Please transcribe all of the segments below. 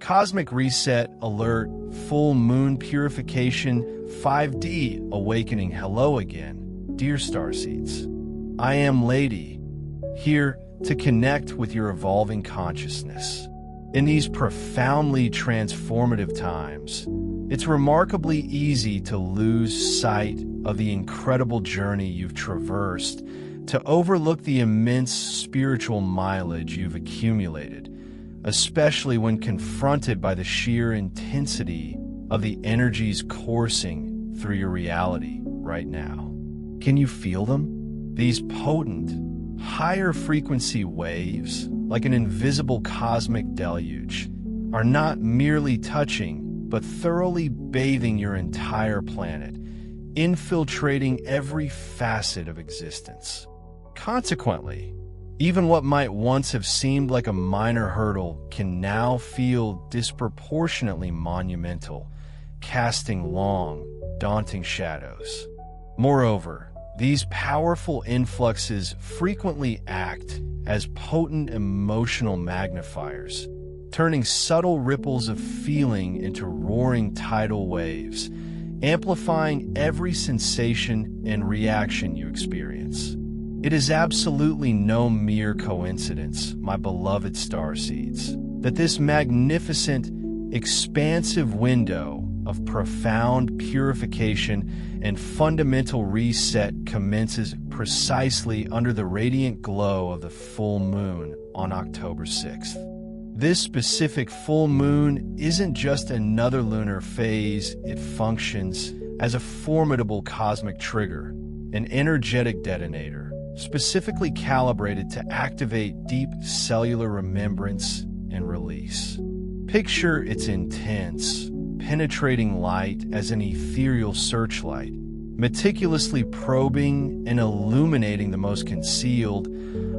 Cosmic Reset, Alert, Full Moon Purification, 5D, Awakening. Hello again, dear starseeds. I am Lady, here to connect with your evolving consciousness. In these profoundly transformative times, it's remarkably easy to lose sight of the incredible journey you've traversed, to overlook the immense spiritual mileage you've accumulated, especially when confronted by the sheer intensity of the energies coursing through your reality right now. Can you feel them? These potent, higher frequency waves, like an invisible cosmic deluge, are not merely touching, but thoroughly bathing your entire planet, infiltrating every facet of existence. Consequently, even what might once have seemed like a minor hurdle can now feel disproportionately monumental, casting long, daunting shadows. Moreover, these powerful influxes frequently act as potent emotional magnifiers, turning subtle ripples of feeling into roaring tidal waves, amplifying every sensation and reaction you experience. It is absolutely no mere coincidence, my beloved starseeds, that this magnificent, expansive window of profound purification and fundamental reset commences precisely under the radiant glow of the full moon on October 6th. This specific full moon isn't just another lunar phase, it functions as a formidable cosmic trigger, an energetic detonator, specifically calibrated to activate deep cellular remembrance and release. Picture its intense, penetrating light as an ethereal searchlight, meticulously probing and illuminating the most concealed,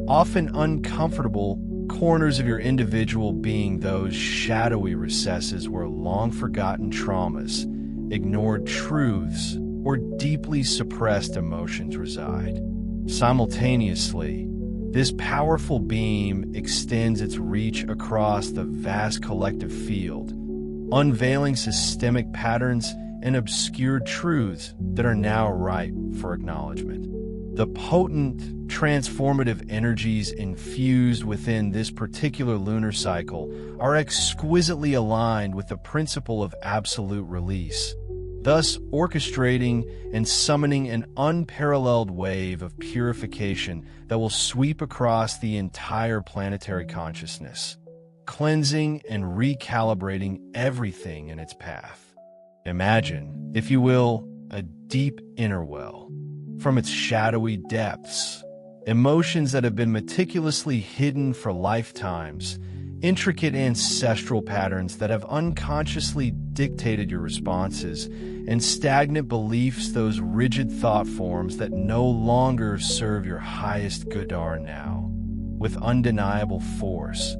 often uncomfortable corners of your individual being, those shadowy recesses where long-forgotten traumas, ignored truths, or deeply suppressed emotions reside. Simultaneously, this powerful beam extends its reach across the vast collective field, unveiling systemic patterns and obscure truths that are now ripe for acknowledgement. The potent, transformative energies infused within this particular lunar cycle are exquisitely aligned with the principle of absolute release, thus orchestrating and summoning an unparalleled wave of purification that will sweep across the entire planetary consciousness, cleansing and recalibrating everything in its path. Imagine, if you will, a deep inner well. From its shadowy depths, emotions that have been meticulously hidden for lifetimes, intricate ancestral patterns that have unconsciously dictated your responses, and stagnant beliefs, those rigid thought forms that no longer serve your highest good, are now, with undeniable force,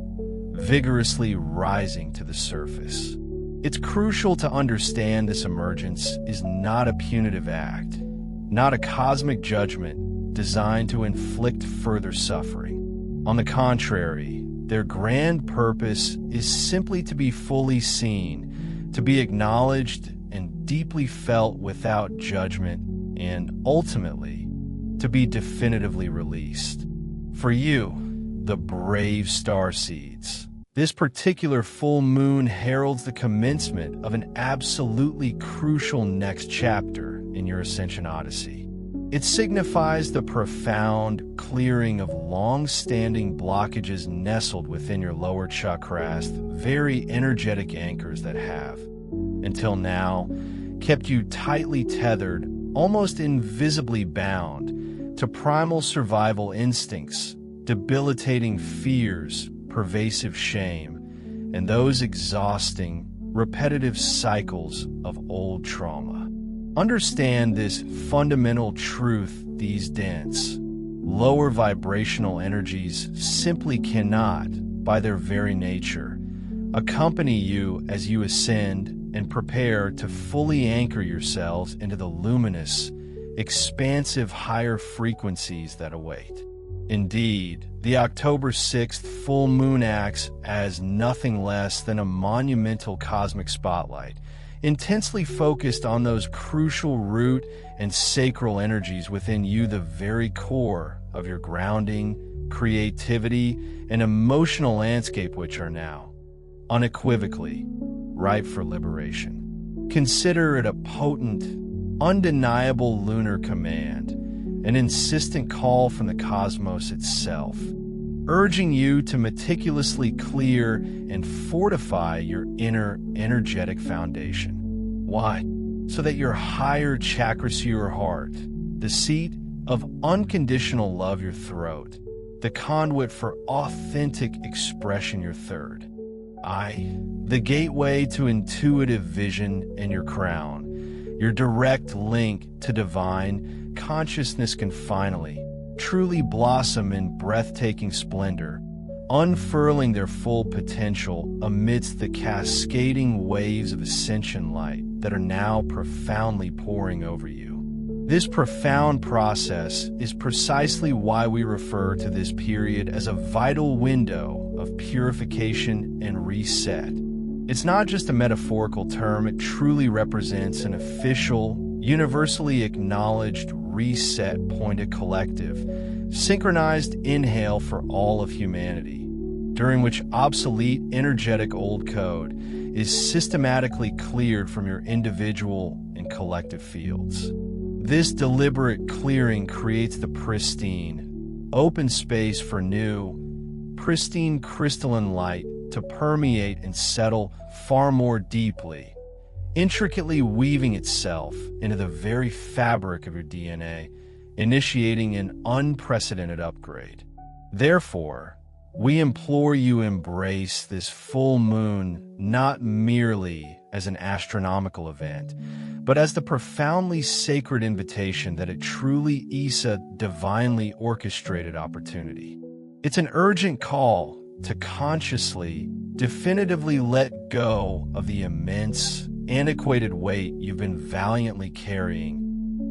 vigorously rising to the surface. It's crucial to understand this emergence is not a punitive act, not a cosmic judgment designed to inflict further suffering. On the contrary, their grand purpose is simply to be fully seen, to be acknowledged and deeply felt without judgment, and ultimately, to be definitively released. For you, the brave starseeds, this particular full moon heralds the commencement of an absolutely crucial next chapter in your Ascension Odyssey. It signifies the profound clearing of long-standing blockages nestled within your lower chakras, very energetic anchors that have, until now, kept you tightly tethered, almost invisibly bound, to primal survival instincts, debilitating fears, pervasive shame, and those exhausting, repetitive cycles of old trauma. Understand this fundamental truth: these dense, lower vibrational energies simply cannot, by their very nature, accompany you as you ascend and prepare to fully anchor yourselves into the luminous, expansive higher frequencies that await. Indeed, the October 6th full moon acts as nothing less than a monumental cosmic spotlight, intensely focused on those crucial root and sacral energies within you, the very core of your grounding, creativity, and emotional landscape, which are now unequivocally ripe for liberation. Consider it a potent, undeniable lunar command, an insistent call from the cosmos itself, urging you to meticulously clear and fortify your inner energetic foundation. Why? So that your higher chakras, your heart, the seat of unconditional love, your throat, the conduit for authentic expression, your third eye, the gateway to intuitive vision, and your crown, your direct link to divine consciousness, can finally truly blossom in breathtaking splendor, unfurling their full potential amidst the cascading waves of ascension light that are now profoundly pouring over you. This profound process is precisely why we refer to this period as a vital window of purification and reset. It's not just a metaphorical term, it truly represents an official, universally acknowledged reset point, a collective, synchronized inhale for all of humanity, during which obsolete, energetic old code is systematically cleared from your individual and collective fields. This deliberate clearing creates the pristine, open space for new, pristine crystalline light to permeate and settle far more deeply, intricately weaving itself into the very fabric of your DNA, initiating an unprecedented upgrade. Therefore, we implore you embrace this full moon not merely as an astronomical event, but as the profoundly sacred invitation that it truly is, a divinely orchestrated opportunity. It's an urgent call to consciously, definitively let go of the immense, antiquated weight you've been valiantly carrying,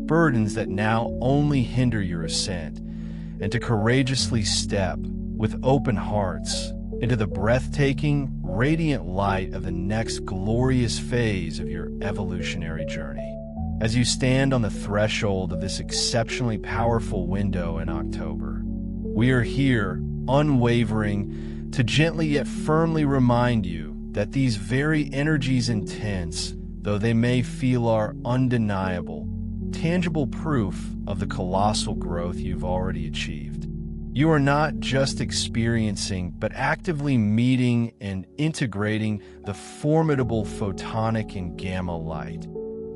burdens that now only hinder your ascent, and to courageously step with open hearts into the breathtaking, radiant light of the next glorious phase of your evolutionary journey. As you stand on the threshold of this exceptionally powerful window in October, we are here, unwavering, to gently yet firmly remind you that these very energies, intense though they may feel, are undeniable, tangible proof of the colossal growth you've already achieved. You are not just experiencing, but actively meeting and integrating the formidable photonic and gamma light,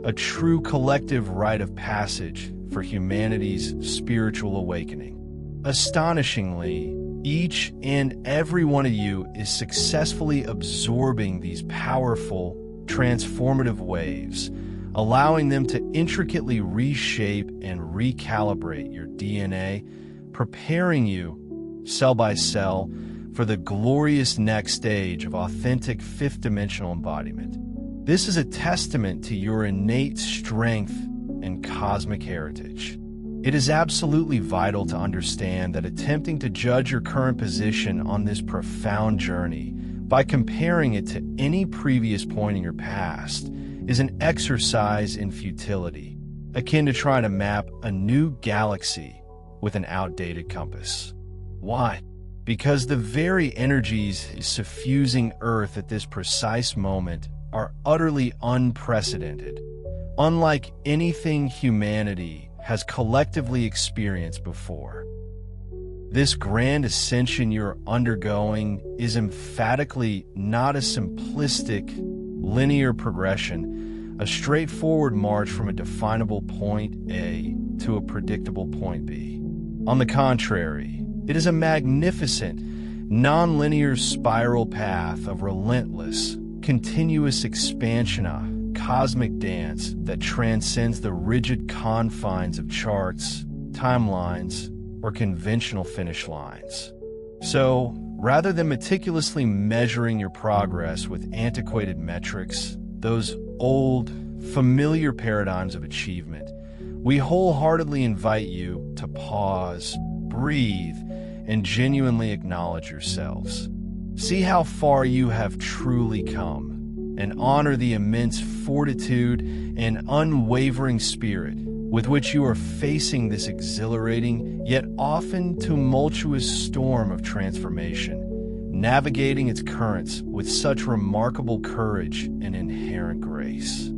a true collective rite of passage for humanity's spiritual awakening. Astonishingly, each and every one of you is successfully absorbing these powerful, transformative waves, allowing them to intricately reshape and recalibrate your DNA, preparing you, cell by cell, for the glorious next stage of authentic fifth-dimensional embodiment. This is a testament to your innate strength and cosmic heritage. It is absolutely vital to understand that attempting to judge your current position on this profound journey by comparing it to any previous point in your past is an exercise in futility, akin to trying to map a new galaxy with an outdated compass. Why? Because the very energies suffusing Earth at this precise moment are utterly unprecedented, unlike anything humanity has collectively experienced before. This grand ascension you're undergoing is emphatically not a simplistic, linear progression, a straightforward march from a definable point A to a predictable point B. On the contrary, it is a magnificent, non-linear spiral path of relentless, continuous expansion, a cosmic dance that transcends the rigid confines of charts, timelines, or conventional finish lines. So, rather than meticulously measuring your progress with antiquated metrics, those old, familiar paradigms of achievement, we wholeheartedly invite you to pause, breathe, and genuinely acknowledge yourselves. See how far you have truly come, and honor the immense fortitude and unwavering spirit with which you are facing this exhilarating yet often tumultuous storm of transformation, navigating its currents with such remarkable courage and inherent grace.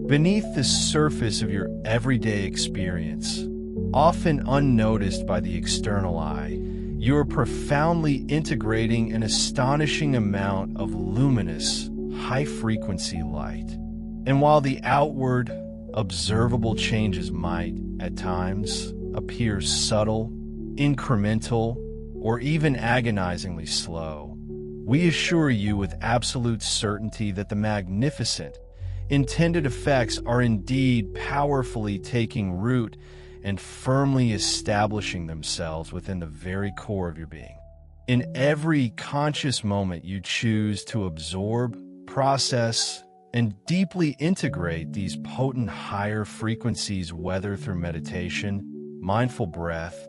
Beneath the surface of your everyday experience, often unnoticed by the external eye, you are profoundly integrating an astonishing amount of luminous, high-frequency light. And while the outward, observable changes might, at times, appear subtle, incremental, or even agonizingly slow, we assure you with absolute certainty that the magnificent, intended effects are indeed powerfully taking root and firmly establishing themselves within the very core of your being. In every conscious moment you choose to absorb, process, and deeply integrate these potent higher frequencies, whether through meditation, mindful breath,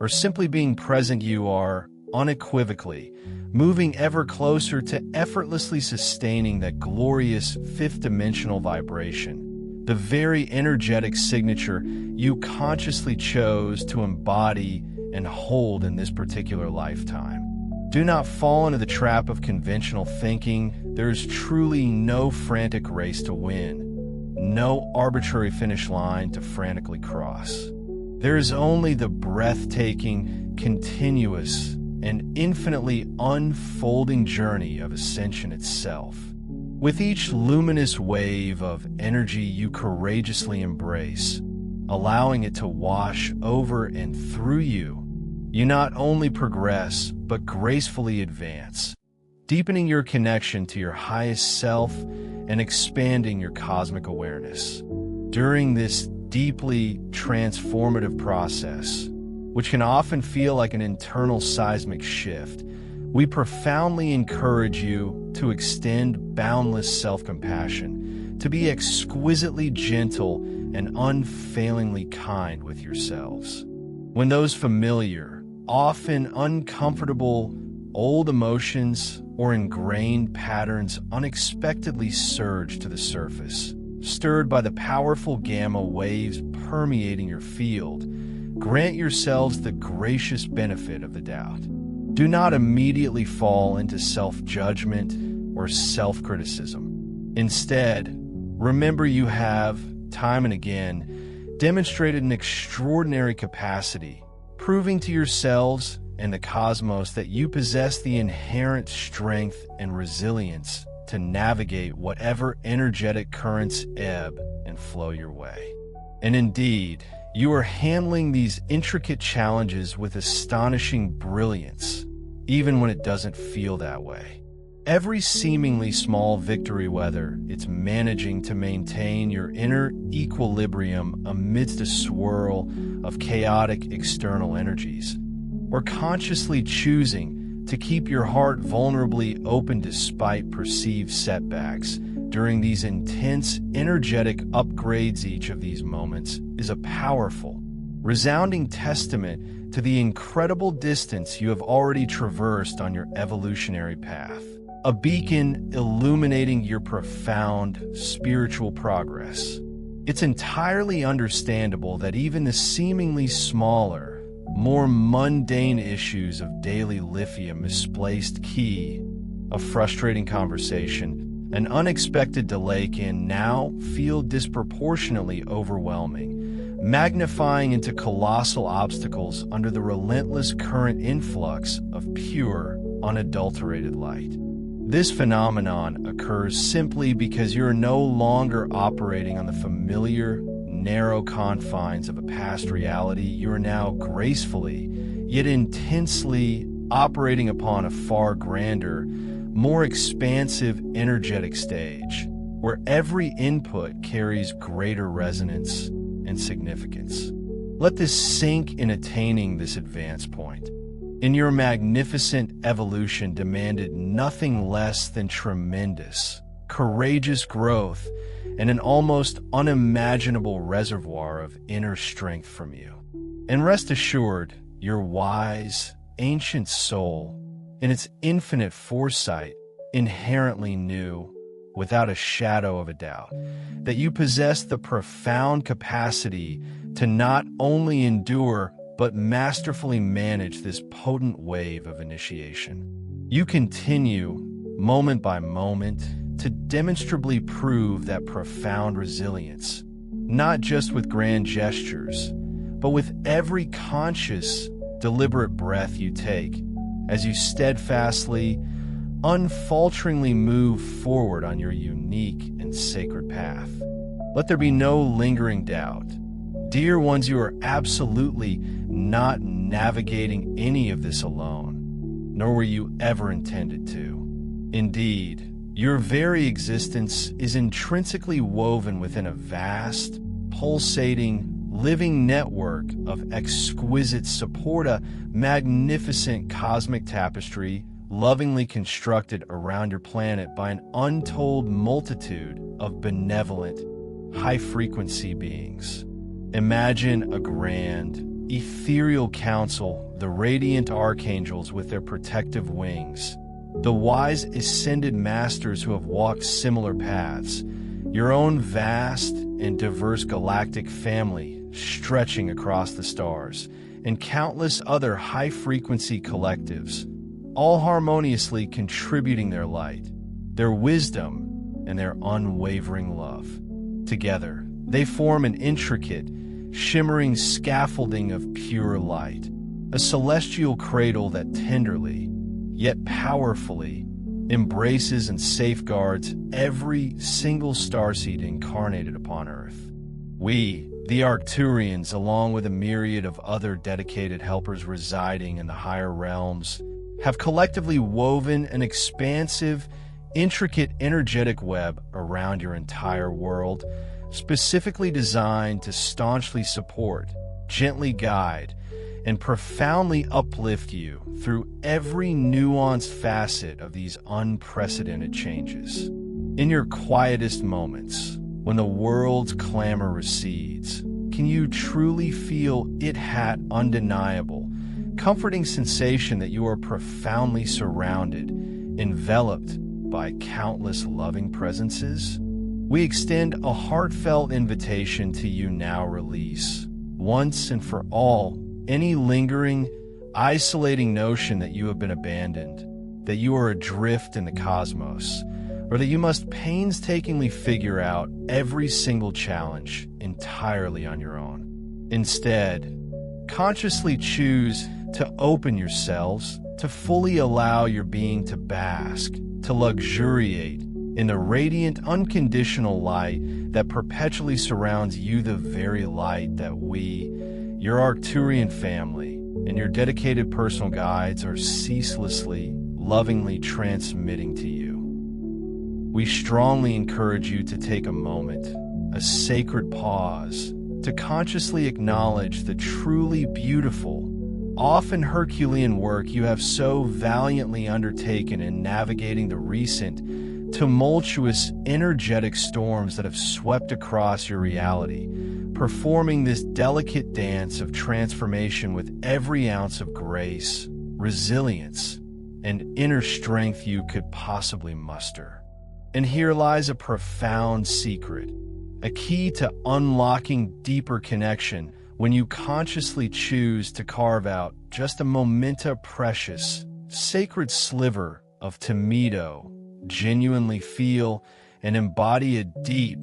or simply being present, you are unequivocally moving ever closer to effortlessly sustaining that glorious fifth-dimensional vibration, the very energetic signature you consciously chose to embody and hold in this particular lifetime. Do not fall into the trap of conventional thinking. There is truly no frantic race to win, no arbitrary finish line to frantically cross. There is only the breathtaking, continuous, and infinitely unfolding journey of ascension itself. With each luminous wave of energy you courageously embrace, allowing it to wash over and through you, you not only progress, but gracefully advance, deepening your connection to your highest self and expanding your cosmic awareness. During this deeply transformative process, which can often feel like an internal seismic shift, we profoundly encourage you to extend boundless self-compassion, to be exquisitely gentle and unfailingly kind with yourselves. When those familiar, often uncomfortable, old emotions or ingrained patterns unexpectedly surge to the surface, stirred by the powerful gamma waves permeating your field, grant yourselves the gracious benefit of the doubt. Do not immediately fall into self-judgment or self-criticism. Instead, remember you have, time and again, demonstrated an extraordinary capacity, proving to yourselves and the cosmos that you possess the inherent strength and resilience to navigate whatever energetic currents ebb and flow your way. And indeed, you are handling these intricate challenges with astonishing brilliance, even when it doesn't feel that way. Every seemingly small victory, whether it's managing to maintain your inner equilibrium amidst a swirl of chaotic external energies, or consciously choosing to keep your heart vulnerably open despite perceived setbacks during these intense, energetic upgrades, each of these moments is a powerful, resounding testament to the incredible distance you have already traversed on your evolutionary path, a beacon illuminating your profound spiritual progress. It's entirely understandable that even the seemingly smaller, more mundane issues of daily lithium, misplaced key, a frustrating conversation, an unexpected delay can now feel disproportionately overwhelming, magnifying into colossal obstacles under the relentless current influx of pure, unadulterated light. This phenomenon occurs simply because you're no longer operating on the familiar, narrow confines of a past reality. You're now gracefully, yet intensely operating upon a far grander, more expansive energetic stage, where every input carries greater resonance and significance. Let this sink in. Attaining this advanced point in your magnificent evolution demanded nothing less than tremendous, courageous growth and an almost unimaginable reservoir of inner strength from you. And rest assured, your wise, ancient soul, in its infinite foresight, inherently knew, without a shadow of a doubt, that you possess the profound capacity to not only endure but masterfully manage this potent wave of initiation. You continue, moment by moment, to demonstrably prove that profound resilience, not just with grand gestures, but with every conscious, deliberate breath you take, as you steadfastly, unfalteringly move forward on your unique and sacred path. Let there be no lingering doubt. Dear ones, you are absolutely not navigating any of this alone, nor were you ever intended to. Indeed, your very existence is intrinsically woven within a vast, pulsating, living network of exquisite support, a magnificent cosmic tapestry lovingly constructed around your planet by an untold multitude of benevolent, high-frequency beings. Imagine a grand, ethereal council, the radiant archangels with their protective wings, the wise ascended masters who have walked similar paths, your own vast and diverse galactic family stretching across the stars, and countless other high-frequency collectives, all harmoniously contributing their light, their wisdom, and their unwavering love. Together, they form an intricate, shimmering scaffolding of pure light, a celestial cradle that tenderly, yet powerfully, embraces and safeguards every single starseed incarnated upon Earth. We, the Arcturians, along with a myriad of other dedicated helpers residing in the higher realms, have collectively woven an expansive, intricate energetic web around your entire world, specifically designed to staunchly support, gently guide, and profoundly uplift you through every nuanced facet of these unprecedented changes. In your quietest moments, when the world's clamor recedes, can you truly feel undeniable, comforting sensation that you are profoundly surrounded, enveloped by countless loving presences? We extend a heartfelt invitation to you now. Release, once and for all, any lingering, isolating notion that you have been abandoned, that you are adrift in the cosmos, or that you must painstakingly figure out every single challenge entirely on your own. Instead, consciously choose to open yourselves, to fully allow your being to bask, to luxuriate in the radiant, unconditional light that perpetually surrounds you, the very light that we, your Arcturian family, and your dedicated personal guides are ceaselessly, lovingly transmitting to you. We strongly encourage you to take a moment, a sacred pause, to consciously acknowledge the truly beautiful, often Herculean work you have so valiantly undertaken in navigating the recent, tumultuous, energetic storms that have swept across your reality, performing this delicate dance of transformation with every ounce of grace, resilience, and inner strength you could possibly muster. And here lies a profound secret, a key to unlocking deeper connection when you consciously choose to carve out just a momenta precious, sacred sliver of Tomedo, genuinely feel and embody a deep,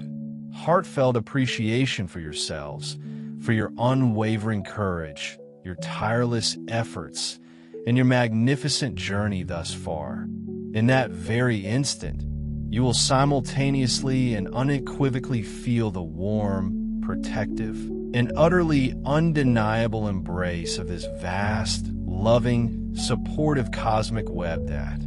heartfelt appreciation for yourselves, for your unwavering courage, your tireless efforts, and your magnificent journey thus far. In that very instant, you will simultaneously and unequivocally feel the warm, protective, and utterly undeniable embrace of this vast, loving, supportive cosmic web that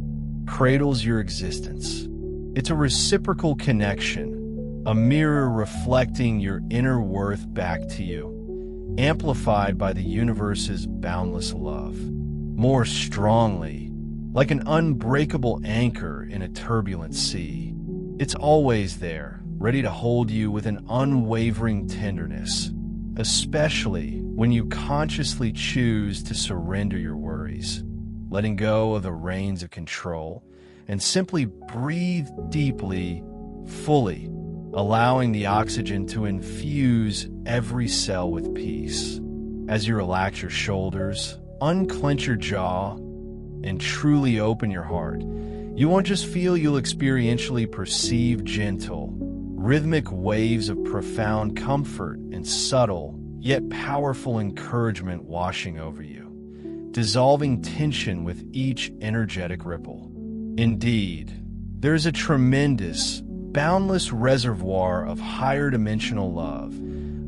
cradles your existence. It's a reciprocal connection, a mirror reflecting your inner worth back to you, amplified by the universe's boundless love, more strongly, like an unbreakable anchor in a turbulent sea. It's always there, ready to hold you with an unwavering tenderness, especially when you consciously choose to surrender your worries, letting go of the reins of control, and simply breathe deeply, fully, allowing the oxygen to infuse every cell with peace. As you relax your shoulders, unclench your jaw, and truly open your heart, you won't just feel, you'll experientially perceive gentle, rhythmic waves of profound comfort and subtle, yet powerful encouragement washing over you, dissolving tension with each energetic ripple. Indeed, there's a tremendous, boundless reservoir of higher dimensional love,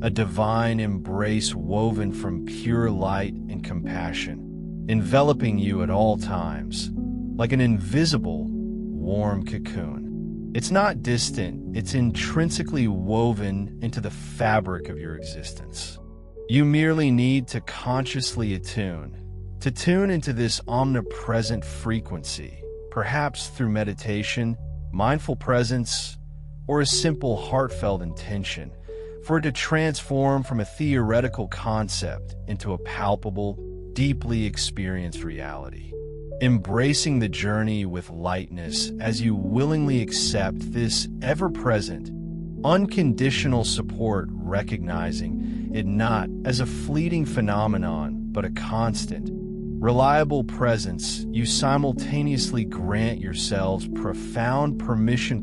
a divine embrace woven from pure light and compassion, enveloping you at all times, like an invisible, warm cocoon. It's not distant, it's intrinsically woven into the fabric of your existence. You merely need to consciously attune, to tune into this omnipresent frequency, perhaps through meditation, mindful presence, or a simple heartfelt intention, for it to transform from a theoretical concept into a palpable, deeply experienced reality. Embracing the journey with lightness as you willingly accept this ever-present, unconditional support, recognizing it not as a fleeting phenomenon, but a constant, reliable presence, you simultaneously grant yourselves profound permission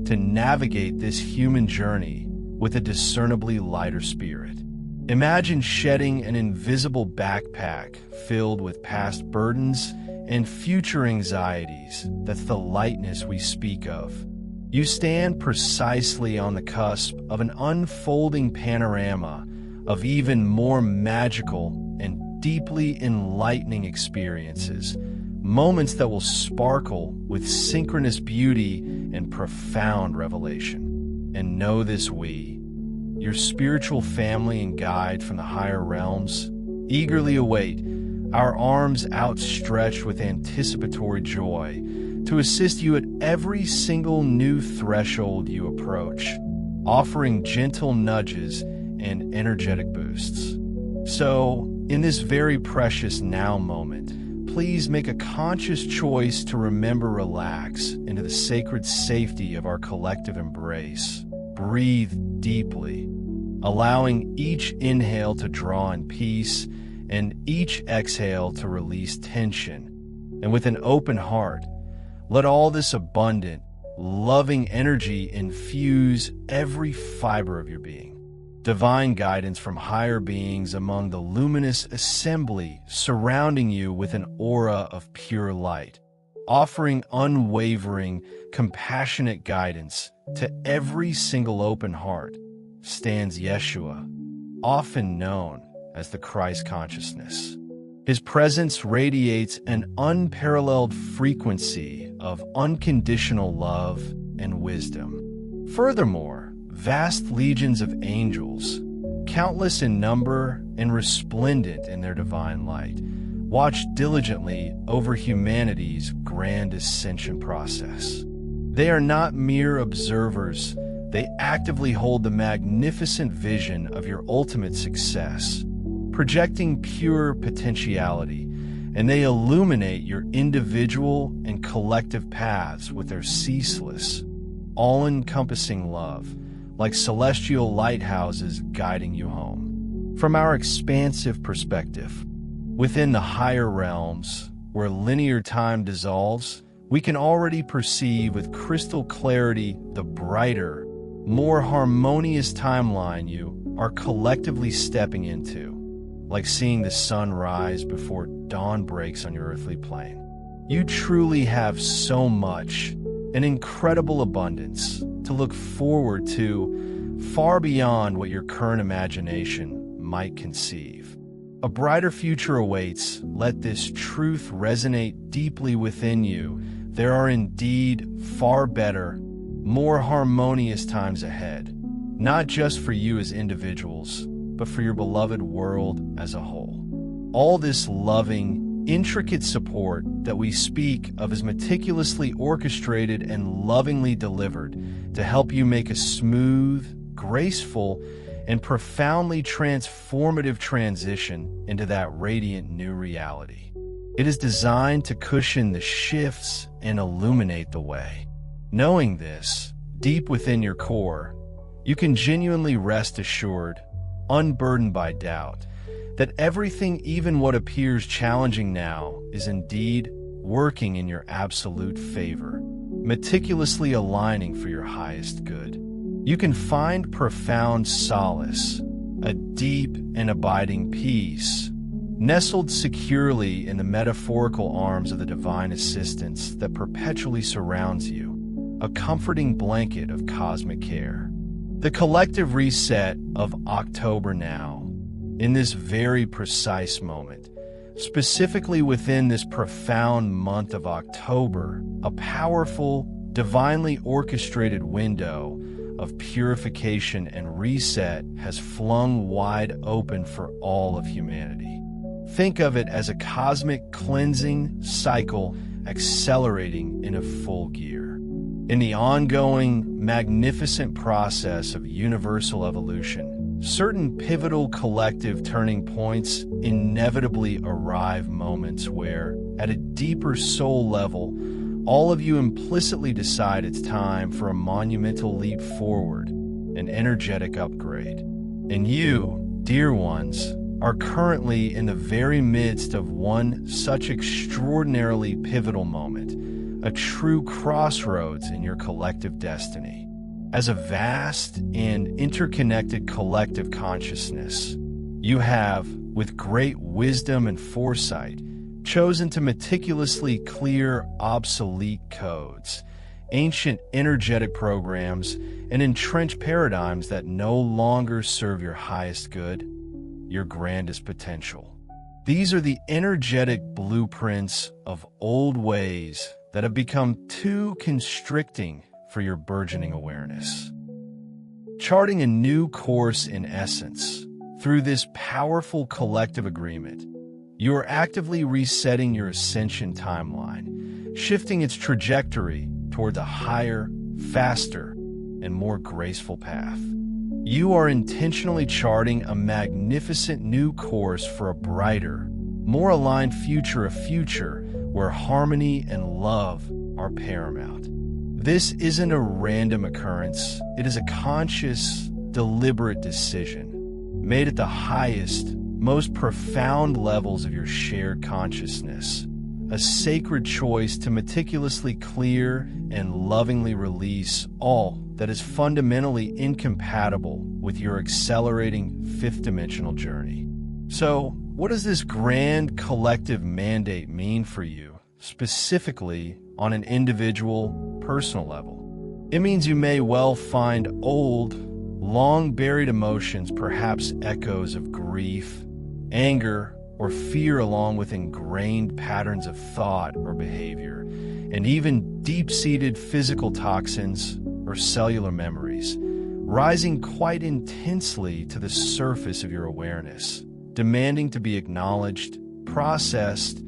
to navigate this human journey with a discernibly lighter spirit. Imagine shedding an invisible backpack filled with past burdens and future anxieties. That's the lightness we speak of. You stand precisely on the cusp of an unfolding panorama of even more magical and deeply enlightening experiences, moments that will sparkle with synchronous beauty and profound revelation. And know this, we, your spiritual family and guide from the higher realms, eagerly await, our arms outstretched with anticipatory joy, to assist you at every single new threshold you approach, offering gentle nudges and energetic boosts. So, in this very precious now moment, please make a conscious choice to remember, relax into the sacred safety of our collective embrace. Breathe deeply, allowing each inhale to draw in peace and each exhale to release tension. And with an open heart, let all this abundant, loving energy infuse every fiber of your being. Divine guidance from higher beings among the luminous assembly surrounding you with an aura of pure light, offering unwavering, compassionate guidance to every single open heart, stands Yeshua, often known as the Christ consciousness. His presence radiates an unparalleled frequency of unconditional love and wisdom. Furthermore, vast legions of angels, countless in number and resplendent in their divine light, watch diligently over humanity's grand ascension process. They are not mere observers, they actively hold the magnificent vision of your ultimate success, projecting pure potentiality, and they illuminate your individual and collective paths with their ceaseless, all-encompassing love, like celestial lighthouses guiding you home. From our expansive perspective, within the higher realms, where linear time dissolves, we can already perceive with crystal clarity the brighter, more harmonious timeline you are collectively stepping into, like seeing the sun rise before dawn breaks on your earthly plane. You truly have so much, an incredible abundance, to look forward to, far beyond what your current imagination might conceive. A brighter future awaits. Let this truth resonate deeply within you. There are indeed far better, more harmonious times ahead, not just for you as individuals, but for your beloved world as a whole. All this loving, intricate support that we speak of is meticulously orchestrated and lovingly delivered to help you make a smooth, graceful, and profoundly transformative transition into that radiant new reality. It is designed to cushion the shifts and illuminate the way. Knowing this, deep within your core, you can genuinely rest assured, unburdened by doubt, that everything, even what appears challenging now, is indeed working in your absolute favor, meticulously aligning for your highest good. You can find profound solace, a deep and abiding peace, nestled securely in the metaphorical arms of the divine assistance that perpetually surrounds you, a comforting blanket of cosmic care. The collective reset of October now, in this very precise moment, specifically within this profound month of October, a powerful, divinely orchestrated window of purification and reset has flung wide open for all of humanity. Think of it as a cosmic cleansing cycle accelerating in a full gear. In the ongoing, magnificent process of universal evolution, certain pivotal collective turning points inevitably arrive, moments where, at a deeper soul level, all of you implicitly decide it's time for a monumental leap forward, an energetic upgrade. And you, dear ones, are currently in the very midst of one such extraordinarily pivotal moment, a true crossroads in your collective destiny. As a vast and interconnected collective consciousness, you have, with great wisdom and foresight, chosen to meticulously clear obsolete codes, ancient energetic programs, and entrenched paradigms that no longer serve your highest good, your grandest potential. These are the energetic blueprints of old ways that have become too constricting for your burgeoning awareness. Charting a new course in essence, through this powerful collective agreement, you are actively resetting your ascension timeline, shifting its trajectory towards a higher, faster, and more graceful path. You are intentionally charting a magnificent new course for a brighter, more aligned future, a future where harmony and love are paramount. This isn't a random occurrence. It is a conscious, deliberate decision made at the highest, most profound levels of your shared consciousness, a sacred choice to meticulously clear and lovingly release all that is fundamentally incompatible with your accelerating fifth-dimensional journey. So, what does this grand collective mandate mean for you, specifically on an individual, personal level? It means you may well find old, long-buried emotions, perhaps echoes of grief, anger, or fear, along with ingrained patterns of thought or behavior, and even deep-seated physical toxins or cellular memories, rising quite intensely to the surface of your awareness, demanding to be acknowledged, processed,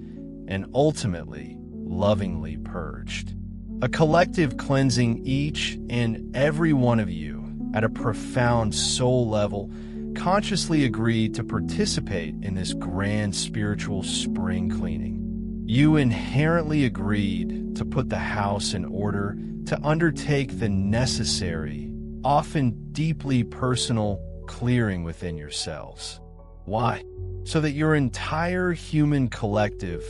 and ultimately, lovingly purged. A collective cleansing each and every one of you at a profound soul level consciously agreed to participate in this grand spiritual spring cleaning. You inherently agreed to put the house in order, to undertake the necessary, often deeply personal clearing within yourselves. Why? So that your entire human collective,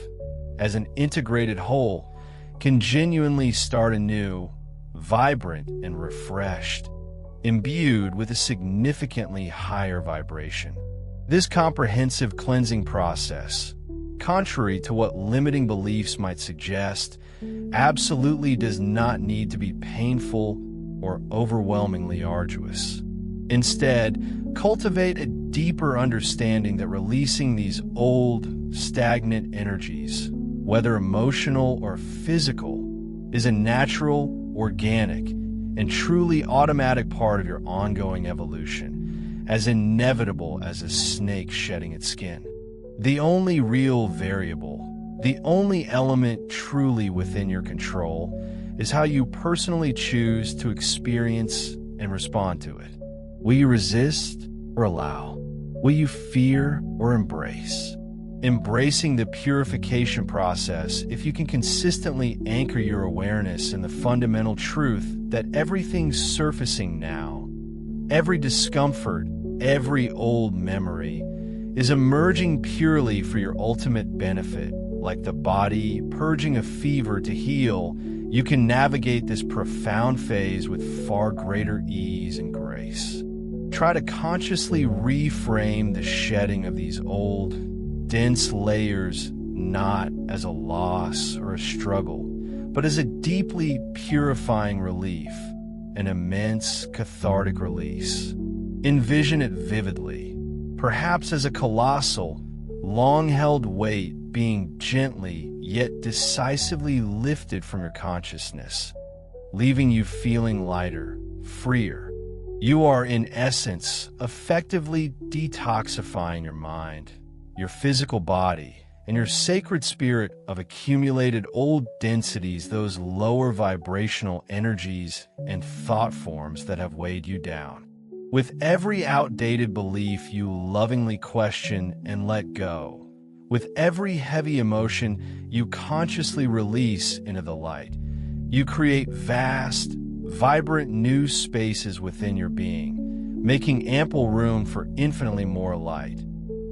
as an integrated whole, can genuinely start anew, vibrant and refreshed, imbued with a significantly higher vibration. This comprehensive cleansing process, contrary to what limiting beliefs might suggest, absolutely does not need to be painful or overwhelmingly arduous. Instead, cultivate a deeper understanding that releasing these old, stagnant energies, whether emotional or physical, is a natural, organic, and truly automatic part of your ongoing evolution, as inevitable as a snake shedding its skin. The only real variable, the only element truly within your control, is how you personally choose to experience and respond to it. Will you resist, or allow? Will you fear or embrace? Embracing the purification process, if you can consistently anchor your awareness in the fundamental truth that everything's surfacing now, every discomfort, every old memory, is emerging purely for your ultimate benefit. Like the body purging a fever to heal, you can navigate this profound phase with far greater ease and grace. Try to consciously reframe the shedding of these old, dense layers not as a loss or a struggle, but as a deeply purifying relief, an immense cathartic release. Envision it vividly, perhaps as a colossal, long-held weight being gently yet decisively lifted from your consciousness, leaving you feeling lighter, freer. You are, in essence, effectively detoxifying your mind, your physical body, and your sacred spirit of accumulated old densities, those lower vibrational energies and thought forms that have weighed you down. With every outdated belief you lovingly question and let go, with every heavy emotion you consciously release into the light, you create vast, vibrant new spaces within your being, making ample room for infinitely more light,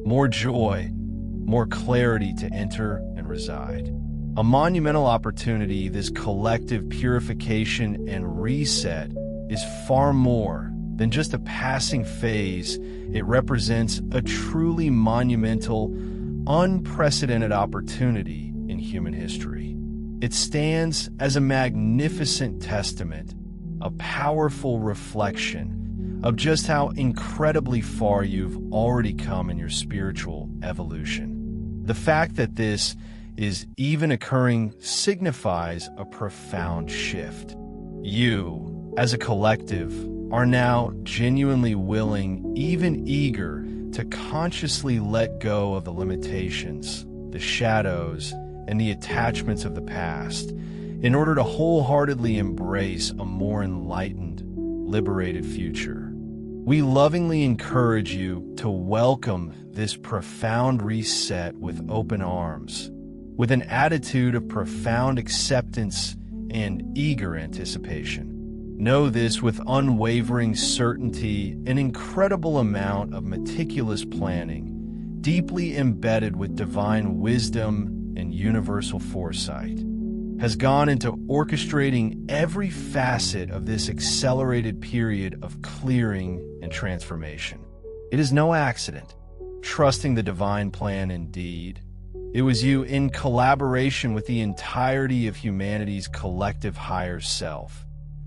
more joy, more clarity to enter and reside. A monumental opportunity, this collective purification and reset is far more than just a passing phase. It represents a truly monumental, unprecedented opportunity in human history. It stands as a magnificent testament, a powerful reflection of just how incredibly far you've already come in your spiritual evolution. The fact that this is even occurring signifies a profound shift. You, as a collective, are now genuinely willing, even eager, to consciously let go of the limitations, the shadows, and the attachments of the past in order to wholeheartedly embrace a more enlightened, liberated future. We lovingly encourage you to welcome this profound reset with open arms, with an attitude of profound acceptance and eager anticipation. Know this with unwavering certainty, an incredible amount of meticulous planning, deeply embedded with divine wisdom and universal foresight, has gone into orchestrating every facet of this accelerated period of clearing and transformation. It is no accident. Trusting the divine plan indeed. It was you, in collaboration with the entirety of humanity's collective higher self,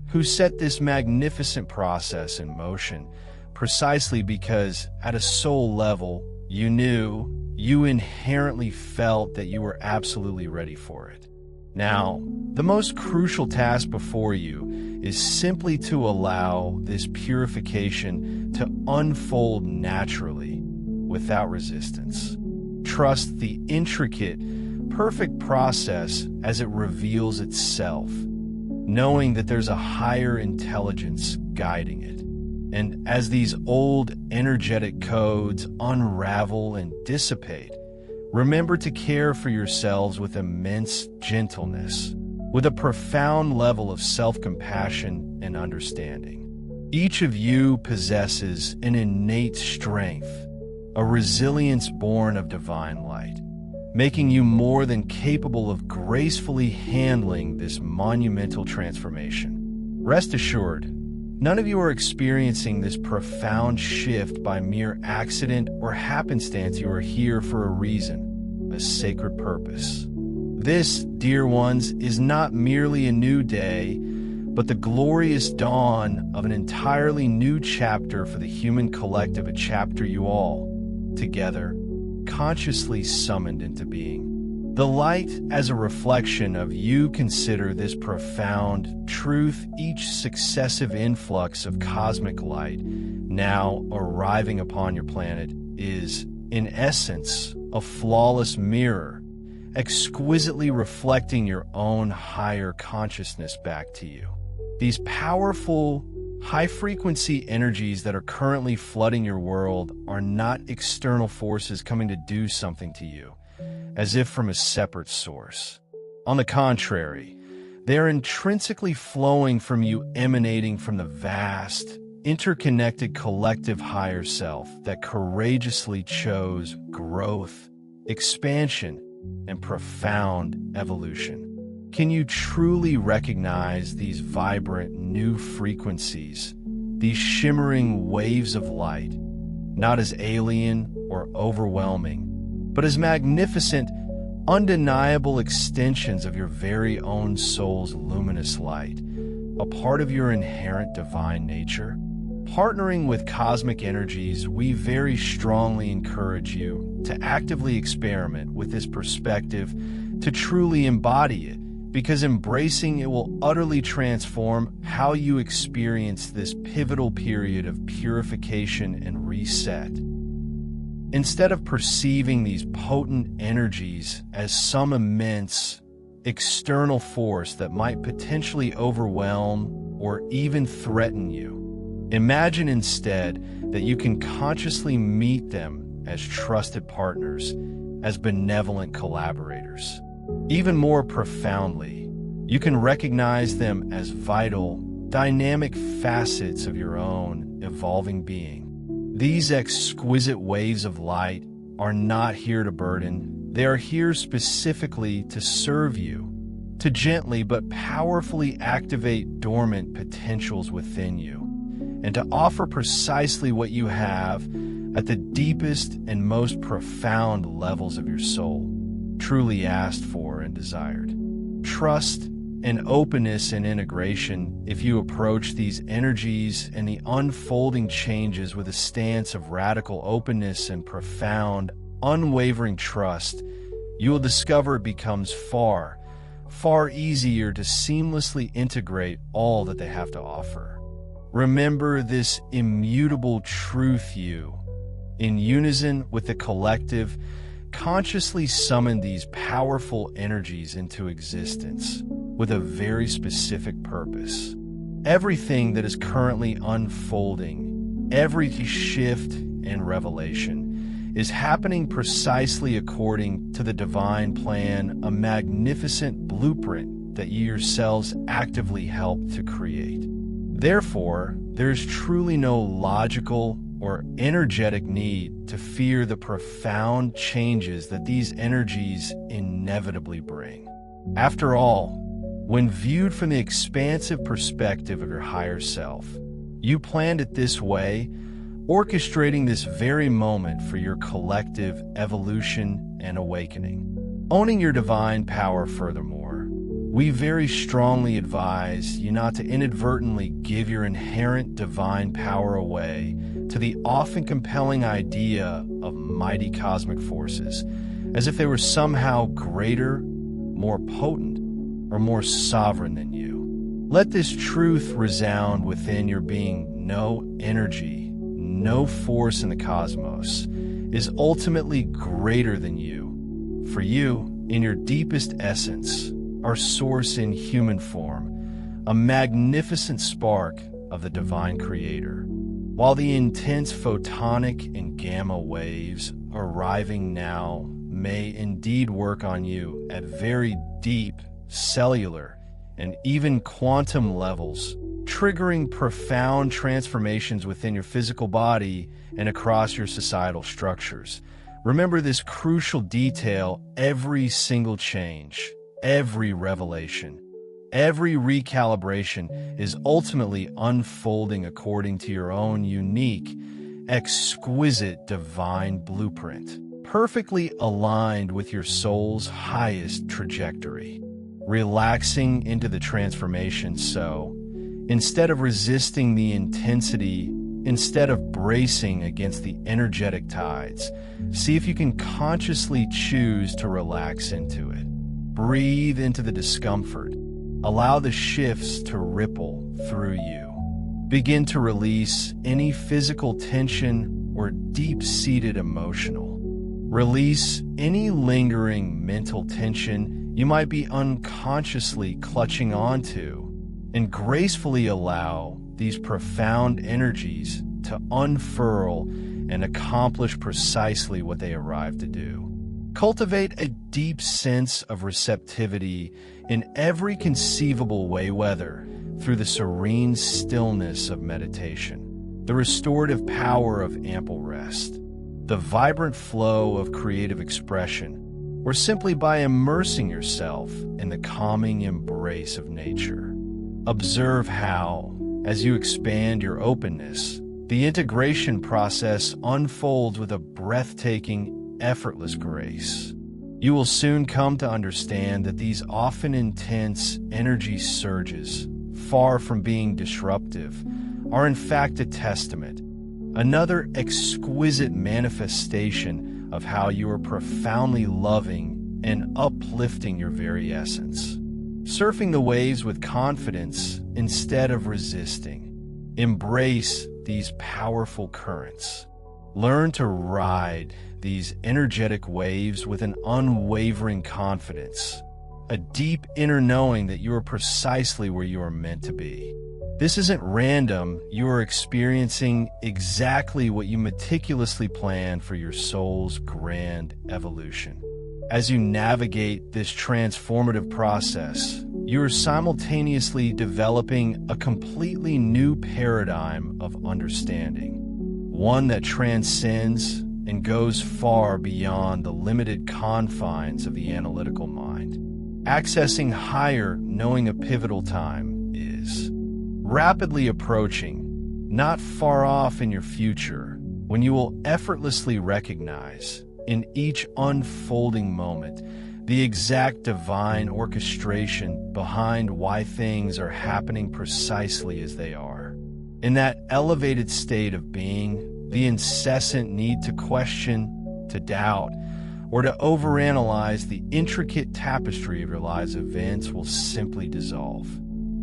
who set this magnificent process in motion, precisely because, at a soul level, you knew, you inherently felt that you were absolutely ready for it. Now, the most crucial task before you is simply to allow this purification to unfold naturally, without resistance. Trust the intricate, perfect process as it reveals itself, knowing that there's a higher intelligence guiding it. And as these old energetic codes unravel and dissipate, remember to care for yourselves with immense gentleness, with a profound level of self-compassion and understanding. Each of you possesses an innate strength, a resilience born of divine light, making you more than capable of gracefully handling this monumental transformation. Rest assured, none of you are experiencing this profound shift by mere accident or happenstance. You are here for a reason, a sacred purpose. This, dear ones, is not merely a new day, but the glorious dawn of an entirely new chapter for the human collective, a chapter you all, together, consciously summoned into being. The light as a reflection of you consider this profound truth. Each successive influx of cosmic light now arriving upon your planet is, in essence, a flawless mirror, exquisitely reflecting your own higher consciousness back to you. These powerful, High-frequency energies that are currently flooding your world are not external forces coming to do something to you, as if from a separate source. On the contrary, they are intrinsically flowing from you, emanating from the vast, interconnected collective higher self that courageously chose growth, expansion, and profound evolution. Can you truly recognize these vibrant new frequencies, these shimmering waves of light, not as alien or overwhelming, but as magnificent, undeniable extensions of your very own soul's luminous light, a part of your inherent divine nature? Partnering with cosmic energies, we very strongly encourage you to actively experiment with this perspective, to truly embody it, because embracing it will utterly transform how you experience this pivotal period of purification and reset. Instead of perceiving these potent energies as some immense external force that might potentially overwhelm or even threaten you, imagine instead that you can consciously meet them as trusted partners, as benevolent collaborators. Even more profoundly, you can recognize them as vital, dynamic facets of your own evolving being. These exquisite waves of light are not here to burden. They are here specifically to serve you, to gently but powerfully activate dormant potentials within you, and to offer precisely what you have at the deepest and most profound levels of your soul, truly asked for and desired. Trust and openness and integration, if you approach these energies and the unfolding changes with a stance of radical openness and profound, unwavering trust, you will discover it becomes far, far easier to seamlessly integrate all that they have to offer. Remember this immutable truth: you, in unison with the collective, consciously summon these powerful energies into existence with a very specific purpose. Everything that is currently unfolding, every shift and revelation, is happening precisely according to the divine plan, a magnificent blueprint that you yourselves actively help to create. Therefore, there is truly no logical or energetic need to fear the profound changes that these energies inevitably bring. After all, when viewed from the expansive perspective of your higher self, you planned it this way, orchestrating this very moment for your collective evolution and awakening. Owning your divine power furthermore, we very strongly advise you not to inadvertently give your inherent divine power away to the often compelling idea of mighty cosmic forces, as if they were somehow greater, more potent, or more sovereign than you. Let this truth resound within your being: no energy, no force in the cosmos is ultimately greater than you. For you, in your deepest essence, are source in human form, a magnificent spark of the divine creator. While the intense photonic and gamma waves arriving now may indeed work on you at very deep cellular and even quantum levels, triggering profound transformations within your physical body and across your societal structures, remember this crucial detail: every single change, every revelation, every recalibration is ultimately unfolding according to your own unique, exquisite divine blueprint, perfectly aligned with your soul's highest trajectory. Relaxing into the transformation, so instead of resisting the intensity, instead of bracing against the energetic tides, see if you can consciously choose to relax into it. Breathe into the discomfort. Allow the shifts to ripple through you. Begin to release any physical tension or deep-seated emotional. Release any lingering mental tension you might be unconsciously clutching onto, and gracefully allow these profound energies to unfurl and accomplish precisely what they arrive to do. Cultivate a deep sense of receptivity in every conceivable way, whether through the serene stillness of meditation, the restorative power of ample rest, the vibrant flow of creative expression, or simply by immersing yourself in the calming embrace of nature. Observe how, as you expand your openness, the integration process unfolds with a breathtaking, effortless grace. You will soon come to understand that these often intense energy surges, far from being disruptive, are in fact a testament, another exquisite manifestation of how you are profoundly loving and uplifting your very essence. Surfing the waves with confidence instead of resisting. Embrace these powerful currents. Learn to ride these energetic waves with an unwavering confidence, a deep inner knowing that you are precisely where you are meant to be. This isn't random. You are experiencing exactly what you meticulously planned for your soul's grand evolution. As you navigate this transformative process, you are simultaneously developing a completely new paradigm of understanding, one that transcends and goes far beyond the limited confines of the analytical mind. Accessing higher, knowing a pivotal time is rapidly approaching, not far off in your future, when you will effortlessly recognize, in each unfolding moment, the exact divine orchestration behind why things are happening precisely as they are. In that elevated state of being, the incessant need to question, to doubt, or to overanalyze the intricate tapestry of your lives' events will simply dissolve.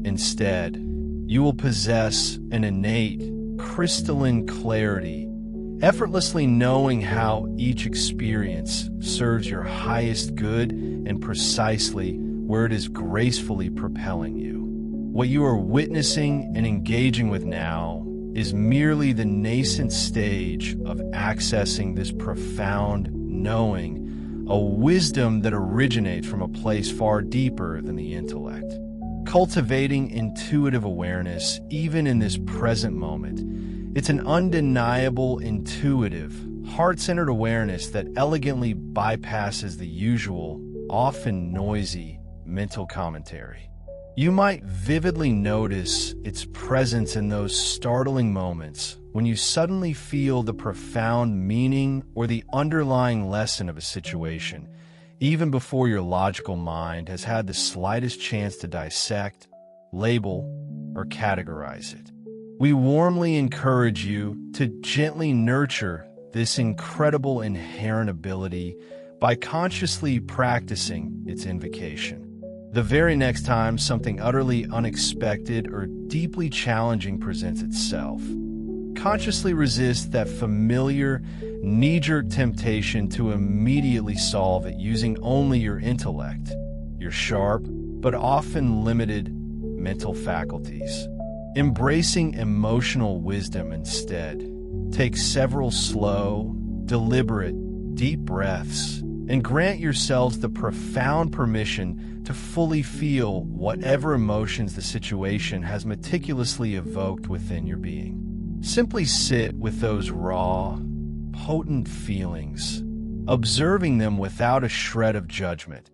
Instead, you will possess an innate, crystalline clarity, effortlessly knowing how each experience serves your highest good and precisely where it is gracefully propelling you. What you are witnessing and engaging with now is merely the nascent stage of accessing this profound knowing, a wisdom that originates from a place far deeper than the intellect. Cultivating intuitive awareness, even in this present moment, it's an undeniable, intuitive, heart-centered awareness that elegantly bypasses the usual, often noisy, mental commentary. You might vividly notice its presence in those startling moments when you suddenly feel the profound meaning or the underlying lesson of a situation, even before your logical mind has had the slightest chance to dissect, label, or categorize it. We warmly encourage you to gently nurture this incredible inherent ability by consciously practicing its invocation. The very next time something utterly unexpected or deeply challenging presents itself, consciously resist that familiar, knee-jerk temptation to immediately solve it using only your intellect, your sharp but often limited mental faculties. Embracing emotional wisdom instead, take several slow, deliberate, deep breaths and grant yourselves the profound permission to fully feel whatever emotions the situation has meticulously evoked within your being. Simply sit with those raw, potent feelings, observing them without a shred of judgment,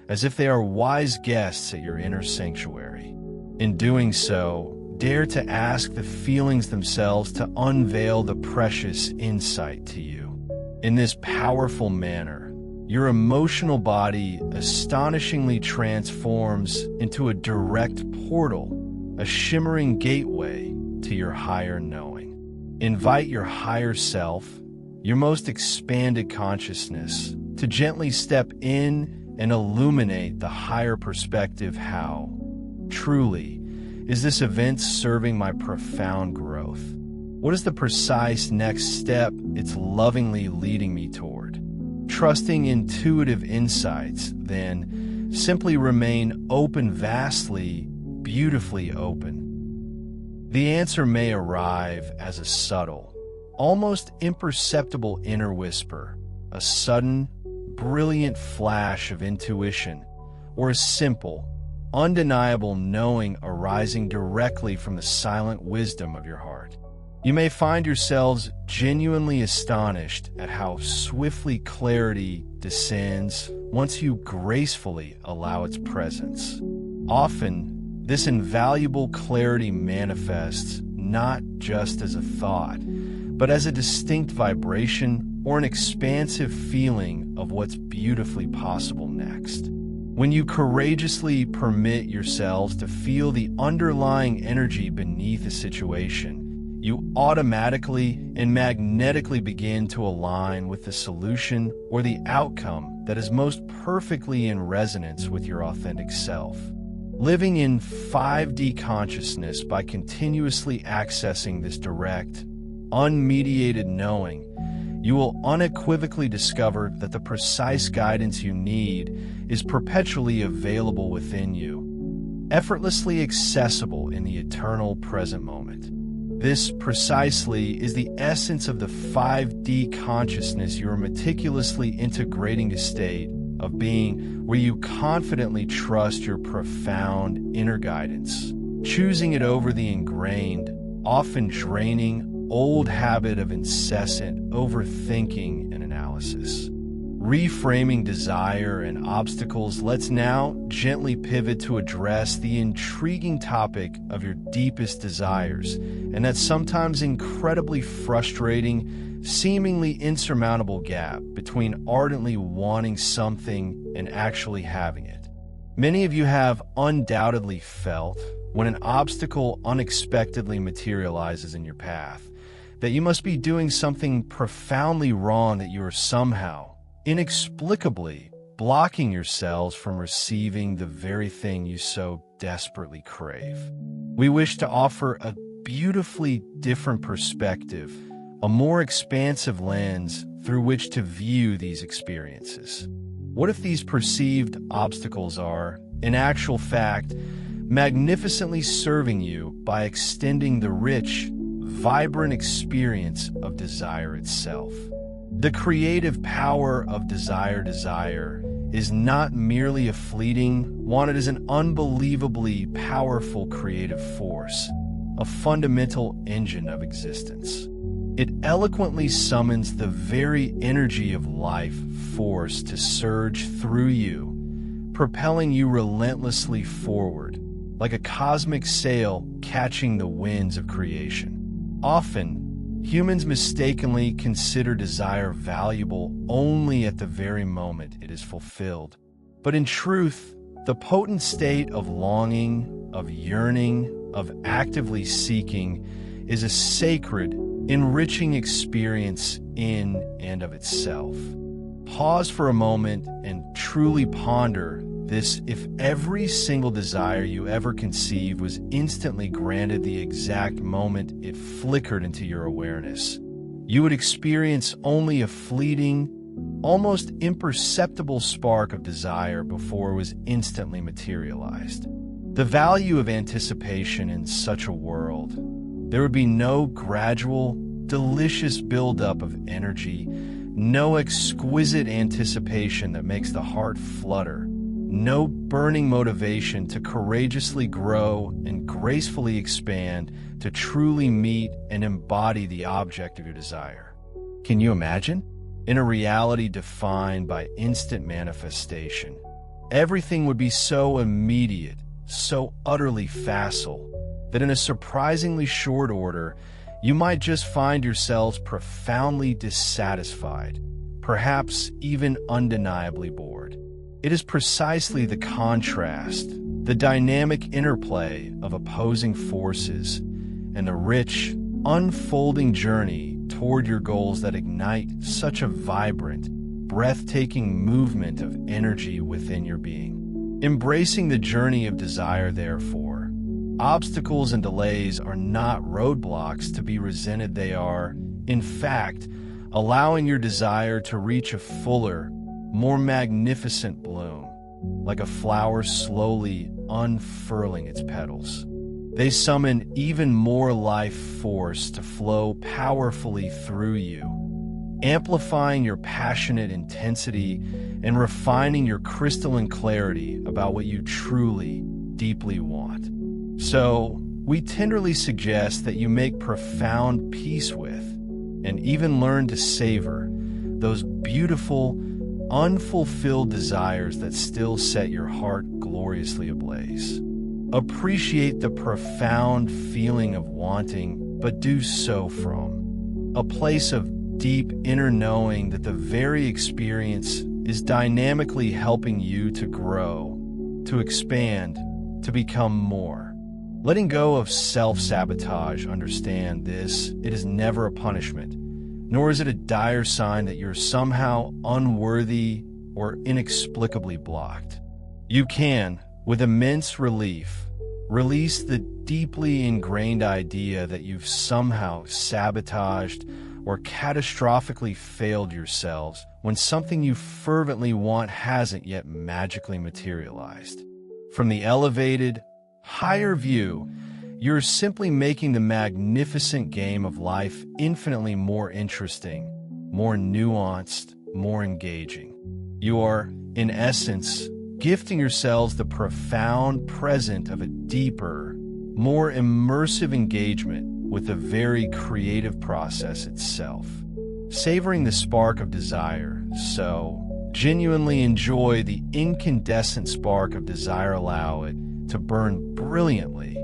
as if they are wise guests at your inner sanctuary. In doing so, dare to ask the feelings themselves to unveil the precious insight to you. In this powerful manner, your emotional body astonishingly transforms into a direct portal, a shimmering gateway to your higher knowing. Invite your higher self, your most expanded consciousness, to gently step in and illuminate the higher perspective. How, truly, is this event serving my profound growth? What is the precise next step it's lovingly leading me toward? Trusting intuitive insights, then, simply remain open, vastly, beautifully open. The answer may arrive as a subtle, almost imperceptible inner whisper, a sudden, brilliant flash of intuition, or a simple, undeniable knowing arising directly from the silent wisdom of your heart. You may find yourselves genuinely astonished at how swiftly clarity descends once you gracefully allow its presence. Often, this invaluable clarity manifests not just as a thought, but as a distinct vibration or an expansive feeling of what's beautifully possible next. When you courageously permit yourselves to feel the underlying energy beneath a situation, you automatically and magnetically begin to align with the solution or the outcome that is most perfectly in resonance with your authentic self. Living in 5D consciousness by continuously accessing this direct, unmediated knowing, you will unequivocally discover that the precise guidance you need is perpetually available within you, effortlessly accessible in the eternal present moment. This precisely is the essence of the 5D consciousness you are meticulously integrating a state of being where you confidently trust your profound inner guidance, choosing it over the ingrained, often draining, old habit of incessant overthinking and analysis. Reframing desire and obstacles, let's now gently pivot to address the intriguing topic of your deepest desires, and that sometimes incredibly frustrating, seemingly insurmountable gap between ardently wanting something and actually having it. Many of you have undoubtedly felt, when an obstacle unexpectedly materializes in your path, that you must be doing something profoundly wrong, that you are somehow, inexplicably, blocking yourselves from receiving the very thing you so desperately crave. We wish to offer a beautifully different perspective, a more expansive lens through which to view these experiences. What if these perceived obstacles are, in actual fact, magnificently serving you by extending the rich, vibrant experience of desire itself? The creative power of desire is not merely a fleeting one, it is an unbelievably powerful creative force, a fundamental engine of existence. It eloquently summons the very energy of life force to surge through you, propelling you relentlessly forward, like a cosmic sail catching the winds of creation. Often, humans mistakenly consider desire valuable only at the very moment it is fulfilled. But in truth, the potent state of longing, of yearning, of actively seeking is a sacred, enriching experience in and of itself. Pause for a moment and truly ponder this. If every single desire you ever conceived was instantly granted the exact moment it flickered into your awareness, you would experience only a fleeting, almost imperceptible spark of desire before it was instantly materialized. The value of anticipation in such a world: there would be no gradual, delicious buildup of energy, no exquisite anticipation that makes the heart flutter, no burning motivation to courageously grow and gracefully expand to truly meet and embody the object of your desire. Can you imagine? In a reality defined by instant manifestation, everything would be so immediate, so utterly facile, that in a surprisingly short order, you might just find yourselves profoundly dissatisfied, perhaps even undeniably bored. It is precisely the contrast, the dynamic interplay of opposing forces, and the rich, unfolding journey toward your goals that ignite such a vibrant, breathtaking movement of energy within your being. Embracing the journey of desire, therefore, obstacles and delays are not roadblocks to be resented. They are, in fact, allowing your desire to reach a fuller, more magnificent bloom, like a flower slowly unfurling its petals. They summon even more life force to flow powerfully through you, amplifying your passionate intensity and refining your crystalline clarity about what you truly, deeply want. So, we tenderly suggest that you make profound peace with, and even learn to savor, those beautiful, unfulfilled desires that still set your heart gloriously ablaze. Appreciate the profound feeling of wanting, but do so from a place of deep inner knowing that the very experience is dynamically helping you to grow, to expand, to become more. Letting go of self-sabotage, understand this, it is never a punishment, nor is it a dire sign that you're somehow unworthy or inexplicably blocked. You can, with immense relief, release the deeply ingrained idea that you've somehow sabotaged or catastrophically failed yourselves when something you fervently want hasn't yet magically materialized. From the elevated, higher view, you're simply making the magnificent game of life infinitely more interesting, more nuanced, more engaging. You are, in essence, gifting yourselves the profound present of a deeper, more immersive engagement with the very creative process itself. Savoring the spark of desire, so genuinely enjoy the incandescent spark of desire, allow it to burn brilliantly,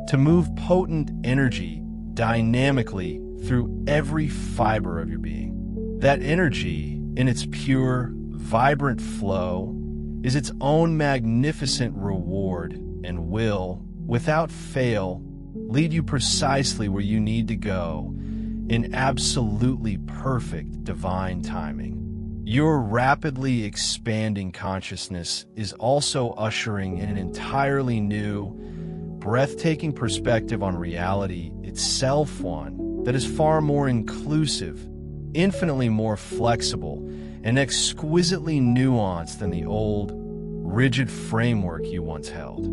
to move potent energy dynamically through every fiber of your being. That energy, in its pure, vibrant flow, is its own magnificent reward and will, without fail, lead you precisely where you need to go in absolutely perfect divine timing. Your rapidly expanding consciousness is also ushering in an entirely new, breathtaking perspective on reality itself, one that is far more inclusive, infinitely more flexible, and exquisitely nuanced than the old, rigid framework you once held.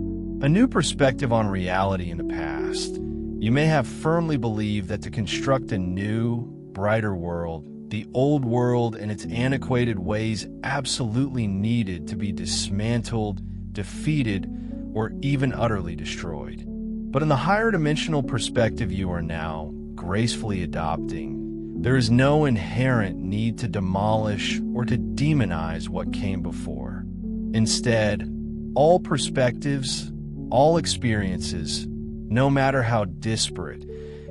A new perspective on reality in the past. You may have firmly believed that to construct a new, brighter world, the old world and its antiquated ways absolutely needed to be dismantled, defeated, or even utterly destroyed. But in the higher dimensional perspective you are now gracefully adopting, there is no inherent need to demolish or to demonize what came before. Instead, all perspectives, all experiences, no matter how disparate,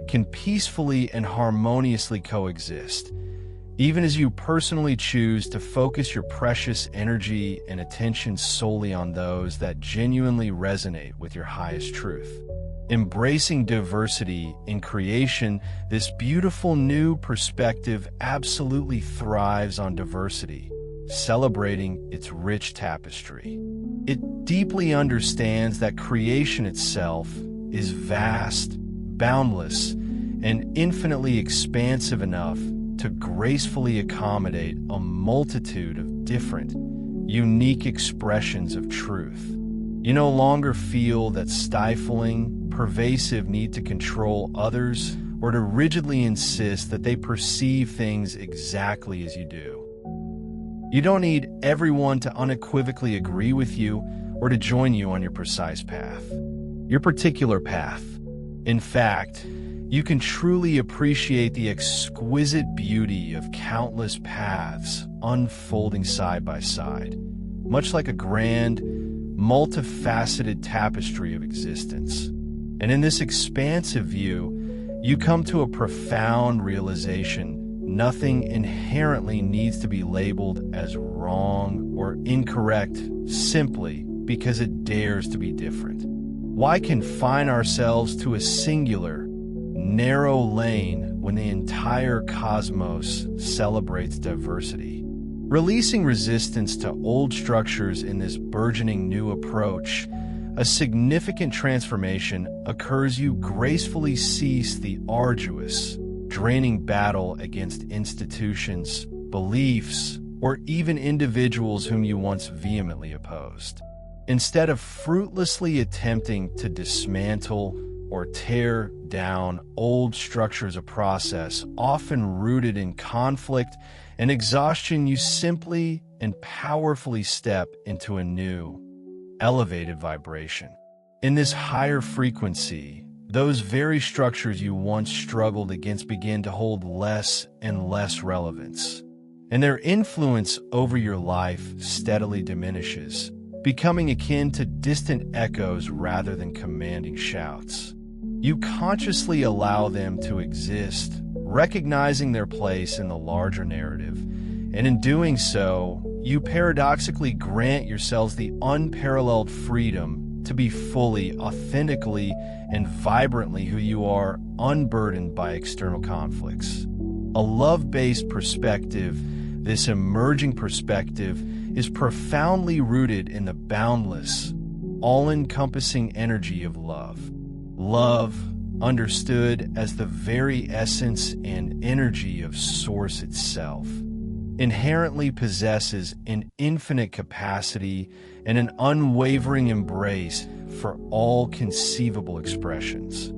can peacefully and harmoniously coexist, even as you personally choose to focus your precious energy and attention solely on those that genuinely resonate with your highest truth. Embracing diversity in creation, this beautiful new perspective absolutely thrives on diversity, celebrating its rich tapestry. It deeply understands that creation itself is vast, boundless, and infinitely expansive enough to gracefully accommodate a multitude of different, unique expressions of truth. You no longer feel that stifling, pervasive need to control others or to rigidly insist that they perceive things exactly as you do. You don't need everyone to unequivocally agree with you or to join you on your precise path, your particular path. In fact, you can truly appreciate the exquisite beauty of countless paths unfolding side by side, much like a grand, multifaceted tapestry of existence. And in this expansive view, you come to a profound realization: nothing inherently needs to be labeled as wrong or incorrect simply because it dares to be different. Why confine ourselves to a singular, narrow lane when the entire cosmos celebrates diversity? Releasing resistance to old structures in this burgeoning new approach, a significant transformation occurs. You gracefully cease the arduous, draining battle against institutions, beliefs, or even individuals whom you once vehemently opposed. Instead of fruitlessly attempting to dismantle or tear down old structures a process often rooted in conflict and exhaustion. You simply and powerfully step into a new, elevated vibration. In this higher frequency, those very structures you once struggled against begin to hold less and less relevance, and their influence over your life steadily diminishes, becoming akin to distant echoes rather than commanding shouts. You consciously allow them to exist, recognizing their place in the larger narrative, and in doing so, you paradoxically grant yourselves the unparalleled freedom to be fully, authentically, and vibrantly who you are, unburdened by external conflicts. A love-based perspective, this emerging perspective, is profoundly rooted in the boundless, all-encompassing energy of love. Love, understood as the very essence and energy of Source itself, inherently possesses an infinite capacity and an unwavering embrace for all conceivable expressions.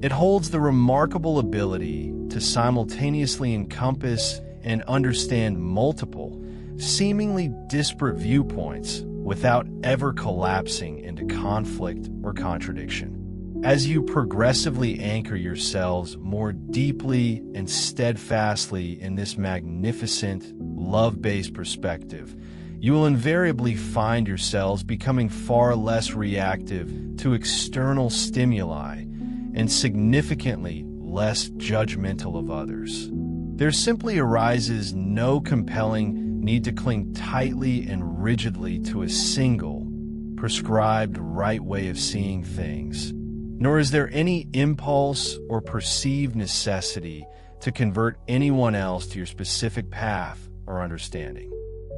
It holds the remarkable ability to simultaneously encompass and understand multiple, seemingly disparate viewpoints without ever collapsing into conflict or contradiction. As you progressively anchor yourselves more deeply and steadfastly in this magnificent, love-based perspective, you will invariably find yourselves becoming far less reactive to external stimuli and significantly less judgmental of others. There simply arises no compelling need to cling tightly and rigidly to a single, prescribed right way of seeing things, nor is there any impulse or perceived necessity to convert anyone else to your specific path or understanding.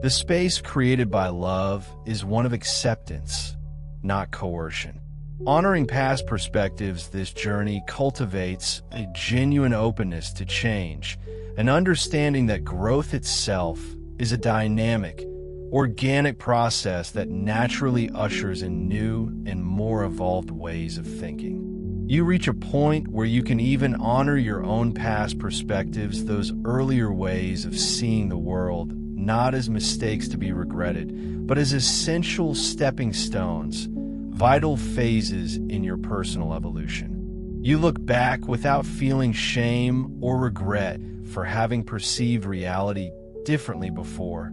The space created by love is one of acceptance, not coercion. Honoring past perspectives, this journey cultivates a genuine openness to change, an understanding that growth itself is a dynamic, organic process that naturally ushers in new and more evolved ways of thinking. You reach a point where you can even honor your own past perspectives, those earlier ways of seeing the world, not as mistakes to be regretted, but as essential stepping stones, vital phases in your personal evolution. You look back without feeling shame or regret for having perceived reality differently before,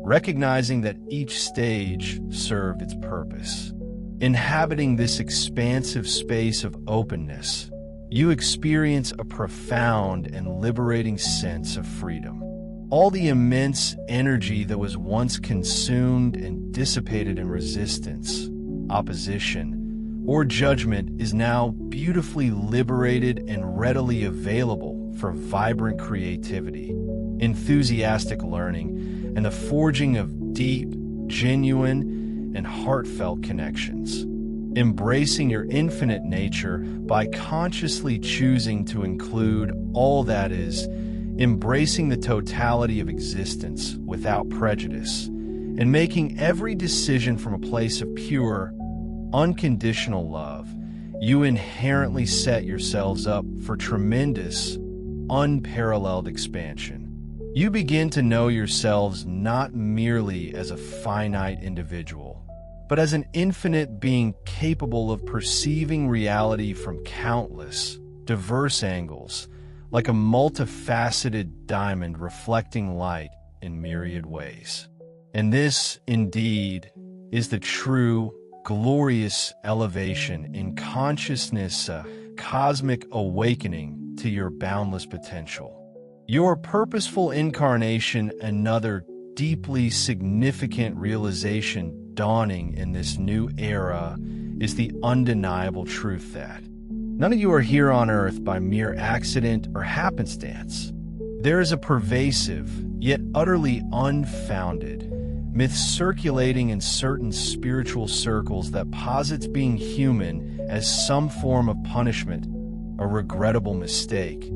recognizing that each stage served its purpose. Inhabiting this expansive space of openness, you experience a profound and liberating sense of freedom. All the immense energy that was once consumed and dissipated in resistance, opposition, or judgment is now beautifully liberated and readily available for vibrant creativity, enthusiastic learning, and the forging of deep, genuine, and heartfelt connections. Embracing your infinite nature by consciously choosing to include all that is, embracing the totality of existence without prejudice, and making every decision from a place of pure, unconditional love, you inherently set yourselves up for tremendous, unparalleled expansion. You begin to know yourselves not merely as a finite individual, but as an infinite being capable of perceiving reality from countless, diverse angles, like a multifaceted diamond reflecting light in myriad ways. And this, indeed, is the true, glorious elevation in consciousness, a cosmic awakening to your boundless potential. Your purposeful incarnation, another deeply significant realization dawning in this new era, is the undeniable truth that none of you are here on Earth by mere accident or happenstance. There is a pervasive, yet utterly unfounded, myth circulating in certain spiritual circles that posits being human as some form of punishment, a regrettable mistake,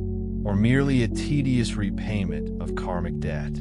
or merely a tedious repayment of karmic debt.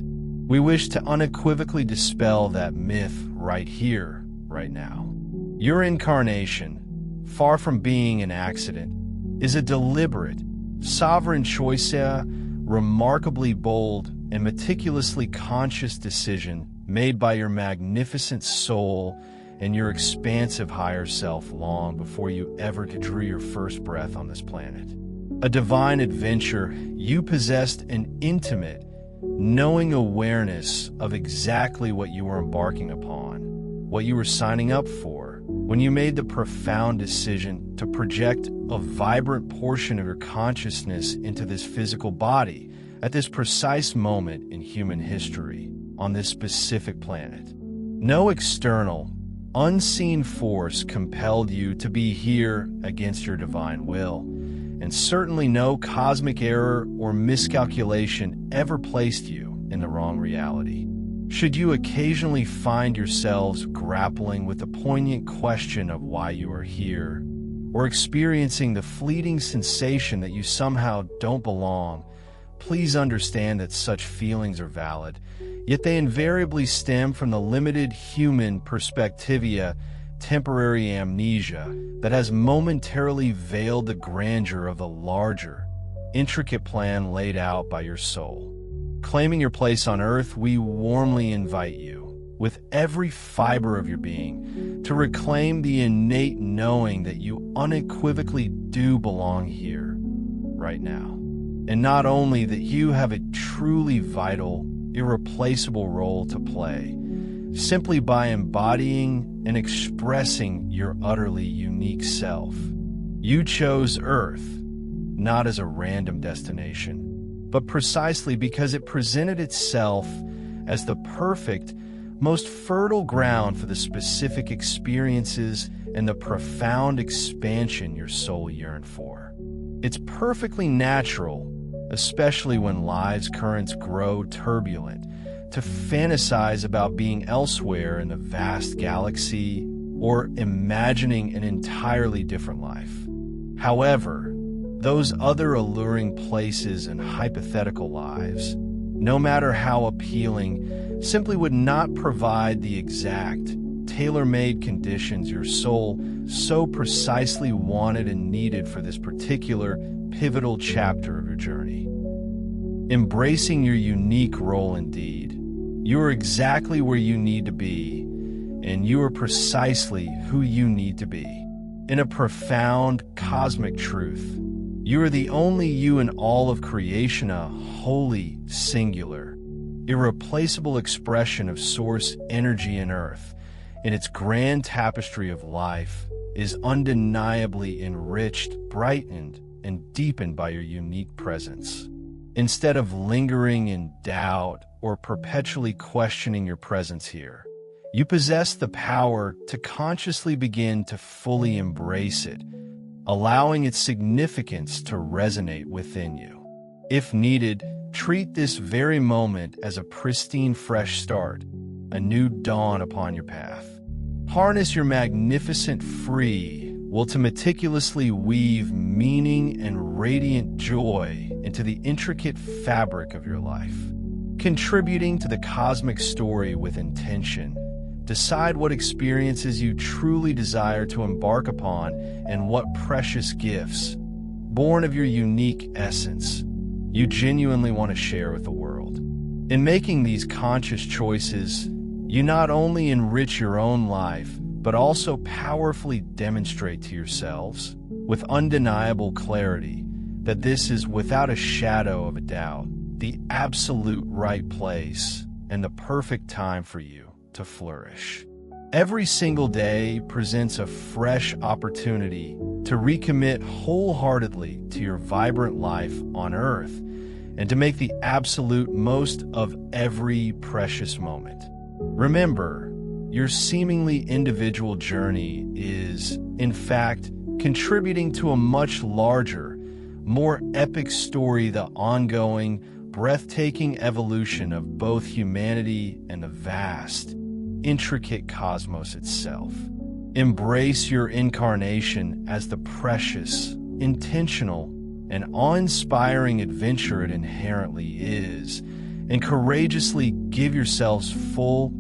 We wish to unequivocally dispel that myth right here, right now. Your incarnation, far from being an accident, is a deliberate, sovereign choice, a remarkably bold and meticulously conscious decision made by your magnificent soul and your expansive higher self long before you ever drew your first breath on this planet. A divine adventure, you possessed an intimate, knowing awareness of exactly what you were embarking upon, what you were signing up for, when you made the profound decision to project a vibrant portion of your consciousness into this physical body at this precise moment in human history on this specific planet. No external, unseen force compelled you to be here against your divine will, and certainly no cosmic error or miscalculation ever placed you in the wrong reality. Should you occasionally find yourselves grappling with the poignant question of why you are here, or experiencing the fleeting sensation that you somehow don't belong, please understand that such feelings are valid, yet they invariably stem from the limited human perspectivia, temporary amnesia that has momentarily veiled the grandeur of the larger, intricate plan laid out by your soul. Claiming your place on Earth, we warmly invite you, with every fiber of your being, to reclaim the innate knowing that you unequivocally do belong here, right now. And not only that you have a truly vital, irreplaceable role to play, simply by embodying and expressing your utterly unique self. You chose Earth, not as a random destination, but precisely because it presented itself as the perfect, most fertile ground for the specific experiences and the profound expansion your soul yearned for. It's perfectly natural, especially when life's currents grow turbulent, to fantasize about being elsewhere in the vast galaxy or imagining an entirely different life. However, those other alluring places and hypothetical lives, no matter how appealing, simply would not provide the exact, tailor-made conditions your soul so precisely wanted and needed for this particular pivotal chapter of your journey. Embracing your unique role indeed, you are exactly where you need to be, and you are precisely who you need to be. In a profound cosmic truth, you are the only you in all of creation, a holy, singular, irreplaceable expression of source energy in Earth, and its grand tapestry of life is undeniably enriched, brightened, and deepened by your unique presence. Instead of lingering in doubt or perpetually questioning your presence here, you possess the power to consciously begin to fully embrace it, allowing its significance to resonate within you. If needed, treat this very moment as a pristine fresh start, a new dawn upon your path. Harness your magnificent free will to meticulously weave meaning and radiant joy into the intricate fabric of your life. Contributing to the cosmic story with intention, decide what experiences you truly desire to embark upon and what precious gifts, born of your unique essence, you genuinely want to share with the world. In making these conscious choices, you not only enrich your own life, but also powerfully demonstrate to yourselves, with undeniable clarity, that this is without a shadow of a doubt the absolute right place and the perfect time for you to flourish. Every single day presents a fresh opportunity to recommit wholeheartedly to your vibrant life on Earth and to make the absolute most of every precious moment. Remember, your seemingly individual journey is, in fact, contributing to a much larger, more epic story, the ongoing, breathtaking evolution of both humanity and the vast, intricate cosmos itself. Embrace your incarnation as the precious, intentional, and awe-inspiring adventure it inherently is, and courageously give yourselves full,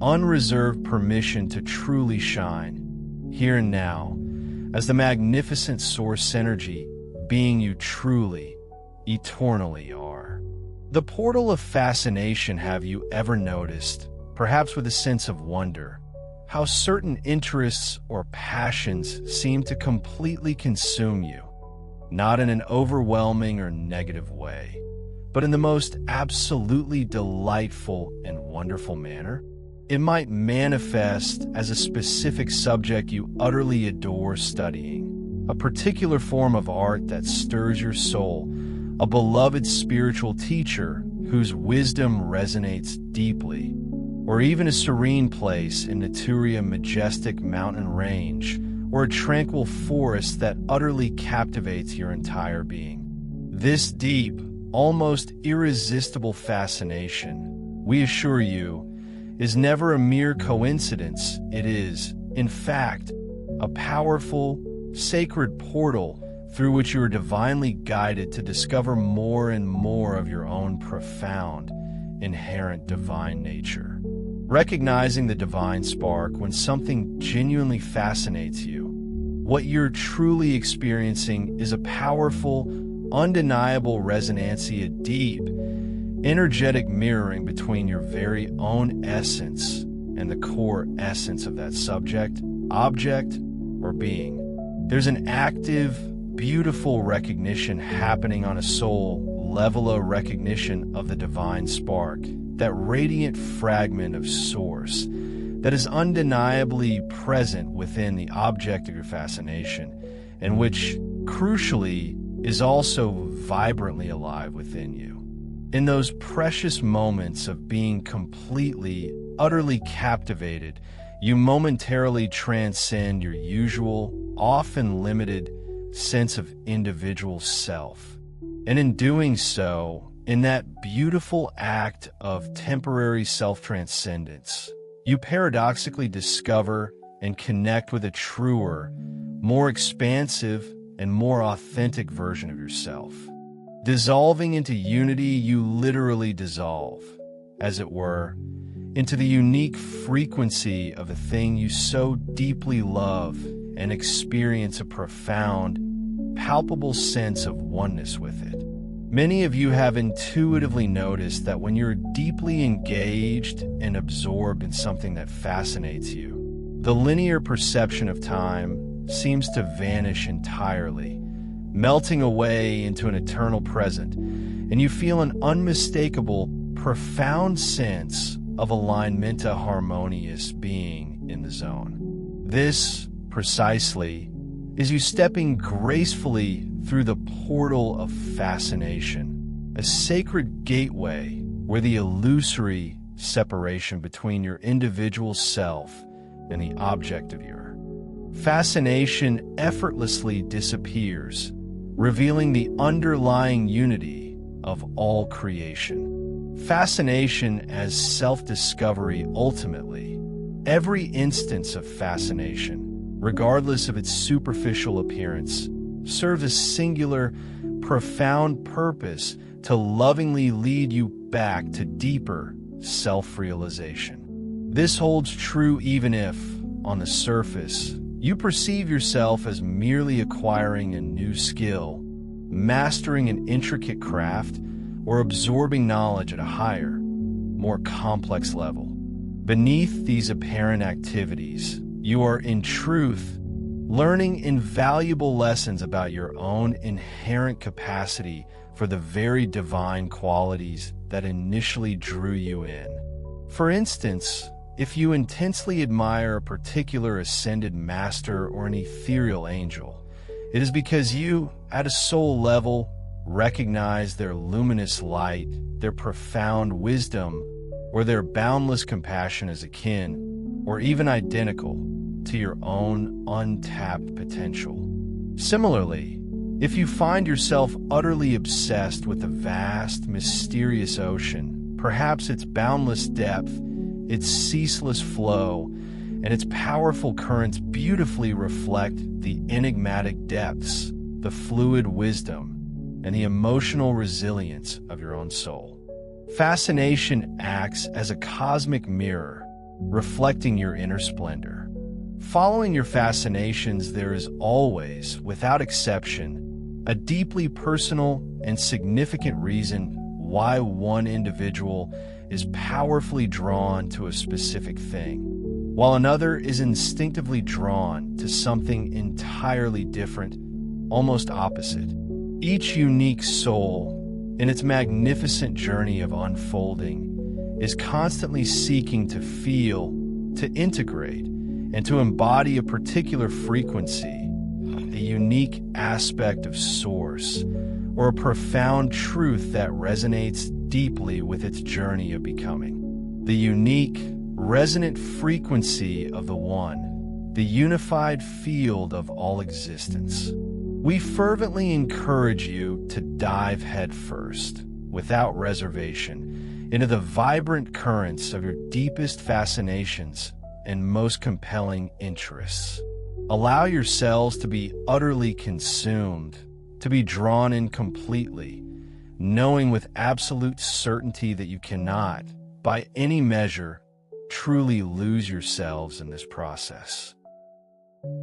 unreserved permission to truly shine, here and now, as the magnificent source energy being you truly, eternally are. The portal of fascination. Have you ever noticed, perhaps with a sense of wonder, how certain interests or passions seem to completely consume you, not in an overwhelming or negative way, but in the most absolutely delightful and wonderful manner? It might manifest as a specific subject you utterly adore studying, a particular form of art that stirs your soul, a beloved spiritual teacher whose wisdom resonates deeply, or even a serene place in Naturia's majestic mountain range, or a tranquil forest that utterly captivates your entire being. This deep, almost irresistible fascination, we assure you, is never a mere coincidence. It is, in fact, a powerful, sacred portal through which you are divinely guided to discover more and more of your own profound, inherent divine nature. Recognizing the divine spark when something genuinely fascinates you, what you're truly experiencing is a powerful, undeniable resonancy, a deep, energetic mirroring between your very own essence and the core essence of that subject, object, or being. There's an active, beautiful recognition happening on a soul level, a recognition of the divine spark, that radiant fragment of source that is undeniably present within the object of your fascination, and which, crucially, is also vibrantly alive within you. In those precious moments of being completely, utterly captivated, you momentarily transcend your usual, often limited sense of individual self. And in doing so, in that beautiful act of temporary self-transcendence, you paradoxically discover and connect with a truer, more expansive, and more authentic version of yourself. Dissolving into unity, you literally dissolve, as it were, into the unique frequency of the thing you so deeply love and experience a profound, palpable sense of oneness with it. Many of you have intuitively noticed that when you're deeply engaged and absorbed in something that fascinates you, the linear perception of time seems to vanish entirely, melting away into an eternal present, and you feel an unmistakable, profound sense of alignment, a harmonious being in the zone. This, precisely, is you stepping gracefully through the portal of fascination, a sacred gateway where the illusory separation between your individual self and the object of your fascination effortlessly disappears, revealing the underlying unity of all creation. Fascination as self-discovery. Ultimately, every instance of fascination, regardless of its superficial appearance, serves a singular, profound purpose to lovingly lead you back to deeper self-realization. This holds true even if, on the surface, you perceive yourself as merely acquiring a new skill, mastering an intricate craft, or absorbing knowledge at a higher, more complex level. Beneath these apparent activities, you are in truth learning invaluable lessons about your own inherent capacity for the very divine qualities that initially drew you in. For instance, if you intensely admire a particular ascended master or an ethereal angel, it is because you, at a soul level, recognize their luminous light, their profound wisdom, or their boundless compassion as akin, or even identical, to your own untapped potential. Similarly, if you find yourself utterly obsessed with the vast, mysterious ocean, perhaps its boundless depth, its ceaseless flow, and its powerful currents beautifully reflect the enigmatic depths, the fluid wisdom, and the emotional resilience of your own soul. Fascination acts as a cosmic mirror, reflecting your inner splendor. Following your fascinations, there is always, without exception, a deeply personal and significant reason why one individual is powerfully drawn to a specific thing, while another is instinctively drawn to something entirely different, almost opposite. Each unique soul, in its magnificent journey of unfolding, is constantly seeking to feel, to integrate, and to embody a particular frequency, a unique aspect of source, or a profound truth that resonates deeply with its journey of becoming. The unique, resonant frequency of the One, the unified field of all existence. We fervently encourage you to dive headfirst, without reservation, into the vibrant currents of your deepest fascinations and most compelling interests. Allow yourselves to be utterly consumed, to be drawn in completely, knowing with absolute certainty that you cannot, by any measure, truly lose yourselves in this process.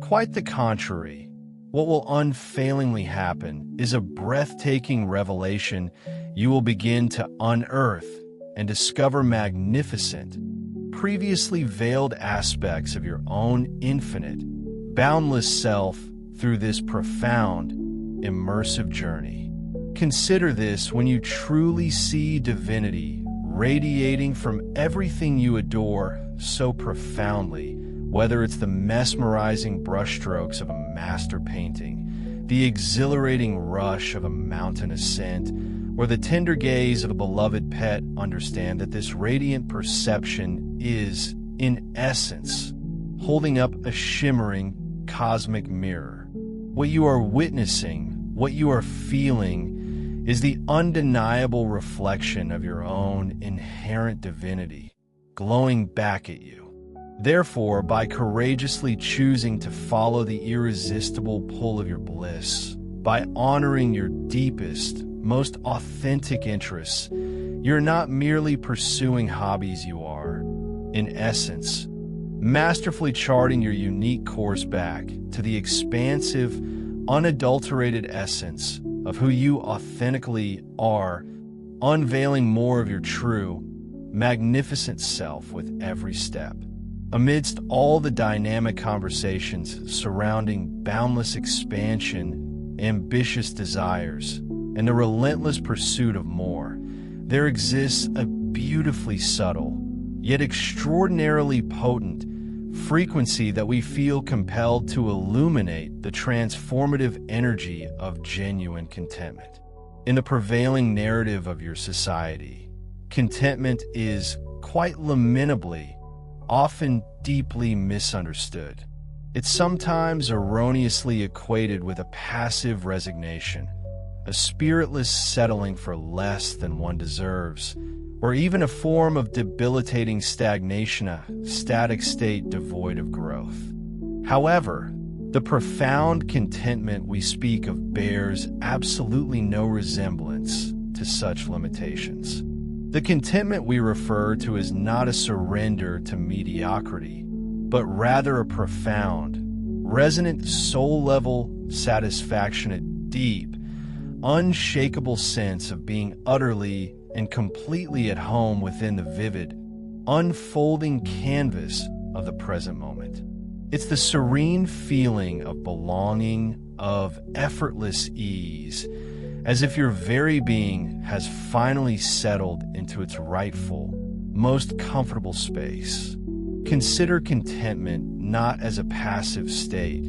Quite the contrary, what will unfailingly happen is a breathtaking revelation. You will begin to unearth and discover magnificent, previously veiled aspects of your own infinite, boundless self through this profound, immersive journey. Consider this when you truly see divinity radiating from everything you adore so profoundly, whether it's the mesmerizing brushstrokes of a master painting, the exhilarating rush of a mountain ascent, or the tender gaze of a beloved pet. Understand that this radiant perception is, in essence, holding up a shimmering cosmic mirror. What you are witnessing, what you are feeling, is the undeniable reflection of your own inherent divinity, glowing back at you. Therefore, by courageously choosing to follow the irresistible pull of your bliss, by honoring your deepest, most authentic interests, you're not merely pursuing hobbies, you are, in essence, masterfully charting your unique course back to the expansive, unadulterated essence of who you authentically are, unveiling more of your true, magnificent self with every step. Amidst all the dynamic conversations surrounding boundless expansion, ambitious desires, and the relentless pursuit of more, there exists a beautifully subtle, yet extraordinarily potent frequency that we feel compelled to illuminate the transformative energy of genuine contentment. In the prevailing narrative of your society, contentment is, quite lamentably, often deeply misunderstood. It's sometimes erroneously equated with a passive resignation, a spiritless settling for less than one deserves, or even a form of debilitating stagnation, a static state devoid of growth. However, the profound contentment we speak of bears absolutely no resemblance to such limitations. The contentment we refer to is not a surrender to mediocrity, but rather a profound, resonant soul-level satisfaction, a deep, unshakable sense of being utterly and completely at home within the vivid, unfolding canvas of the present moment. It's the serene feeling of belonging, of effortless ease, as if your very being has finally settled into its rightful, most comfortable space. Consider contentment not as a passive state,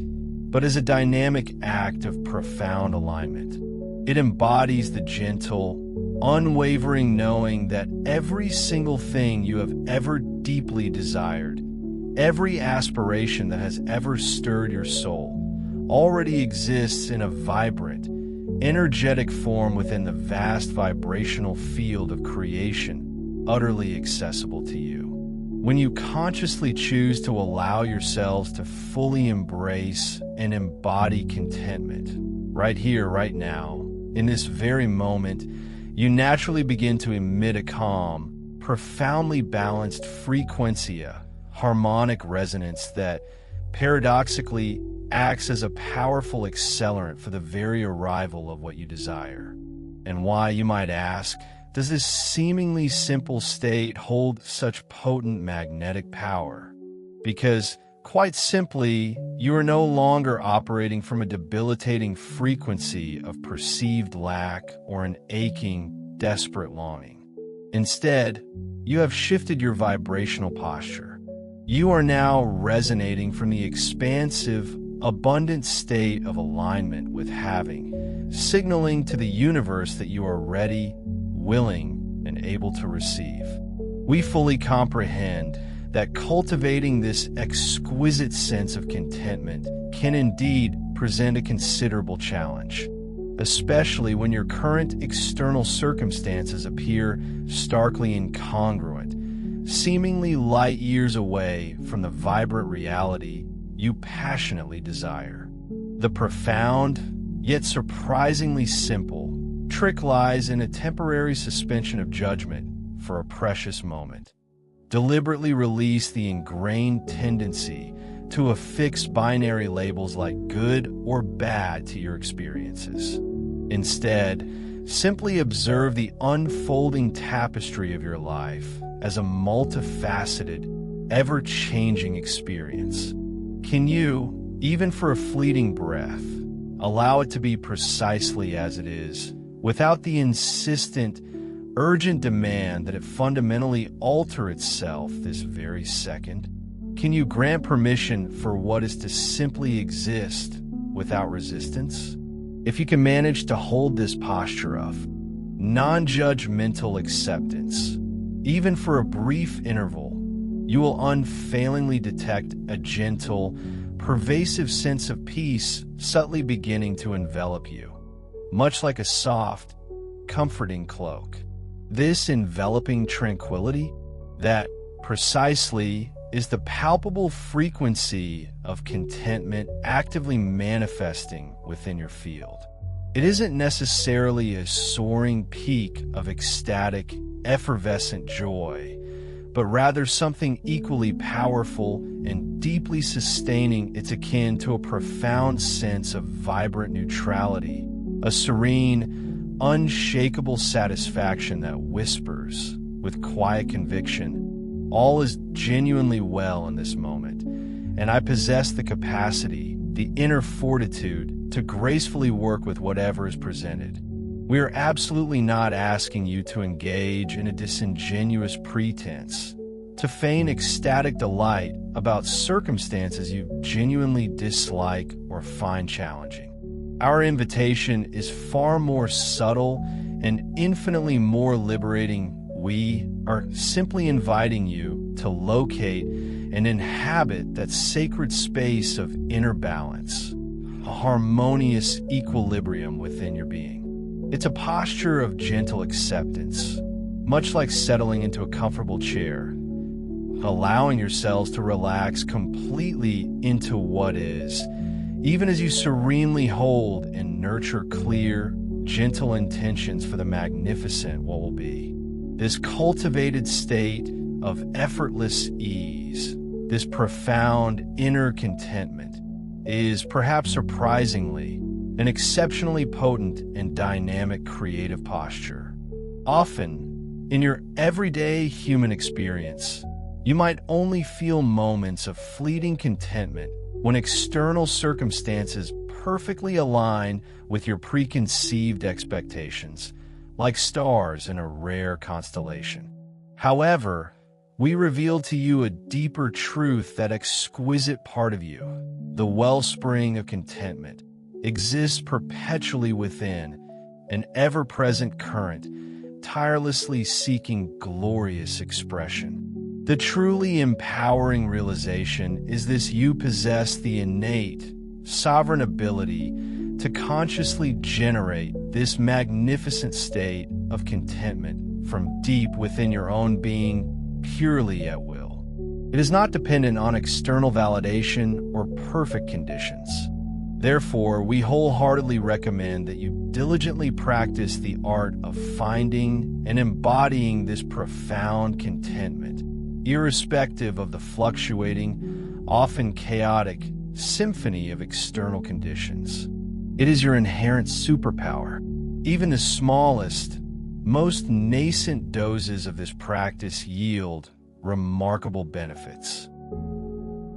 but as a dynamic act of profound alignment. It embodies the gentle, unwavering knowing that every single thing you have ever deeply desired, every aspiration that has ever stirred your soul, already exists in a vibrant, energetic form within the vast vibrational field of creation, utterly accessible to you. When you consciously choose to allow yourselves to fully embrace and embody contentment, right here, right now, in this very moment, you naturally begin to emit a calm, profoundly balanced frequency, a harmonic resonance that, paradoxically, acts as a powerful accelerant for the very arrival of what you desire. And why, you might ask, does this seemingly simple state hold such potent magnetic power? Because, quite simply, you are no longer operating from a debilitating frequency of perceived lack or an aching, desperate longing. Instead, you have shifted your vibrational posture. You are now resonating from the expansive, abundant state of alignment with having, signaling to the universe that you are ready, willing, and able to receive. We fully comprehend that cultivating this exquisite sense of contentment can indeed present a considerable challenge, especially when your current external circumstances appear starkly incongruent, seemingly light years away from the vibrant reality you passionately desire. The profound, yet surprisingly simple, trick lies in a temporary suspension of judgment for a precious moment. Deliberately release the ingrained tendency to affix binary labels like good or bad to your experiences. Instead, simply observe the unfolding tapestry of your life as a multifaceted, ever-changing experience. Can you, even for a fleeting breath, allow it to be precisely as it is, without the insistent, urgent demand that it fundamentally alter itself this very second? Can you grant permission for what is to simply exist without resistance? If you can manage to hold this posture of non-judgmental acceptance, even for a brief interval, you will unfailingly detect a gentle, pervasive sense of peace subtly beginning to envelop you, much like a soft, comforting cloak. This enveloping tranquility, that precisely is the palpable frequency of contentment actively manifesting within your field. It isn't necessarily a soaring peak of ecstatic, effervescent joy, but rather something equally powerful and deeply sustaining. It's akin to a profound sense of vibrant neutrality, a serene, unshakable satisfaction that whispers, with quiet conviction, all is genuinely well in this moment, and I possess the capacity, the inner fortitude, to gracefully work with whatever is presented. We are absolutely not asking you to engage in a disingenuous pretense, to feign ecstatic delight about circumstances you genuinely dislike or find challenging. Our invitation is far more subtle and infinitely more liberating. We are simply inviting you to locate and inhabit that sacred space of inner balance, a harmonious equilibrium within your being. It's a posture of gentle acceptance, much like settling into a comfortable chair, allowing yourselves to relax completely into what is, even as you serenely hold and nurture clear, gentle intentions for the magnificent what will be. This cultivated state of effortless ease, this profound inner contentment, is perhaps surprisingly an exceptionally potent and dynamic creative posture. Often, in your everyday human experience, you might only feel moments of fleeting contentment when external circumstances perfectly align with your preconceived expectations, like stars in a rare constellation. However, we reveal to you a deeper truth. That exquisite part of you, the wellspring of contentment, exists perpetually within, an ever-present current, tirelessly seeking glorious expression. The truly empowering realization is this: you possess the innate, sovereign ability to consciously generate this magnificent state of contentment from deep within your own being, purely at will. It is not dependent on external validation or perfect conditions. Therefore, we wholeheartedly recommend that you diligently practice the art of finding and embodying this profound contentment, irrespective of the fluctuating, often chaotic, symphony of external conditions. It is your inherent superpower. Even the smallest, most nascent doses of this practice yield remarkable benefits.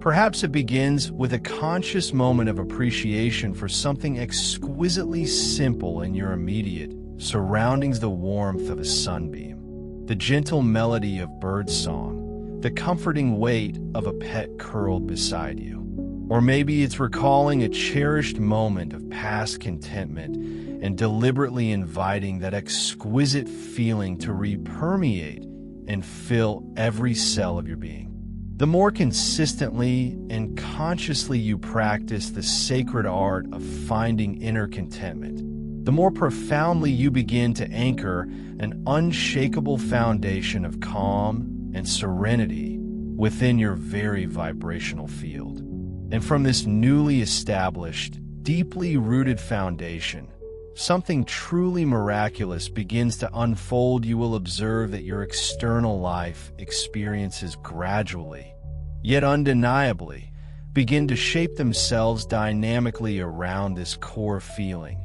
Perhaps it begins with a conscious moment of appreciation for something exquisitely simple in your immediate surroundings: the warmth of a sunbeam, the gentle melody of birdsong, the comforting weight of a pet curled beside you. Or maybe it's recalling a cherished moment of past contentment and deliberately inviting that exquisite feeling to re-permeate and fill every cell of your being. The more consistently and consciously you practice the sacred art of finding inner contentment, the more profoundly you begin to anchor an unshakable foundation of calm and serenity within your very vibrational field. And from this newly established, deeply rooted foundation, something truly miraculous begins to unfold. You will observe that your external life experiences gradually, yet undeniably, begin to shape themselves dynamically around this core feeling,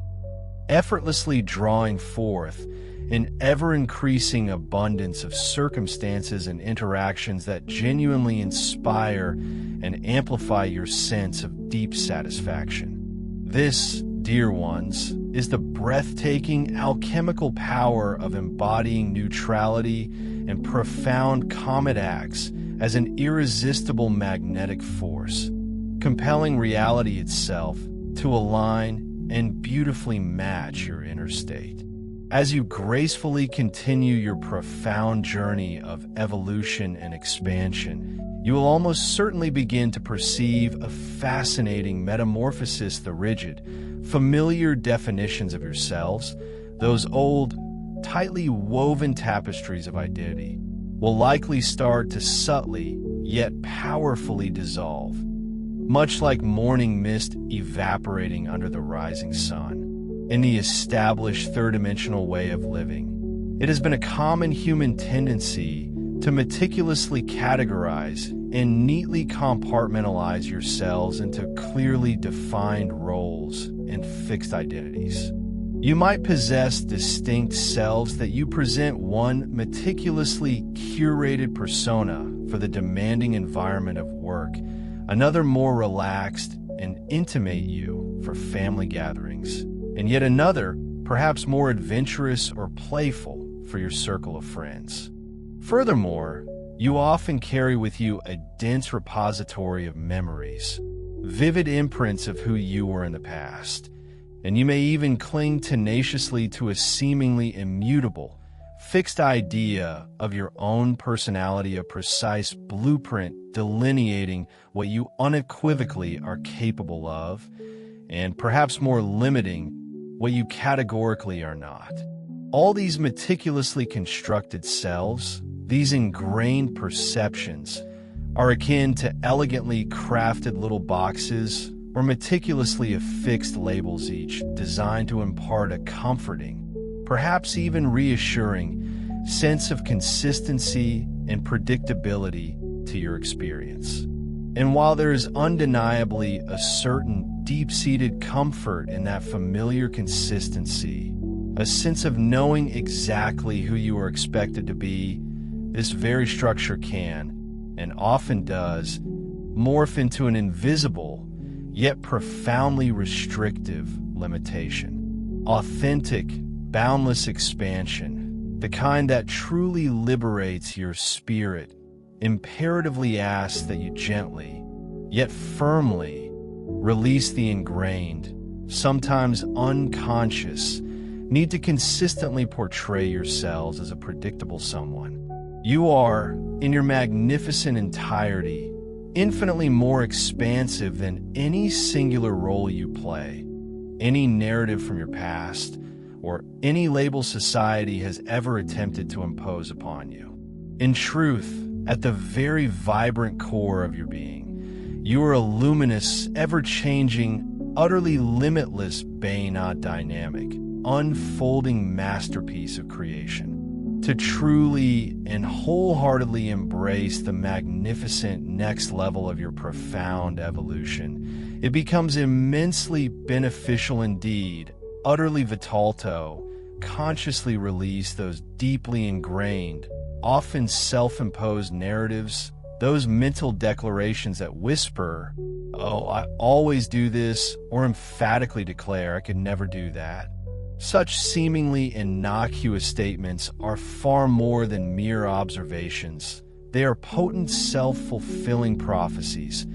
effortlessly drawing forth an ever-increasing abundance of circumstances and interactions that genuinely inspire and amplify your sense of deep satisfaction. This, dear ones, is the breathtaking alchemical power of embodying neutrality and profound comet acts as an irresistible magnetic force, compelling reality itself to align and beautifully match your inner state. As you gracefully continue your profound journey of evolution and expansion, you will almost certainly begin to perceive a fascinating metamorphosis. The rigid, familiar definitions of yourselves, those old, tightly woven tapestries of identity, will likely start to subtly yet powerfully dissolve, much like morning mist evaporating under the rising sun. In the established third-dimensional way of living, it has been a common human tendency to meticulously categorize and neatly compartmentalize yourselves into clearly defined roles and fixed identities. You might possess distinct selves that you present one meticulously curated persona for the demanding environment of work, another more relaxed and intimate you for family gatherings, and yet another, perhaps more adventurous or playful, for your circle of friends. Furthermore, you often carry with you a dense repository of memories, vivid imprints of who you were in the past, and you may even cling tenaciously to a seemingly immutable, fixed idea of your own personality, a precise blueprint delineating what you unequivocally are capable of, and perhaps more limiting what you categorically are not. All these meticulously constructed selves, these ingrained perceptions, are akin to elegantly crafted little boxes or meticulously affixed labels, each designed to impart a comforting, perhaps even reassuring, sense of consistency and predictability to your experience. And while there is undeniably a certain deep-seated comfort in that familiar consistency, a sense of knowing exactly who you are expected to be, this very structure can, and often does, morph into an invisible, yet profoundly restrictive limitation. Authentic, boundless expansion, the kind that truly liberates your spirit, imperatively asks that you gently, yet firmly, release the ingrained, sometimes unconscious, need to consistently portray yourselves as a predictable someone. You are, in your magnificent entirety, infinitely more expansive than any singular role you play, any narrative from your past, or any label society has ever attempted to impose upon you. In truth, at the very vibrant core of your being, you are a luminous, ever-changing, utterly limitless Bayinot dynamic, unfolding masterpiece of creation. to truly and wholeheartedly embrace the magnificent next level of your profound evolution. It becomes immensely beneficial indeed, utterly vital to consciously release those deeply ingrained, often self-imposed narratives, those mental declarations that whisper, "Oh, I always do this," or emphatically declare, "I could never do that." Such seemingly innocuous statements are far more than mere observations. They are potent self-fulfilling prophecies,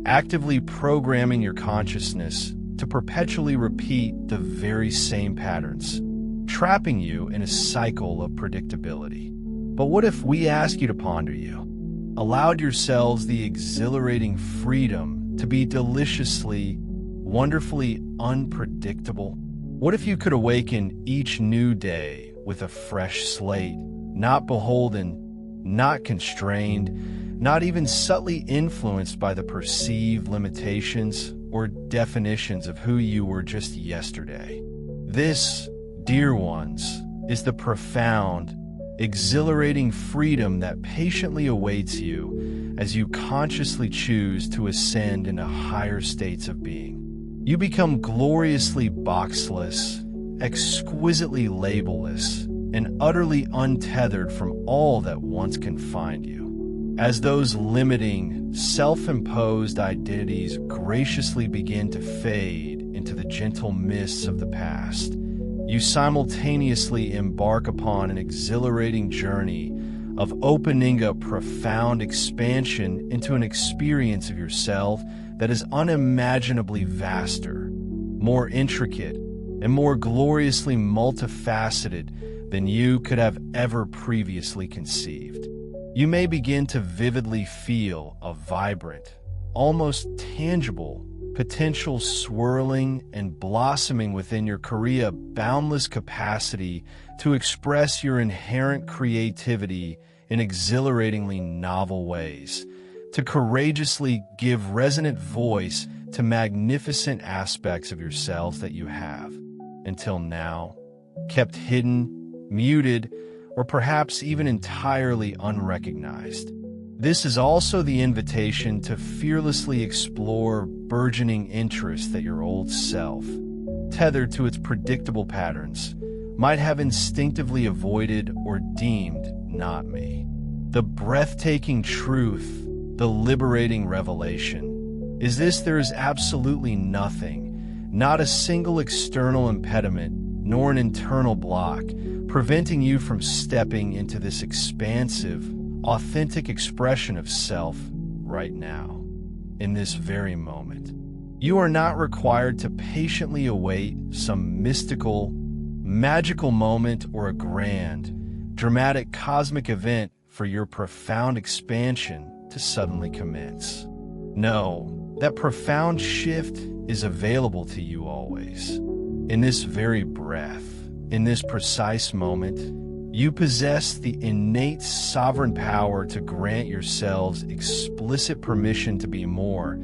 actively programming your consciousness to perpetually repeat the very same patterns, trapping you in a cycle of predictability. But what if we asked you to ponder allowed yourselves the exhilarating freedom to be deliciously, wonderfully unpredictable? What if you could awaken each new day with a fresh slate, not beholden, not constrained, not even subtly influenced by the perceived limitations or definitions of who you were just yesterday? This, dear ones, is the profound, exhilarating freedom that patiently awaits you as you consciously choose to ascend into higher states of being. You become gloriously boxless, exquisitely labelless, and utterly untethered from all that once confined you. As those limiting, self-imposed identities graciously begin to fade into the gentle mists of the past, you simultaneously embark upon an exhilarating journey of opening a profound expansion into an experience of yourself that is unimaginably vaster, more intricate, and more gloriously multifaceted than you could have ever previously conceived. You may begin to vividly feel a vibrant, almost tangible potential swirling and blossoming within your boundless capacity to express your inherent creativity in exhilaratingly novel ways, to courageously give resonant voice to magnificent aspects of yourselves that you have, until now, kept hidden, muted, or perhaps even entirely unrecognized. This is also the invitation to fearlessly explore burgeoning interests that your old self, tethered to its predictable patterns, might have instinctively avoided or deemed not me. The breathtaking truth, the liberating revelation, is this: there is absolutely nothing, not a single external impediment, nor an internal block, preventing you from stepping into this expansive, authentic expression of self right now, in this very moment. You are not required to patiently await some mystical, magical moment or a grand, dramatic cosmic event for your profound expansion to suddenly commence. No, that profound shift is available to you always. In this very breath, in this precise moment, you possess the innate sovereign power to grant yourselves explicit permission to be more,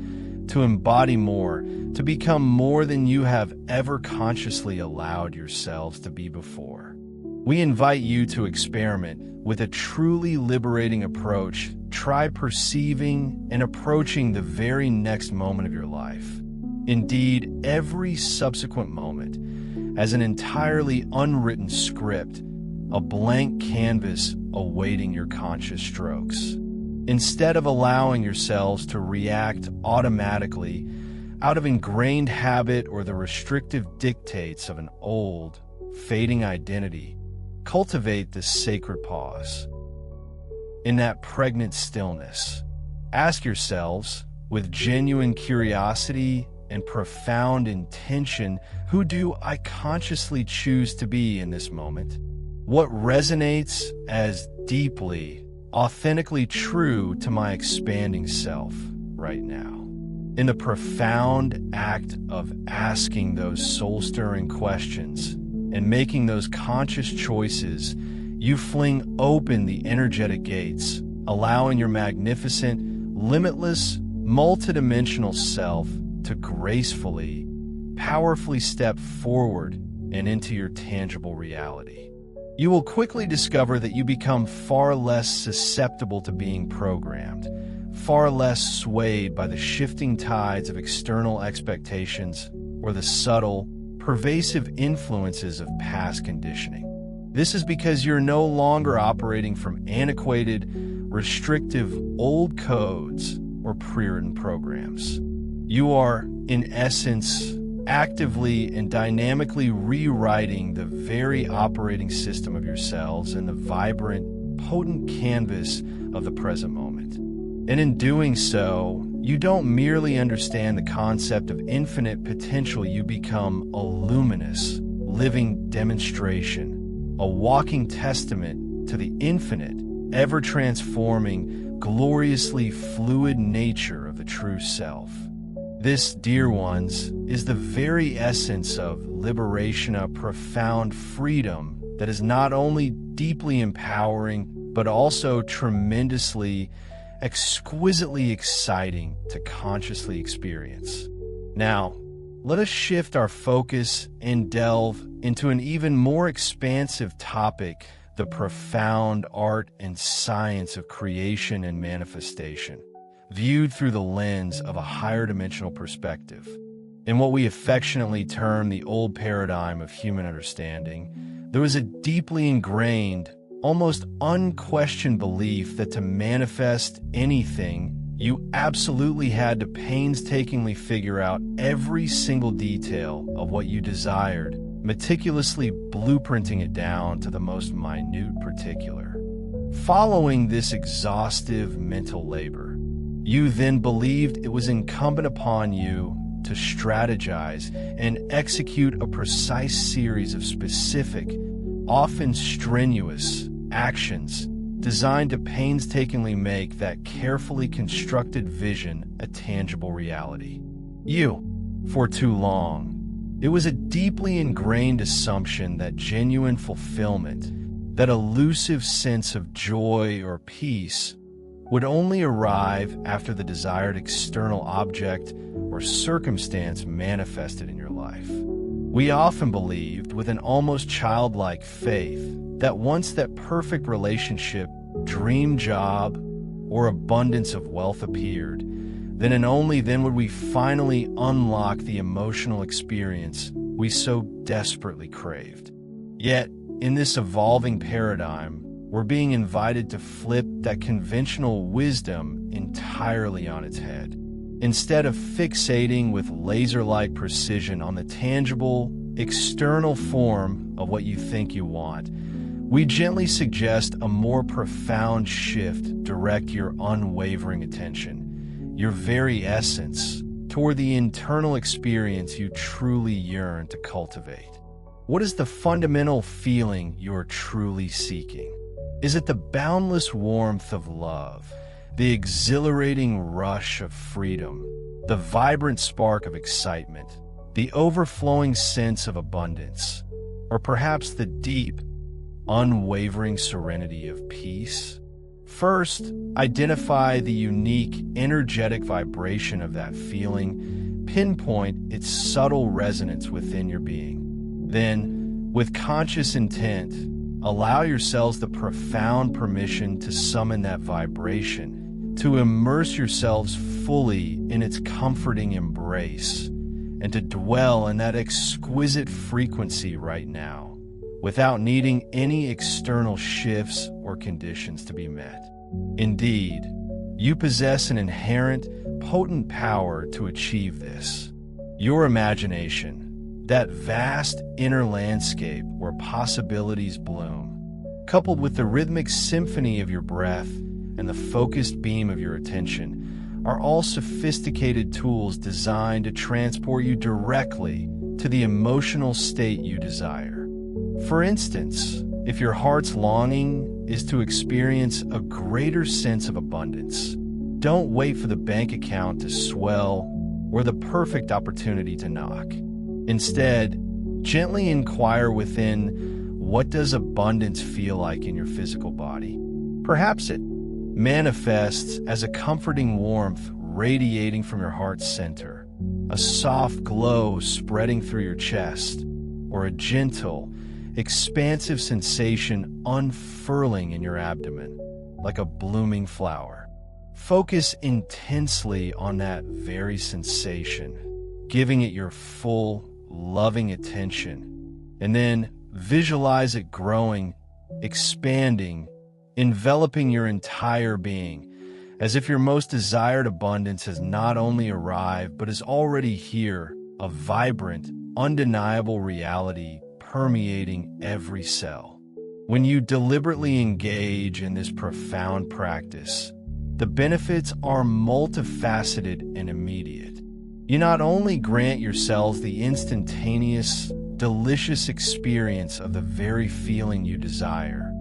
to embody more, to become more than you have ever consciously allowed yourselves to be before. We invite you to experiment with a truly liberating approach. Try perceiving and approaching the very next moment of your life, indeed every subsequent moment, as an entirely unwritten script, a blank canvas awaiting your conscious strokes. Instead of allowing yourselves to react automatically out of ingrained habit or the restrictive dictates of an old, fading identity, cultivate this sacred pause. In that pregnant stillness, ask yourselves, with genuine curiosity and profound intention, who do I consciously choose to be in this moment? What resonates as deeply, authentically true to my expanding self right now? In the profound act of asking those soul-stirring questions and making those conscious choices, you fling open the energetic gates, allowing your magnificent, limitless, multidimensional self to gracefully, powerfully step forward and into your tangible reality. You will quickly discover that you become far less susceptible to being programmed, far less swayed by the shifting tides of external expectations or the subtle, pervasive influences of past conditioning. This is because you're no longer operating from antiquated, restrictive old codes or pre-written programs. You are, in essence, actively and dynamically rewriting the very operating system of yourselves in the vibrant, potent canvas of the present moment. And in doing so, you don't merely understand the concept of infinite potential, you become a luminous, living demonstration, a walking testament to the infinite, ever-transforming, gloriously fluid nature of the true self. This, dear ones, is the very essence of liberation, a profound freedom that is not only deeply empowering, but also tremendously, exquisitely exciting to consciously experience. Now, let us shift our focus and delve into an even more expansive topic, the profound art and science of creation and manifestation, viewed through the lens of a higher dimensional perspective. In what we affectionately term the old paradigm of human understanding, there was a deeply ingrained, almost unquestioned belief that to manifest anything, you absolutely had to painstakingly figure out every single detail of what you desired, meticulously blueprinting it down to the most minute particular. Following this exhaustive mental labor, you then believed it was incumbent upon you to strategize and execute a precise series of specific, often strenuous, actions designed to painstakingly make that carefully constructed vision a tangible reality. For too long, it was a deeply ingrained assumption that genuine fulfillment, that elusive sense of joy or peace, would only arrive after the desired external object or circumstance manifested in your life. We often believed, with an almost childlike faith, that once that perfect relationship, dream job, or abundance of wealth appeared, then and only then would we finally unlock the emotional experience we so desperately craved. Yet, in this evolving paradigm, we're being invited to flip that conventional wisdom entirely on its head. Instead of fixating with laser-like precision on the tangible, external form of what you think you want, we gently suggest a more profound shift. Direct your unwavering attention, your very essence, toward the internal experience you truly yearn to cultivate. What is the fundamental feeling you're truly seeking? Is it the boundless warmth of love, the exhilarating rush of freedom, the vibrant spark of excitement, the overflowing sense of abundance, or perhaps the deep, unwavering serenity of peace? First, identify the unique, energetic vibration of that feeling, pinpoint its subtle resonance within your being. Then, with conscious intent, allow yourselves the profound permission to summon that vibration, to immerse yourselves fully in its comforting embrace, and to dwell in that exquisite frequency right now, without needing any external shifts or conditions to be met. Indeed, you possess an inherent, potent power to achieve this. Your imagination, that vast inner landscape where possibilities bloom, coupled with the rhythmic symphony of your breath and the focused beam of your attention, are all sophisticated tools designed to transport you directly to the emotional state you desire. For instance, if your heart's longing is to experience a greater sense of abundance, don't wait for the bank account to swell or the perfect opportunity to knock. Instead, gently inquire within, what does abundance feel like in your physical body? Perhaps it manifests as a comforting warmth radiating from your heart's center, a soft glow spreading through your chest, or a gentle, expansive sensation unfurling in your abdomen, like a blooming flower. Focus intensely on that very sensation, giving it your full, loving attention, and then visualize it growing, expanding, enveloping your entire being, as if your most desired abundance has not only arrived, but is already here, a vibrant, undeniable reality permeating every cell. When you deliberately engage in this profound practice, the benefits are multifaceted and immediate. You not only grant your cells the instantaneous, delicious experience of the very feeling you desire,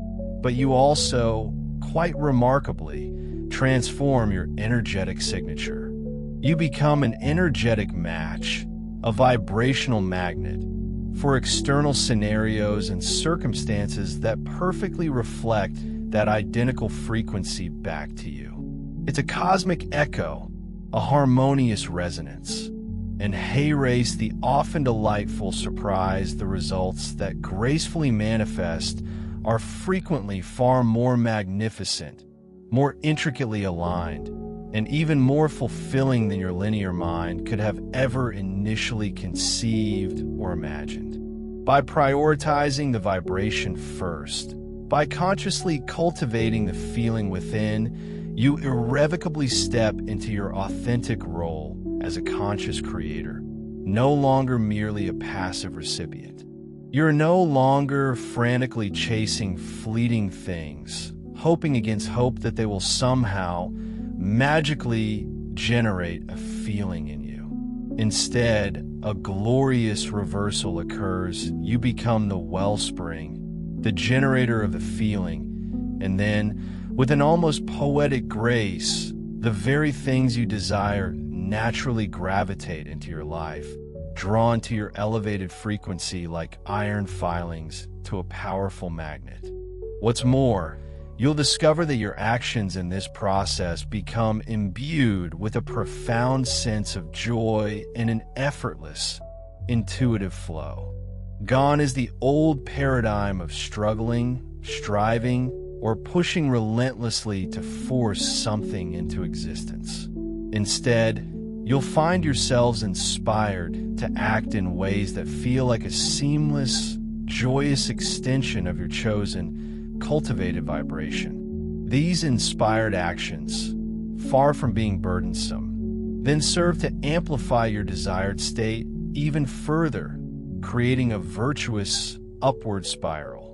but you also, quite remarkably, transform your energetic signature. You become an energetic match, a vibrational magnet, for external scenarios and circumstances that perfectly reflect that identical frequency back to you. It's a cosmic echo, a harmonious resonance. And hey race, the often delightful surprise, the results that gracefully manifest are frequently far more magnificent, more intricately aligned, and even more fulfilling than your linear mind could have ever initially conceived or imagined. By prioritizing the vibration first, by consciously cultivating the feeling within, you irrevocably step into your authentic role as a conscious creator, no longer merely a passive recipient. You're no longer frantically chasing fleeting things, hoping against hope that they will somehow magically generate a feeling in you. Instead, a glorious reversal occurs. You become the wellspring, the generator of the feeling, and then, with an almost poetic grace, the very things you desire naturally gravitate into your life, drawn to your elevated frequency like iron filings to a powerful magnet. What's more, you'll discover that your actions in this process become imbued with a profound sense of joy and an effortless, intuitive flow. Gone is the old paradigm of struggling, striving, or pushing relentlessly to force something into existence. Instead, you'll find yourselves inspired to act in ways that feel like a seamless, joyous extension of your chosen, cultivated vibration. These inspired actions, far from being burdensome, then serve to amplify your desired state even further, creating a virtuous upward spiral.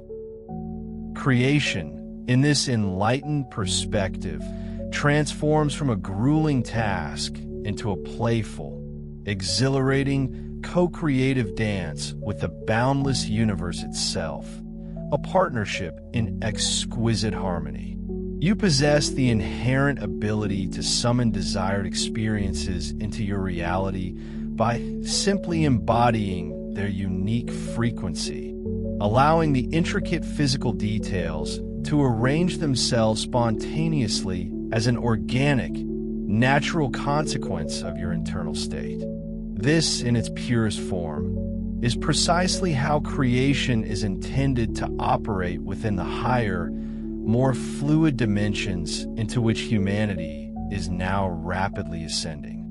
Creation, in this enlightened perspective, transforms from a grueling task into a playful, exhilarating, co-creative dance with the boundless universe itself, a partnership in exquisite harmony. You possess the inherent ability to summon desired experiences into your reality by simply embodying their unique frequency, allowing the intricate physical details to arrange themselves spontaneously as an organic, natural consequence of your internal state. This, in its purest form, is precisely how creation is intended to operate within the higher, more fluid dimensions into which humanity is now rapidly ascending.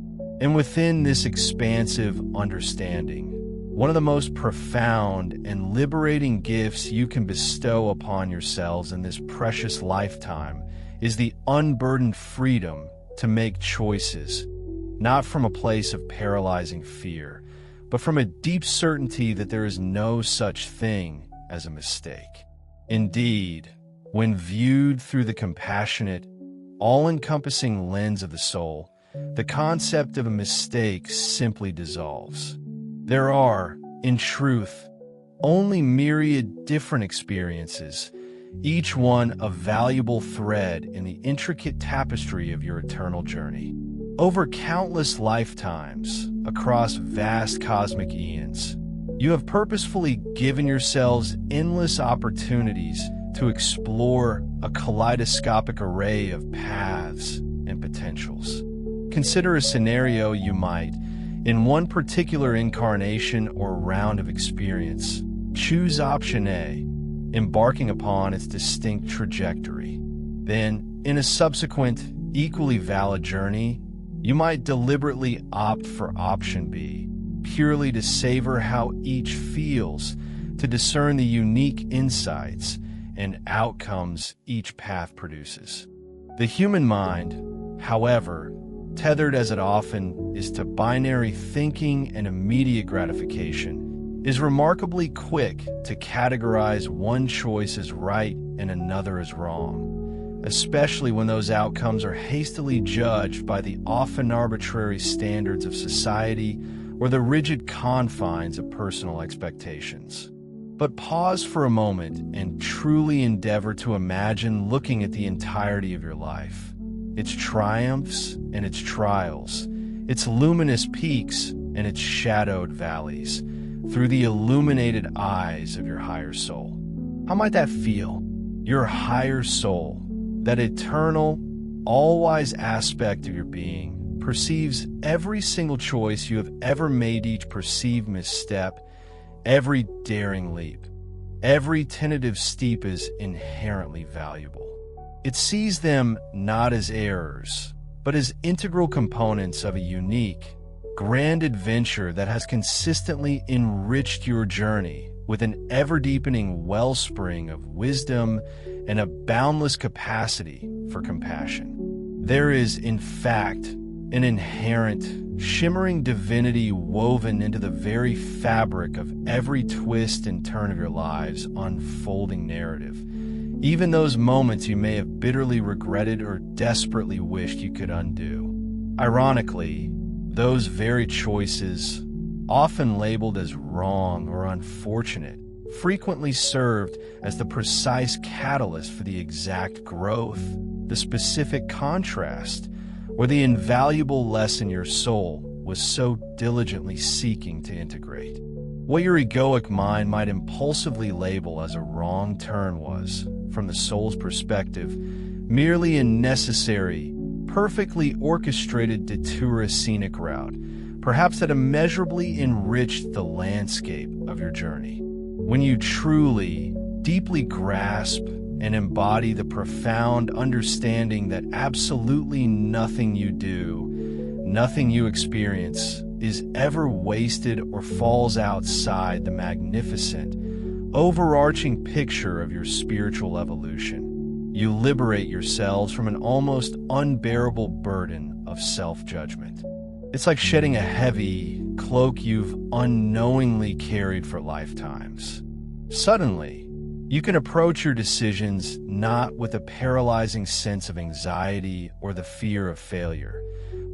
And within this expansive understanding, one of the most profound and liberating gifts you can bestow upon yourselves in this precious lifetime is the unburdened freedom to make choices, not from a place of paralyzing fear, but from a deep certainty that there is no such thing as a mistake. Indeed, when viewed through the compassionate, all-encompassing lens of the soul, the concept of a mistake simply dissolves. There are, in truth, only myriad different experiences, each one a valuable thread in the intricate tapestry of your eternal journey. Over countless lifetimes, across vast cosmic eons, you have purposefully given yourselves endless opportunities to explore a kaleidoscopic array of paths and potentials. Consider a scenario you might, in one particular incarnation or round of experience, Choose option A, embarking upon its distinct trajectory. Then, in a subsequent, equally valid journey, you might deliberately opt for option B, purely to savor how each feels, to discern the unique insights and outcomes each path produces. The human mind, however, tethered as it often is to binary thinking and immediate gratification, is remarkably quick to categorize one choice as right and another as wrong, especially when those outcomes are hastily judged by the often arbitrary standards of society or the rigid confines of personal expectations. But pause for a moment and truly endeavor to imagine looking at the entirety of your life, its triumphs and its trials, its luminous peaks and its shadowed valleys, through the illuminated eyes of your higher soul. How might that feel? Your higher soul, that eternal, all-wise aspect of your being, perceives every single choice you have ever made, each perceived misstep, every daring leap, every tentative steep is inherently valuable. It sees them not as errors, but as integral components of a unique, grand adventure that has consistently enriched your journey with an ever-deepening wellspring of wisdom and a boundless capacity for compassion. There is, in fact, an inherent, shimmering divinity woven into the very fabric of every twist and turn of your lives' unfolding narrative, even those moments you may have bitterly regretted or desperately wished you could undo. Ironically, those very choices, often labeled as wrong or unfortunate, frequently served as the precise catalyst for the exact growth, the specific contrast, or the invaluable lesson your soul was so diligently seeking to integrate. What your egoic mind might impulsively label as a wrong turn was, from the soul's perspective, merely a necessary, perfectly orchestrated detour scenic route, perhaps that immeasurably enriched the landscape of your journey. When you truly, deeply grasp and embody the profound understanding that absolutely nothing you do, nothing you experience, is ever wasted or falls outside the magnificent, overarching picture of your spiritual evolution, you liberate yourselves from an almost unbearable burden of self-judgment. It's like shedding a heavy cloak you've unknowingly carried for lifetimes. Suddenly, you can approach your decisions not with a paralyzing sense of anxiety or the fear of failure,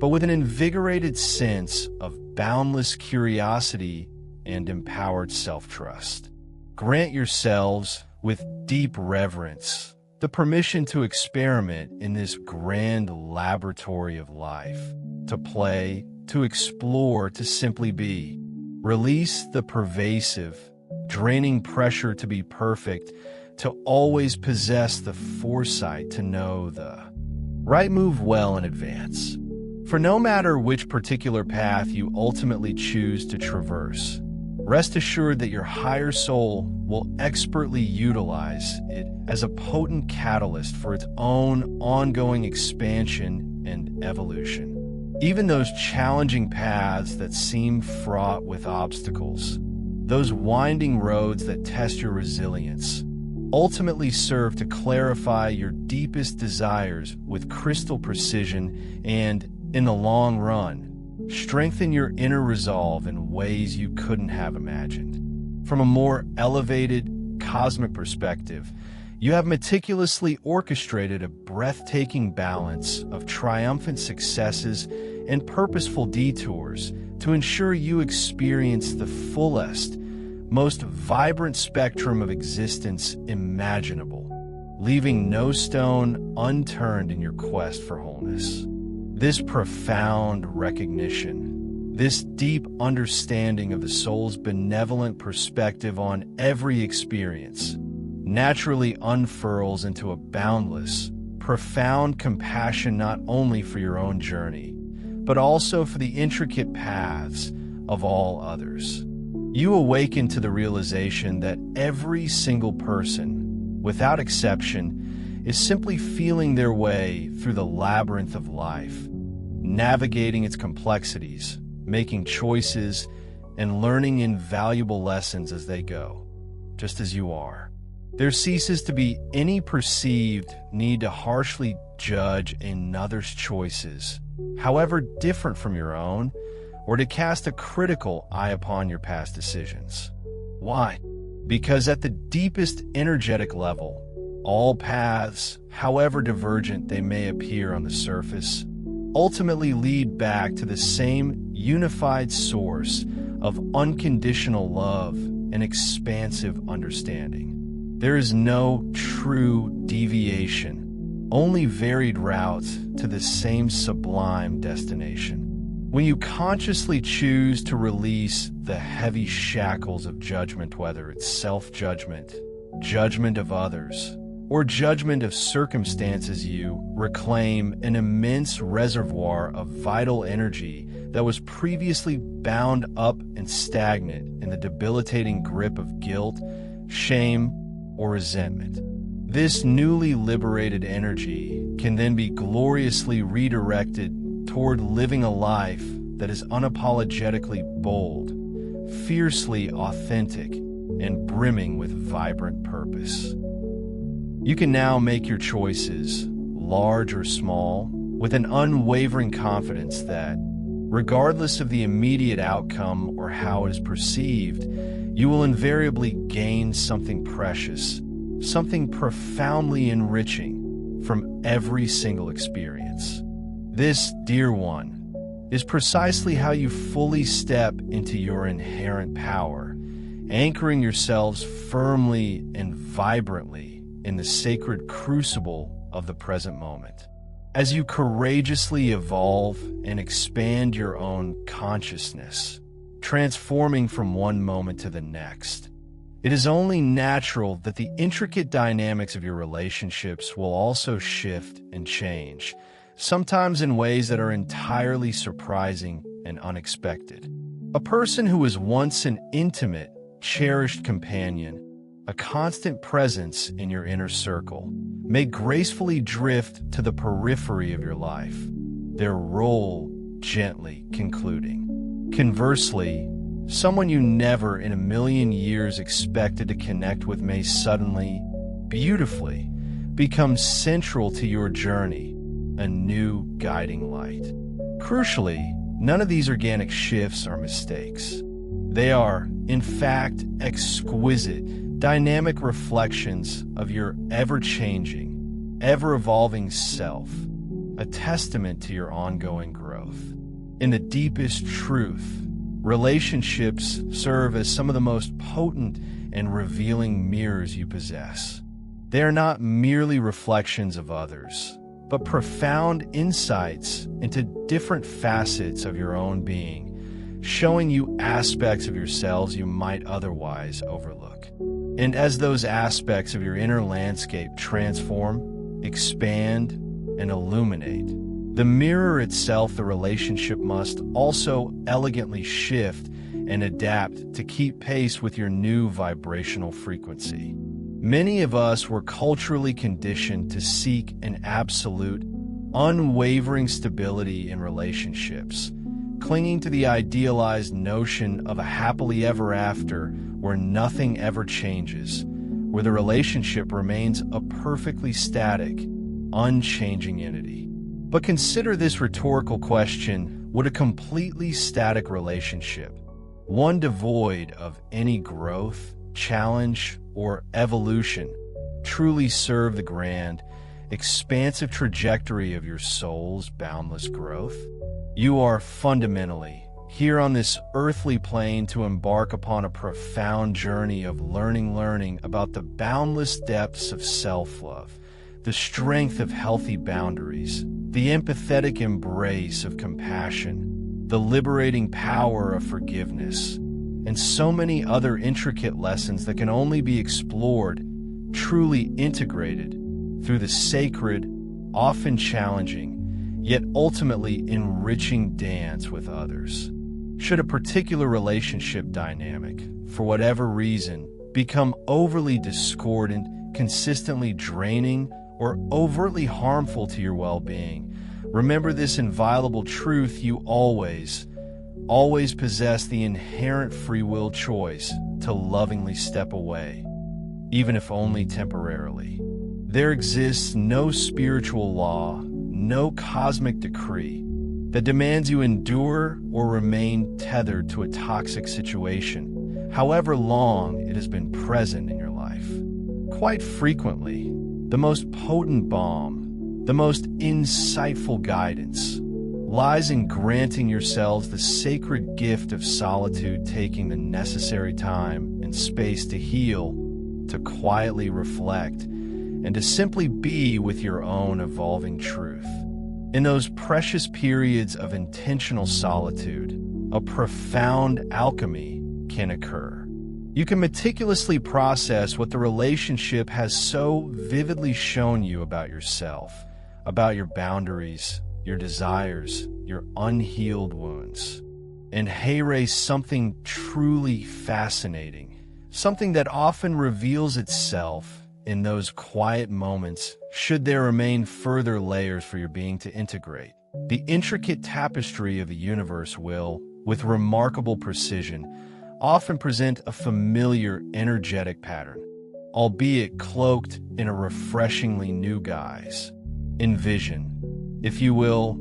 but with an invigorated sense of boundless curiosity and empowered self-trust. Grant yourselves, with deep reverence, the permission to experiment in this grand laboratory of life, to play, to explore, to simply be. Release the pervasive, draining pressure to be perfect, to always possess the foresight to know the right move well in advance. For no matter which particular path you ultimately choose to traverse, rest assured that your higher soul will expertly utilize it as a potent catalyst for its own ongoing expansion and evolution. Even those challenging paths that seem fraught with obstacles, those winding roads that test your resilience, ultimately serve to clarify your deepest desires with crystal precision and, in the long run, strengthen your inner resolve in ways you couldn't have imagined. From a more elevated, cosmic perspective, you have meticulously orchestrated a breathtaking balance of triumphant successes and purposeful detours to ensure you experience the fullest, most vibrant spectrum of existence imaginable, leaving no stone unturned in your quest for wholeness. This profound recognition, this deep understanding of the soul's benevolent perspective on every experience, naturally unfurls into a boundless, profound compassion not only for your own journey, but also for the intricate paths of all others. You awaken to the realization that every single person, without exception, is simply feeling their way through the labyrinth of life, navigating its complexities, making choices, and learning invaluable lessons as they go, just as you are. There ceases to be any perceived need to harshly judge another's choices, however different from your own, or to cast a critical eye upon your past decisions. Why? Because at the deepest energetic level, all paths, however divergent they may appear on the surface, ultimately lead back to the same unified source of unconditional love and expansive understanding. There is no true deviation, only varied routes to the same sublime destination. When you consciously choose to release the heavy shackles of judgment, whether it's self-judgment, judgment of others, or judgment of circumstances, you reclaim an immense reservoir of vital energy that was previously bound up and stagnant in the debilitating grip of guilt, shame, or resentment. This newly liberated energy can then be gloriously redirected toward living a life that is unapologetically bold, fiercely authentic, and brimming with vibrant purpose. You can now make your choices, large or small, with an unwavering confidence that, regardless of the immediate outcome or how it is perceived, you will invariably gain something precious, something profoundly enriching from every single experience. This, dear one, is precisely how you fully step into your inherent power, anchoring yourselves firmly and vibrantly in the sacred crucible of the present moment. As you courageously evolve and expand your own consciousness, transforming from one moment to the next, it is only natural that the intricate dynamics of your relationships will also shift and change, sometimes in ways that are entirely surprising and unexpected. A person who was once an intimate, cherished companion, a constant presence in your inner circle, may gracefully drift to the periphery of your life, their role gently concluding. Conversely, someone you never in a million years expected to connect with may suddenly, beautifully, become central to your journey, a new guiding light. Crucially, none of these organic shifts are mistakes. They are, in fact, exquisite, dynamic reflections of your ever-changing, ever-evolving self, a testament to your ongoing growth. In the deepest truth, relationships serve as some of the most potent and revealing mirrors you possess. They are not merely reflections of others, but profound insights into different facets of your own being, showing you aspects of yourselves you might otherwise overlook. And as those aspects of your inner landscape transform, expand, and illuminate, the mirror itself, the relationship, must also elegantly shift and adapt to keep pace with your new vibrational frequency. Many of us were culturally conditioned to seek an absolute, unwavering stability in relationships, clinging to the idealized notion of a happily ever after where nothing ever changes, where the relationship remains a perfectly static, unchanging entity. But consider this rhetorical question: would a completely static relationship, one devoid of any growth, challenge, or evolution, truly serve the grand, expansive trajectory of your soul's boundless growth? You are fundamentally here on this earthly plane to embark upon a profound journey of learning about the boundless depths of self-love, the strength of healthy boundaries, the empathetic embrace of compassion, the liberating power of forgiveness, and so many other intricate lessons that can only be explored, truly integrated, through the sacred, often challenging, yet ultimately enriching dance with others. Should a particular relationship dynamic, for whatever reason, become overly discordant, consistently draining, or overtly harmful to your well-being, remember this inviolable truth: you always possess the inherent free will choice to lovingly step away, even if only temporarily. There exists no spiritual law, no cosmic decree that demands you endure or remain tethered to a toxic situation, however long it has been present in your life. Quite frequently, the most potent balm, the most insightful guidance, lies in granting yourselves the sacred gift of solitude, taking the necessary time and space to heal, to quietly reflect, and to simply be with your own evolving truth. In those precious periods of intentional solitude, a profound alchemy can occur. You can meticulously process what the relationship has so vividly shown you about yourself, about your boundaries, your desires, your unhealed wounds, and erase something truly fascinating, something that often reveals itself in those quiet moments, should there remain further layers for your being to integrate. The intricate tapestry of the universe will, with remarkable precision, often present a familiar energetic pattern, albeit cloaked in a refreshingly new guise. Envision, if you will,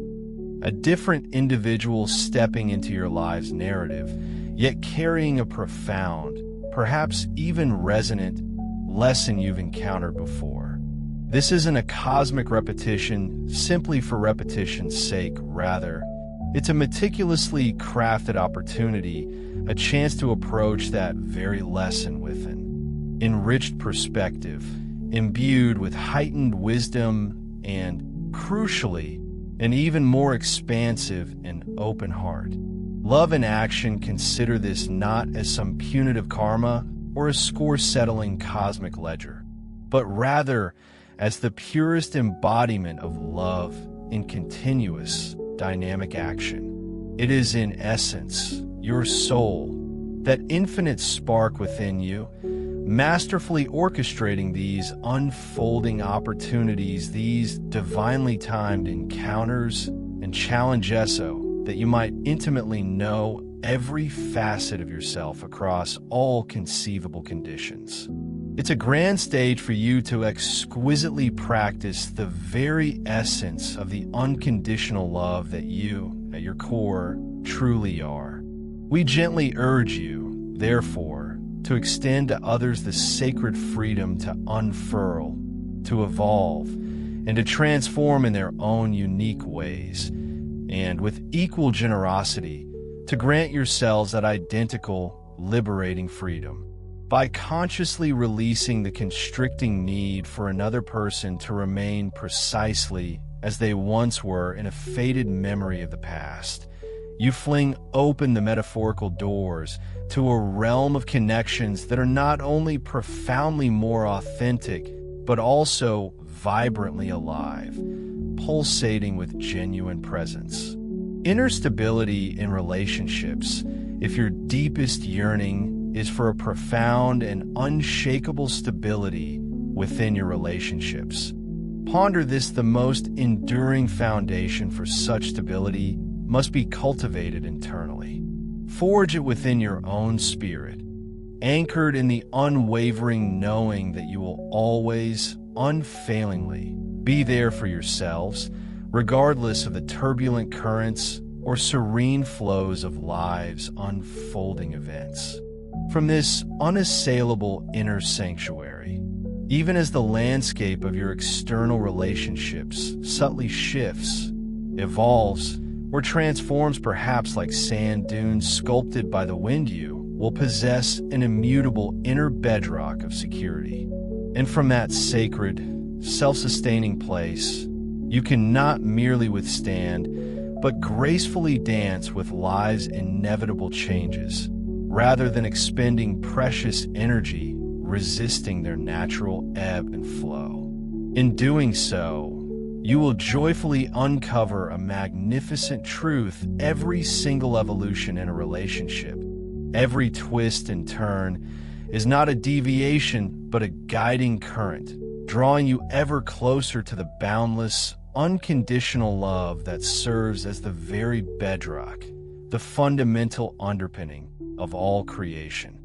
a different individual stepping into your life's narrative, yet carrying a profound, perhaps even resonant, lesson you've encountered before. This isn't a cosmic repetition simply for repetition's sake. Rather, it's a meticulously crafted opportunity, a chance to approach that very lesson with an enriched perspective, imbued with heightened wisdom, and, crucially, an even more expansive and open heart. Love in action, consider this not as some punitive karma or a score-settling cosmic ledger, but rather as the purest embodiment of love in continuous, dynamic action. It is, in essence, your soul, that infinite spark within you, masterfully orchestrating these unfolding opportunities, these divinely timed encounters and challenges, so that you might intimately know every facet of yourself across all conceivable conditions. It's a grand stage for you to exquisitely practice the very essence of the unconditional love that you, at your core, truly are. We gently urge you, therefore, to extend to others the sacred freedom to unfurl, to evolve, and to transform in their own unique ways, and with equal generosity, to grant yourselves that identical, liberating freedom. By consciously releasing the constricting need for another person to remain precisely as they once were in a faded memory of the past, you fling open the metaphorical doors to a realm of connections that are not only profoundly more authentic, but also vibrantly alive, pulsating with genuine presence. Inner stability in relationships, if your deepest yearning is for a profound and unshakable stability within your relationships. Ponder this: the most enduring foundation for such stability must be cultivated internally. Forge it within your own spirit, anchored in the unwavering knowing that you will always, unfailingly, be there for yourselves, regardless of the turbulent currents or serene flows of life's unfolding events. From this unassailable inner sanctuary, even as the landscape of your external relationships subtly shifts, evolves, or transforms, perhaps like sand dunes sculpted by the wind, you will possess an immutable inner bedrock of security. And from that sacred, self-sustaining place, you can not merely withstand, but gracefully dance with life's inevitable changes, rather than expending precious energy resisting their natural ebb and flow. In doing so, You will joyfully uncover a magnificent truth every single evolution in a relationship. Every twist and turn is not a deviation, but a guiding current, drawing you ever closer to the boundless, unconditional love that serves as the very bedrock, the fundamental underpinning of all creation.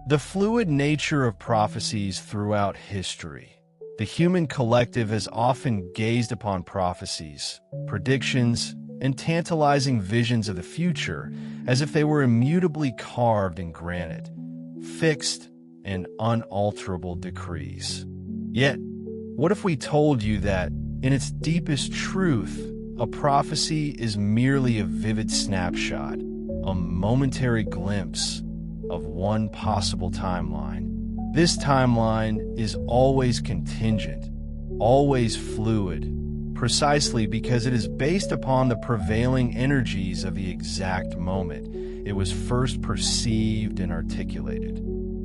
The fluid nature of prophecies throughout history. The human collective has often gazed upon prophecies, predictions, and tantalizing visions of the future as if they were immutably carved in granite, fixed and unalterable decrees. Yet, what if we told you that, in its deepest truth, a prophecy is merely a vivid snapshot, a momentary glimpse of one possible timeline? This timeline is always contingent, always fluid, precisely because it is based upon the prevailing energies of the exact moment it was first perceived and articulated.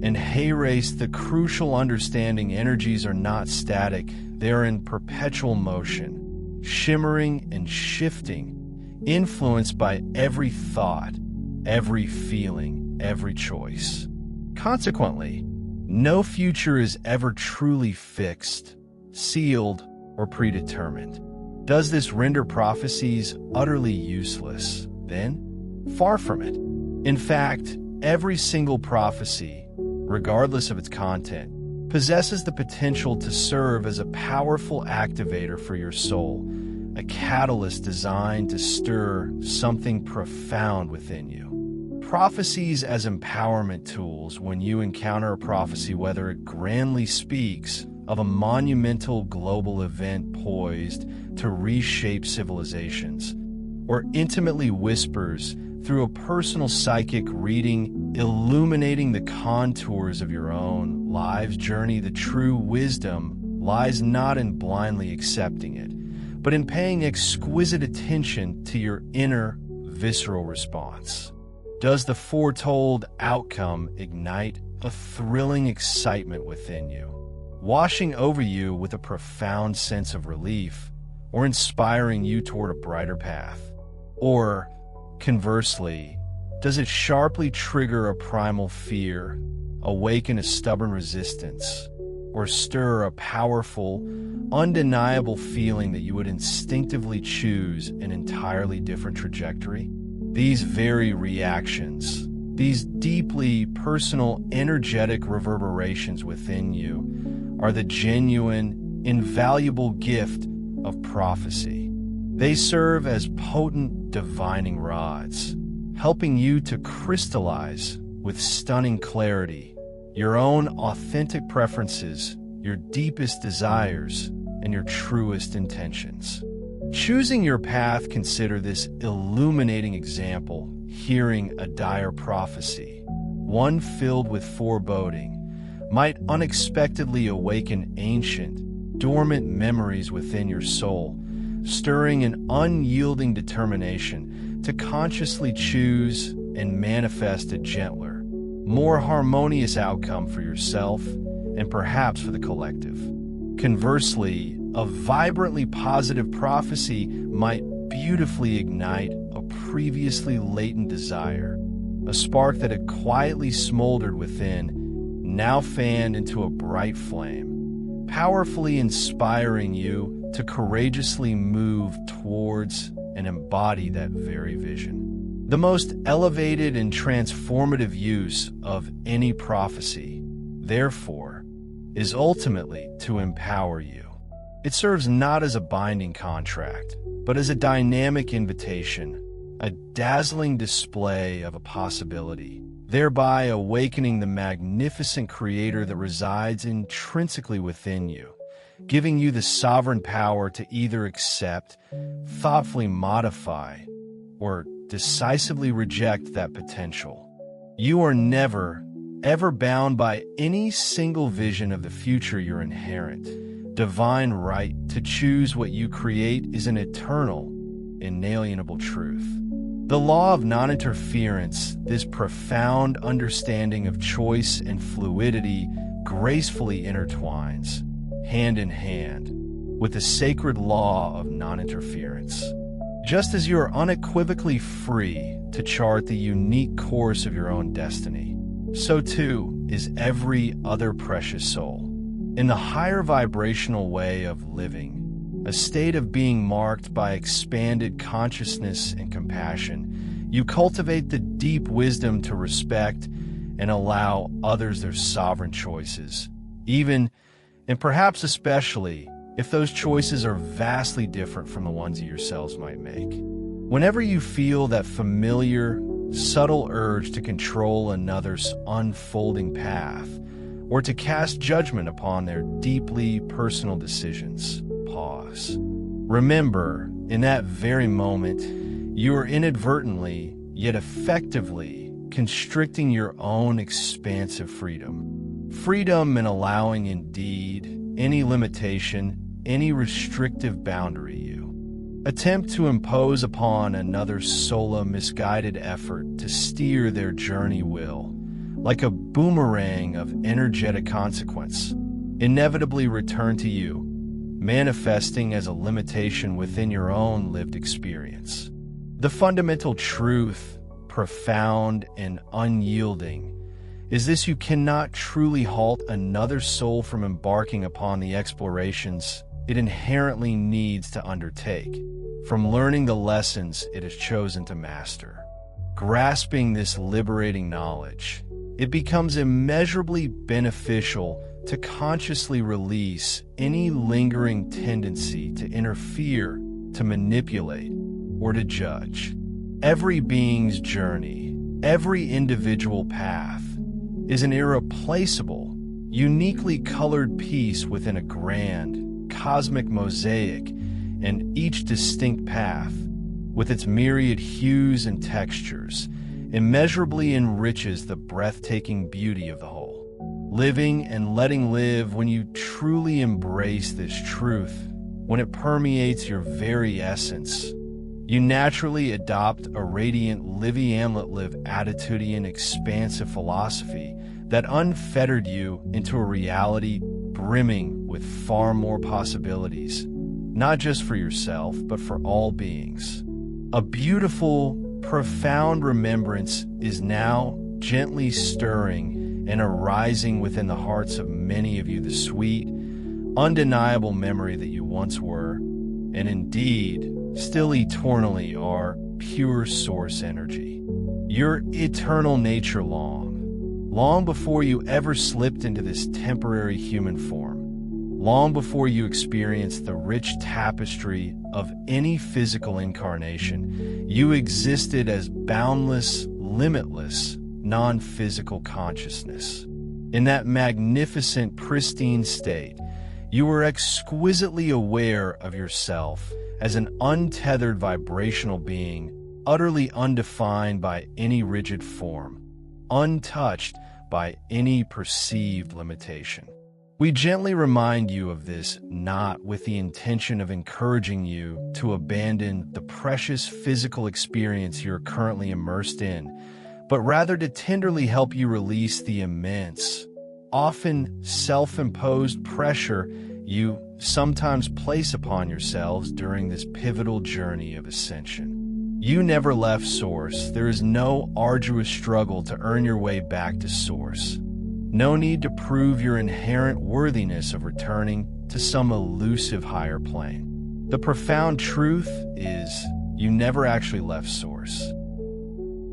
In Hay Race, the crucial understanding energies are not static, they're in perpetual motion, shimmering and shifting, influenced by every thought, every feeling, every choice. Consequently, no future is ever truly fixed, sealed, or predetermined. Does this render prophecies utterly useless, then? Far from it. In fact, every single prophecy, regardless of its content, possesses the potential to serve as a powerful activator for your soul, a catalyst designed to stir something profound within you. Prophecies as empowerment tools. When you encounter a prophecy, whether it grandly speaks of a monumental global event poised to reshape civilizations, or intimately whispers through a personal psychic reading, illuminating the contours of your own life's journey, the true wisdom lies not in blindly accepting it, but in paying exquisite attention to your inner, visceral response. Does the foretold outcome ignite a thrilling excitement within you, washing over you with a profound sense of relief, or inspiring you toward a brighter path? Or, conversely, does it sharply trigger a primal fear, awaken a stubborn resistance, or stir a powerful, undeniable feeling that you would instinctively choose an entirely different trajectory? These very reactions, these deeply personal, energetic reverberations within you, are the genuine, invaluable gift of prophecy. They serve as potent divining rods, helping you to crystallize with stunning clarity your own authentic preferences, your deepest desires, and your truest intentions. Choosing your path, consider this illuminating example. Hearing a dire prophecy, one filled with foreboding, might unexpectedly awaken ancient, dormant memories within your soul, stirring an unyielding determination to consciously choose and manifest a gentler, more harmonious outcome for yourself and perhaps for the collective. Conversely, a vibrantly positive prophecy might beautifully ignite a previously latent desire, a spark that had quietly smoldered within, now fanned into a bright flame, powerfully inspiring you to courageously move towards and embody that very vision. The most elevated and transformative use of any prophecy, therefore, is ultimately to empower you. It serves not as a binding contract, but as a dynamic invitation, a dazzling display of a possibility, thereby awakening the magnificent creator that resides intrinsically within you, giving you the sovereign power to either accept, thoughtfully modify, or decisively reject that potential. You are never, ever bound by any single vision of the future. Your inherent, divine right to choose what you create is an eternal, inalienable truth. The law of non-interference, this profound understanding of choice and fluidity, gracefully intertwines, hand in hand, with the sacred law of non-interference. Just as you are unequivocally free to chart the unique course of your own destiny, so too is every other precious soul. In the higher vibrational way of living, a state of being marked by expanded consciousness and compassion, you cultivate the deep wisdom to respect and allow others their sovereign choices, even, and perhaps especially, if those choices are vastly different from the ones you yourselves might make. Whenever you feel that familiar, subtle urge to control another's unfolding path, or to cast judgment upon their deeply personal decisions, pause. Remember, in that very moment, you are inadvertently, yet effectively, constricting your own expansive freedom. Freedom in allowing indeed any limitation, any restrictive boundary you attempt to impose upon another's solo misguided effort to steer their journey will, like a boomerang of energetic consequence, inevitably return to you, manifesting as a limitation within your own lived experience. The fundamental truth, profound and unyielding, is this: you cannot truly halt another soul from embarking upon the explorations it inherently needs to undertake, from learning the lessons it has chosen to master. Grasping this liberating knowledge, it becomes immeasurably beneficial to consciously release any lingering tendency to interfere, to manipulate, or to judge. Every being's journey, every individual path, is an irreplaceable, uniquely colored piece within a grand, cosmic mosaic, and each distinct path, with its myriad hues and textures, immeasurably enriches the breathtaking beauty of the whole. Living and letting live, when you truly embrace this truth, when it permeates your very essence, you naturally adopt a radiant live and let live attitudinal expansive philosophy that unfettered you into a reality brimming with far more possibilities, not just for yourself, but for all beings. A beautiful, profound remembrance is now gently stirring and arising within the hearts of many of you, the sweet, undeniable memory that you once were, and indeed, still eternally are, pure source energy. Your eternal nature long before you ever slipped into this temporary human form, long before you experienced the rich tapestry of any physical incarnation, you existed as boundless, limitless, non-physical consciousness. In that magnificent, pristine state, you were exquisitely aware of yourself as an untethered vibrational being, utterly undefined by any rigid form, untouched by any perceived limitation. We gently remind you of this, not with the intention of encouraging you to abandon the precious physical experience you're currently immersed in, but rather to tenderly help you release the immense, often self-imposed pressure you sometimes place upon yourselves during this pivotal journey of ascension. You never left Source. There is no arduous struggle to earn your way back to Source. No need to prove your inherent worthiness of returning to some elusive higher plane. The profound truth is you never actually left Source.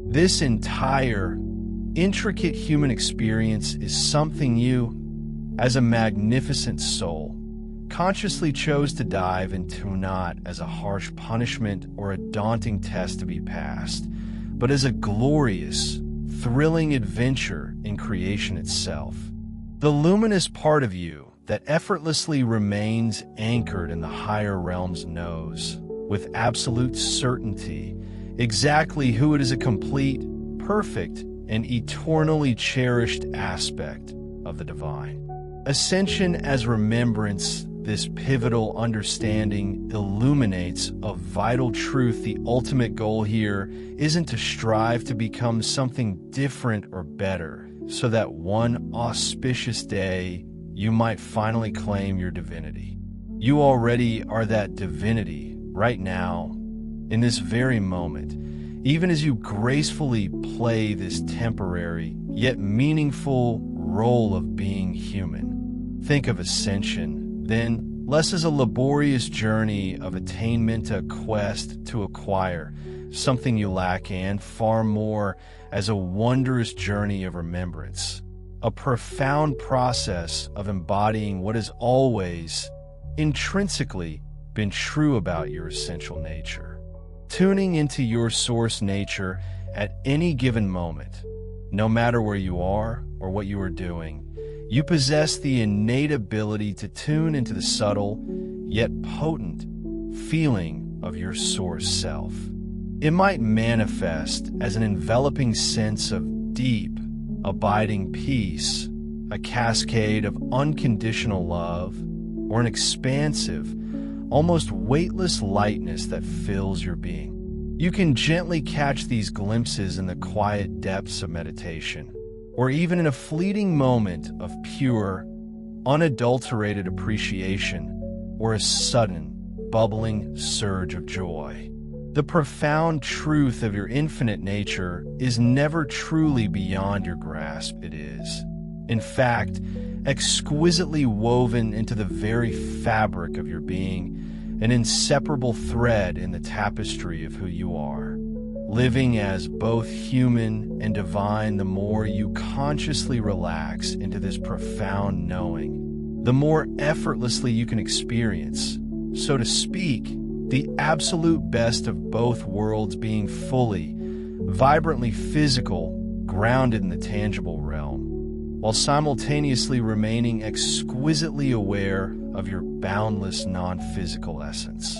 This entire, intricate human experience is something you, as a magnificent soul, consciously chose to dive into, not as a harsh punishment or a daunting test to be passed, but as a glorious, thrilling adventure in creation itself. The luminous part of you that effortlessly remains anchored in the higher realms knows, with absolute certainty, exactly who it is, a complete, perfect, and eternally cherished aspect of the divine. Ascension as remembrance, this pivotal understanding illuminates a vital truth. The ultimate goal here isn't to strive to become something different or better, so that one auspicious day you might finally claim your divinity. You already are that divinity right now, in this very moment, even as you gracefully play this temporary yet meaningful role of being human. Think of ascension, then, less as a laborious journey of attainment, a quest to acquire something you lack, and far more as a wondrous journey of remembrance, a profound process of embodying what has always, intrinsically, been true about your essential nature. Tuning into your source nature at any given moment, no matter where you are or what you are doing, you possess the innate ability to tune into the subtle, yet potent, feeling of your source self. It might manifest as an enveloping sense of deep, abiding peace, a cascade of unconditional love, or an expansive, almost weightless lightness that fills your being. You can gently catch these glimpses in the quiet depths of meditation, or even in a fleeting moment of pure, unadulterated appreciation, or a sudden, bubbling surge of joy. The profound truth of your infinite nature is never truly beyond your grasp. It is, in fact, exquisitely woven into the very fabric of your being, an inseparable thread in the tapestry of who you are. Living as both human and divine, the more you consciously relax into this profound knowing, the more effortlessly you can experience, so to speak, the absolute best of both worlds, being fully, vibrantly physical, grounded in the tangible realm, while simultaneously remaining exquisitely aware of your boundless non-physical essence.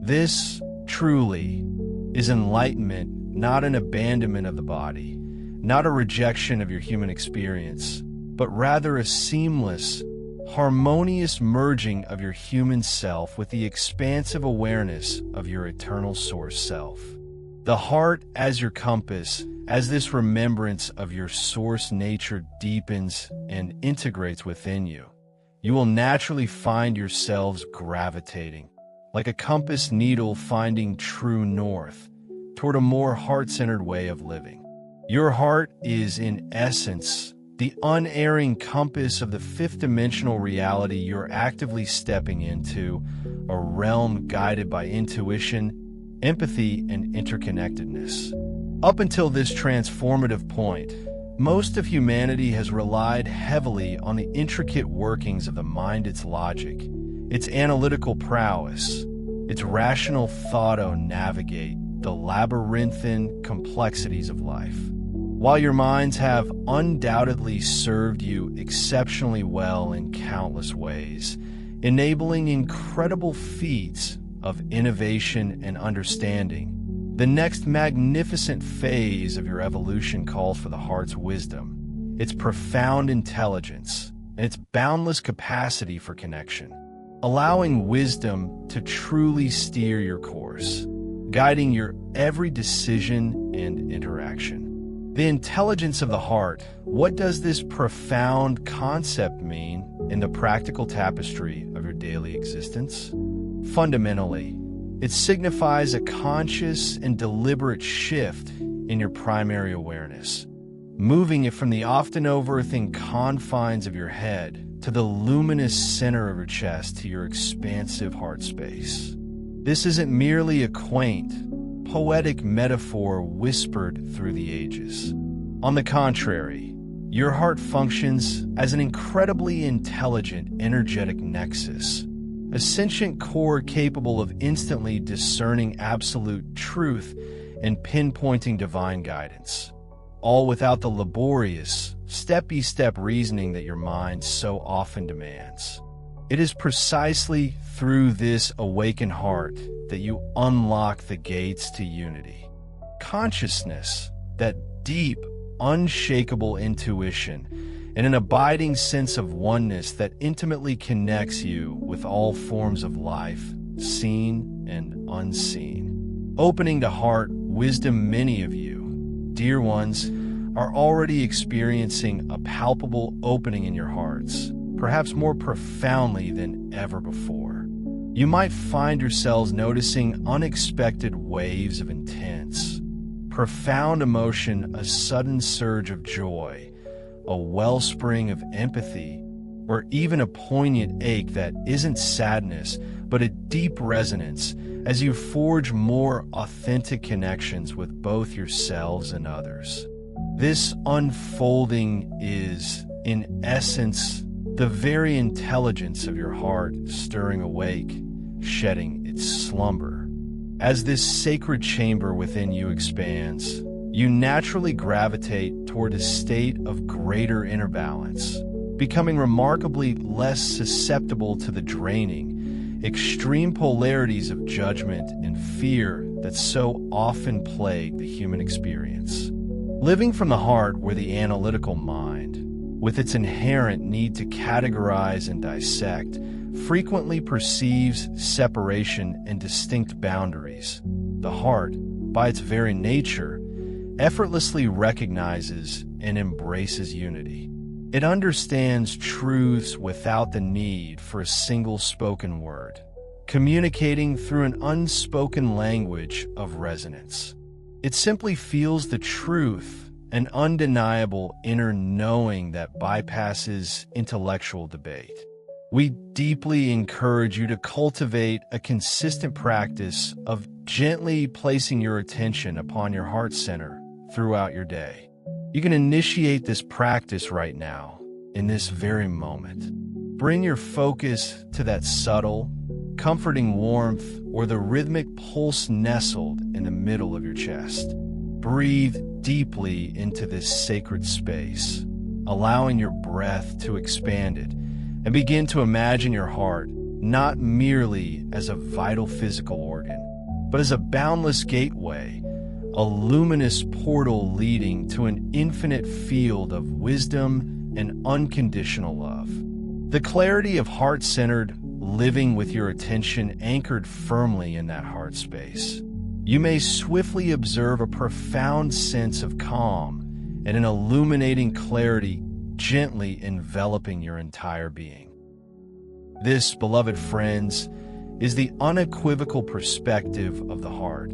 This, truly, is enlightenment, not an abandonment of the body, not a rejection of your human experience, but rather a seamless, harmonious merging of your human self with the expansive awareness of your eternal source self. The heart as your compass, as this remembrance of your source nature deepens and integrates within you, you will naturally find yourselves gravitating, like a compass needle finding true north, toward a more heart-centered way of living. Your heart is, in essence, the unerring compass of the fifth-dimensional reality you're actively stepping into, a realm guided by intuition, empathy, and interconnectedness. Up until this transformative point, most of humanity has relied heavily on the intricate workings of the mind, its logic, its analytical prowess, its rational thought to navigate the labyrinthine complexities of life. While your minds have undoubtedly served you exceptionally well in countless ways, enabling incredible feats of innovation and understanding, the next magnificent phase of your evolution calls for the heart's wisdom, its profound intelligence, and its boundless capacity for connection, allowing wisdom to truly steer your course, guiding your every decision and interaction. The intelligence of the heart. What does this profound concept mean in the practical tapestry of your daily existence? Fundamentally, it signifies a conscious and deliberate shift in your primary awareness, moving it from the often overthinking confines of your head to the luminous center of your chest, to your expansive heart space. This isn't merely a quaint, poetic metaphor whispered through the ages. On the contrary, your heart functions as an incredibly intelligent, energetic nexus, a sentient core capable of instantly discerning absolute truth and pinpointing divine guidance, all without the laborious, step-by-step reasoning that your mind so often demands. It is precisely through this awakened heart that you unlock the gates to unity. Consciousness, that deep, unshakable intuition, and an abiding sense of oneness that intimately connects you with all forms of life, seen and unseen. Opening to heart wisdom, many of you, dear ones, are already experiencing a palpable opening in your hearts, perhaps more profoundly than ever before. You might find yourselves noticing unexpected waves of intense, profound emotion, a sudden surge of joy, a wellspring of empathy, or even a poignant ache that isn't sadness, but a deep resonance as you forge more authentic connections with both yourselves and others. This unfolding is, in essence, the very intelligence of your heart stirring awake, shedding its slumber. As this sacred chamber within you expands, you naturally gravitate toward a state of greater inner balance, becoming remarkably less susceptible to the draining, extreme polarities of judgment and fear that so often plague the human experience. Living from the heart, where the analytical mind, with its inherent need to categorize and dissect, frequently perceives separation and distinct boundaries, the heart, by its very nature, effortlessly recognizes and embraces unity. It understands truths without the need for a single spoken word, communicating through an unspoken language of resonance. It simply feels the truth, an undeniable inner knowing that bypasses intellectual debate. We deeply encourage you to cultivate a consistent practice of gently placing your attention upon your heart center throughout your day. You can initiate this practice right now, in this very moment. Bring your focus to that subtle, comforting warmth or the rhythmic pulse nestled in the middle of your chest. Breathe deeply into this sacred space, allowing your breath to expand it, and begin to imagine your heart not merely as a vital physical organ, but as a boundless gateway, a luminous portal leading to an infinite field of wisdom and unconditional love. The clarity of heart-centered living with your attention anchored firmly in that heart space. You may swiftly observe a profound sense of calm and an illuminating clarity gently enveloping your entire being. This, beloved friends, is the unequivocal perspective of the heart,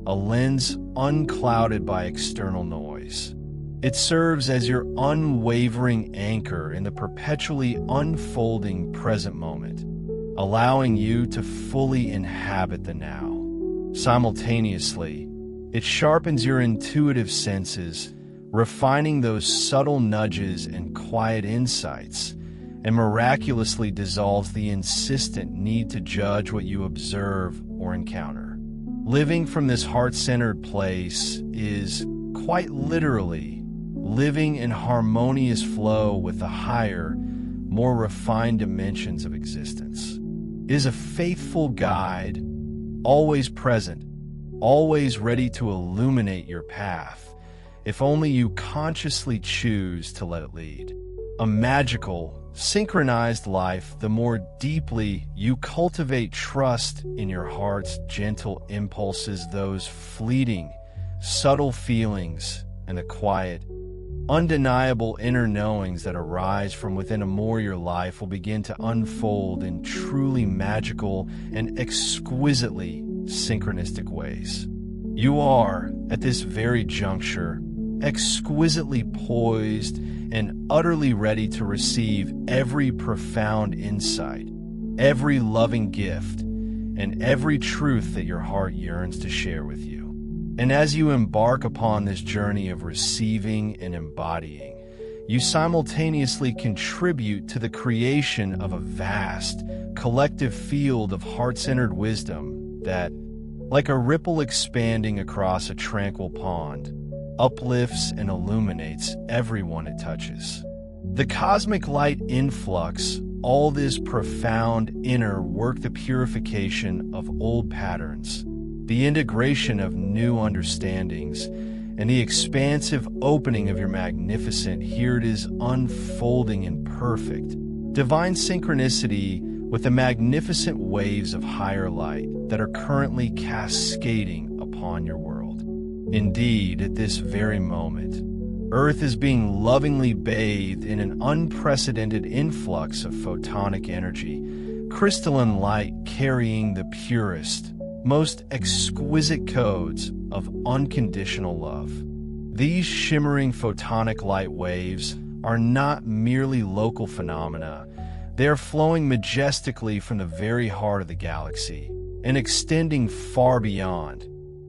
a lens unclouded by external noise. It serves as your unwavering anchor in the perpetually unfolding present moment, allowing you to fully inhabit the now. Simultaneously, it sharpens your intuitive senses, refining those subtle nudges and quiet insights, and miraculously dissolves the insistent need to judge what you observe or encounter. Living from this heart-centered place is, quite literally, living in harmonious flow with the higher, more refined dimensions of existence. It is a faithful guide, always present, always ready to illuminate your path, if only you consciously choose to let it lead. A magical, synchronized life, the more deeply you cultivate trust in your heart's gentle impulses, those fleeting, subtle feelings, and the quiet, undeniable inner knowings that arise from within your life will begin to unfold in truly magical and exquisitely synchronistic ways. You are, at this very juncture, exquisitely poised and utterly ready to receive every profound insight, every loving gift, and every truth that your heart yearns to share with you. And as you embark upon this journey of receiving and embodying, you simultaneously contribute to the creation of a vast, collective field of heart-centered wisdom that, like a ripple expanding across a tranquil pond, uplifts and illuminates everyone it touches. The cosmic light influx, all this profound inner work, the purification of old patterns, the integration of new understandings, and the expansive opening of your magnificent, here it is unfolding in perfect, divine synchronicity with the magnificent waves of higher light that are currently cascading upon your world. Indeed, at this very moment, Earth is being lovingly bathed in an unprecedented influx of photonic energy, crystalline light carrying the purest, most exquisite codes of unconditional love. These shimmering photonic light waves are not merely local phenomena. They are flowing majestically from the very heart of the galaxy and extending far beyond,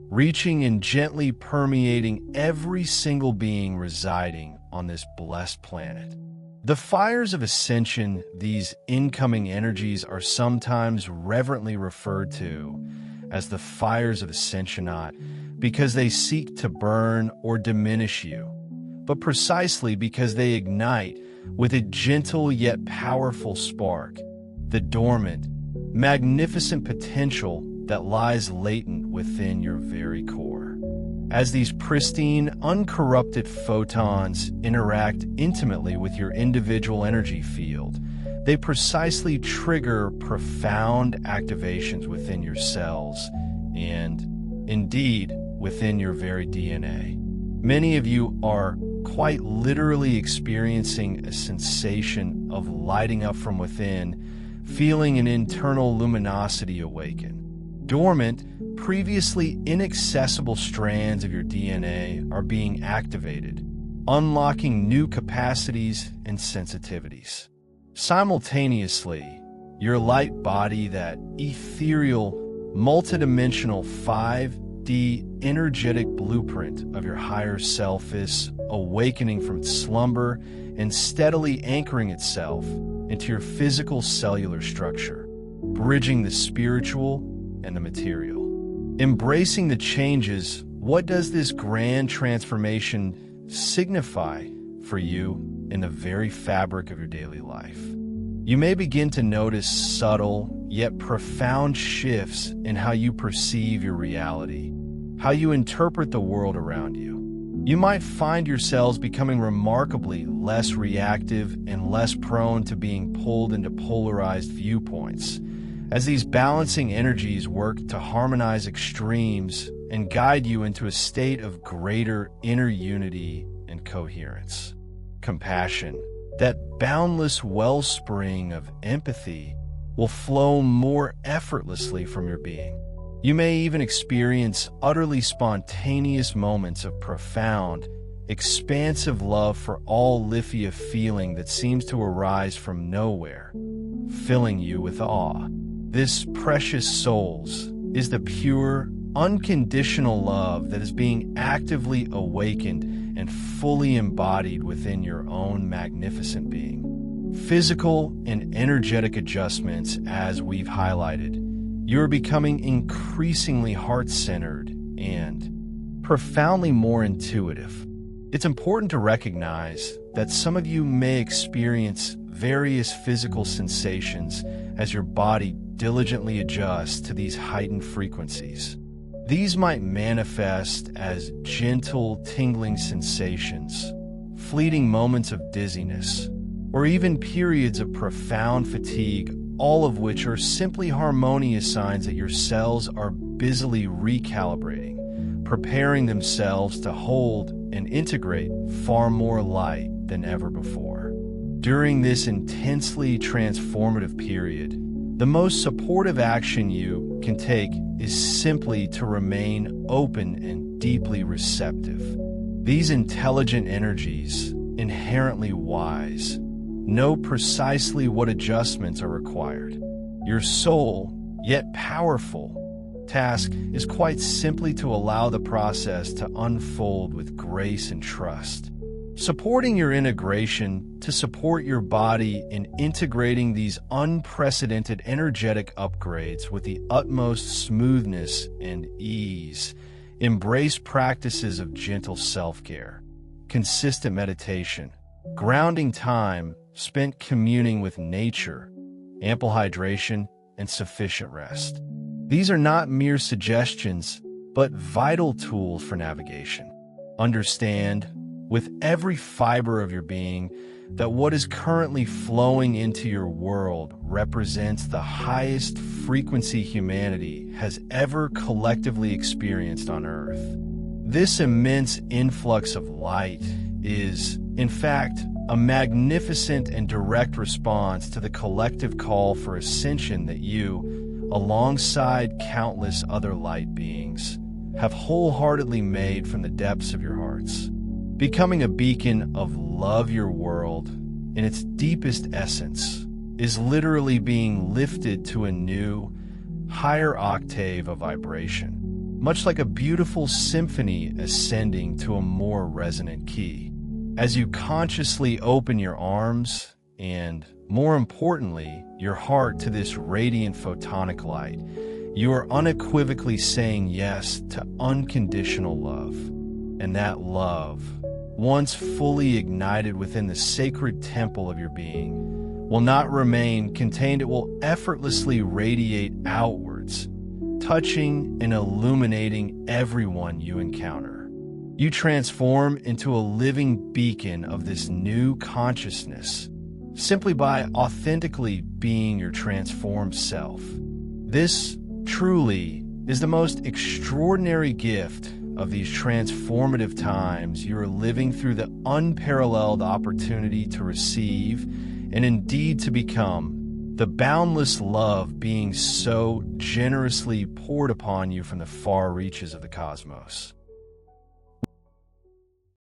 reaching and gently permeating every single being residing on this blessed planet. The fires of ascension, these incoming energies, are sometimes reverently referred to as the fires of ascension, not because they seek to burn or diminish you, but precisely because they ignite with a gentle yet powerful spark the dormant, magnificent potential that lies latent within your very core. As these pristine, uncorrupted photons interact intimately with your individual energy field, they precisely trigger profound activations within your cells and, indeed, within your very DNA. Many of you are quite literally experiencing a sensation of lighting up from within, feeling an internal luminosity awaken. Dormant, previously inaccessible strands of your DNA are being activated, unlocking new capacities and sensitivities. Simultaneously, your light body, that ethereal, multidimensional 5D energetic blueprint of your higher self, is awakening from its slumber and steadily anchoring itself into your physical cellular structure, bridging the spiritual and the material. Embracing the changes, what does this grand transformation signify for you in the very fabric of your daily life? You may begin to notice subtle yet profound shifts in how you perceive your reality, how you interpret the world around you. You might find yourselves becoming remarkably less reactive and less prone to being pulled into polarized viewpoints, as these balancing energies work to harmonize extremes and guide you into a state of greater inner unity and coherence. Compassion, that boundless wellspring of empathy, will flow more effortlessly from your being. You may even experience utterly spontaneous moments of profound, expansive love for all Lithia, feeling that seems to arise from nowhere, filling you with awe. This precious souls is the pure, unconditional love that is being actively awakened and fully embodied within your own magnificent being. Physical and energetic adjustments, as we've highlighted, you're becoming increasingly heart-centered and profoundly more intuitive. It's important to recognize that some of you may experience various physical sensations as your body diligently adjusts to these heightened frequencies. These might manifest as gentle, tingling sensations, fleeting moments of dizziness, or even periods of profound fatigue, all of which are simply harmonious signs that your cells are busily recalibrating, preparing themselves to hold and integrate far more light than ever before. During this intensely transformative period, the most supportive action you can take is simply to remain open and deeply receptive. These intelligent energies, inherently wise, know precisely what adjustments are required. Your sole, yet powerful, task is quite simply to allow the process to unfold with grace and trust, supporting your integration to support your body in integrating these unprecedented energetic upgrades with the utmost smoothness and ease. Embrace practices of gentle self-care, consistent meditation, grounding time spent communing with nature, ample hydration, and sufficient rest. These are not mere suggestions, but vital tools for navigation. Understand, with every fiber of your being, that what is currently flowing into your world represents the highest frequency humanity has ever collectively experienced on Earth. This immense influx of light is, in fact, a magnificent and direct response to the collective call for ascension that you, alongside countless other light beings, have wholeheartedly made from the depths of your hearts. Becoming a beacon of love your world in its deepest essence is literally being lifted to a new, higher octave of vibration, much like a beautiful symphony ascending to a more resonant key. As you consciously open your arms and, more importantly, your heart to this radiant photonic light, you are unequivocally saying yes to unconditional love. And that love, once fully ignited within the sacred temple of your being, will not remain contained. It will effortlessly radiate outwards, touching and illuminating everyone you encounter. You transform into a living beacon of this new consciousness simply by authentically being your transformed self. This truly is the most extraordinary gift of these transformative times. You are living through the unparalleled opportunity to receive and indeed to become the boundless love being so generously poured upon you from the far reaches of the cosmos.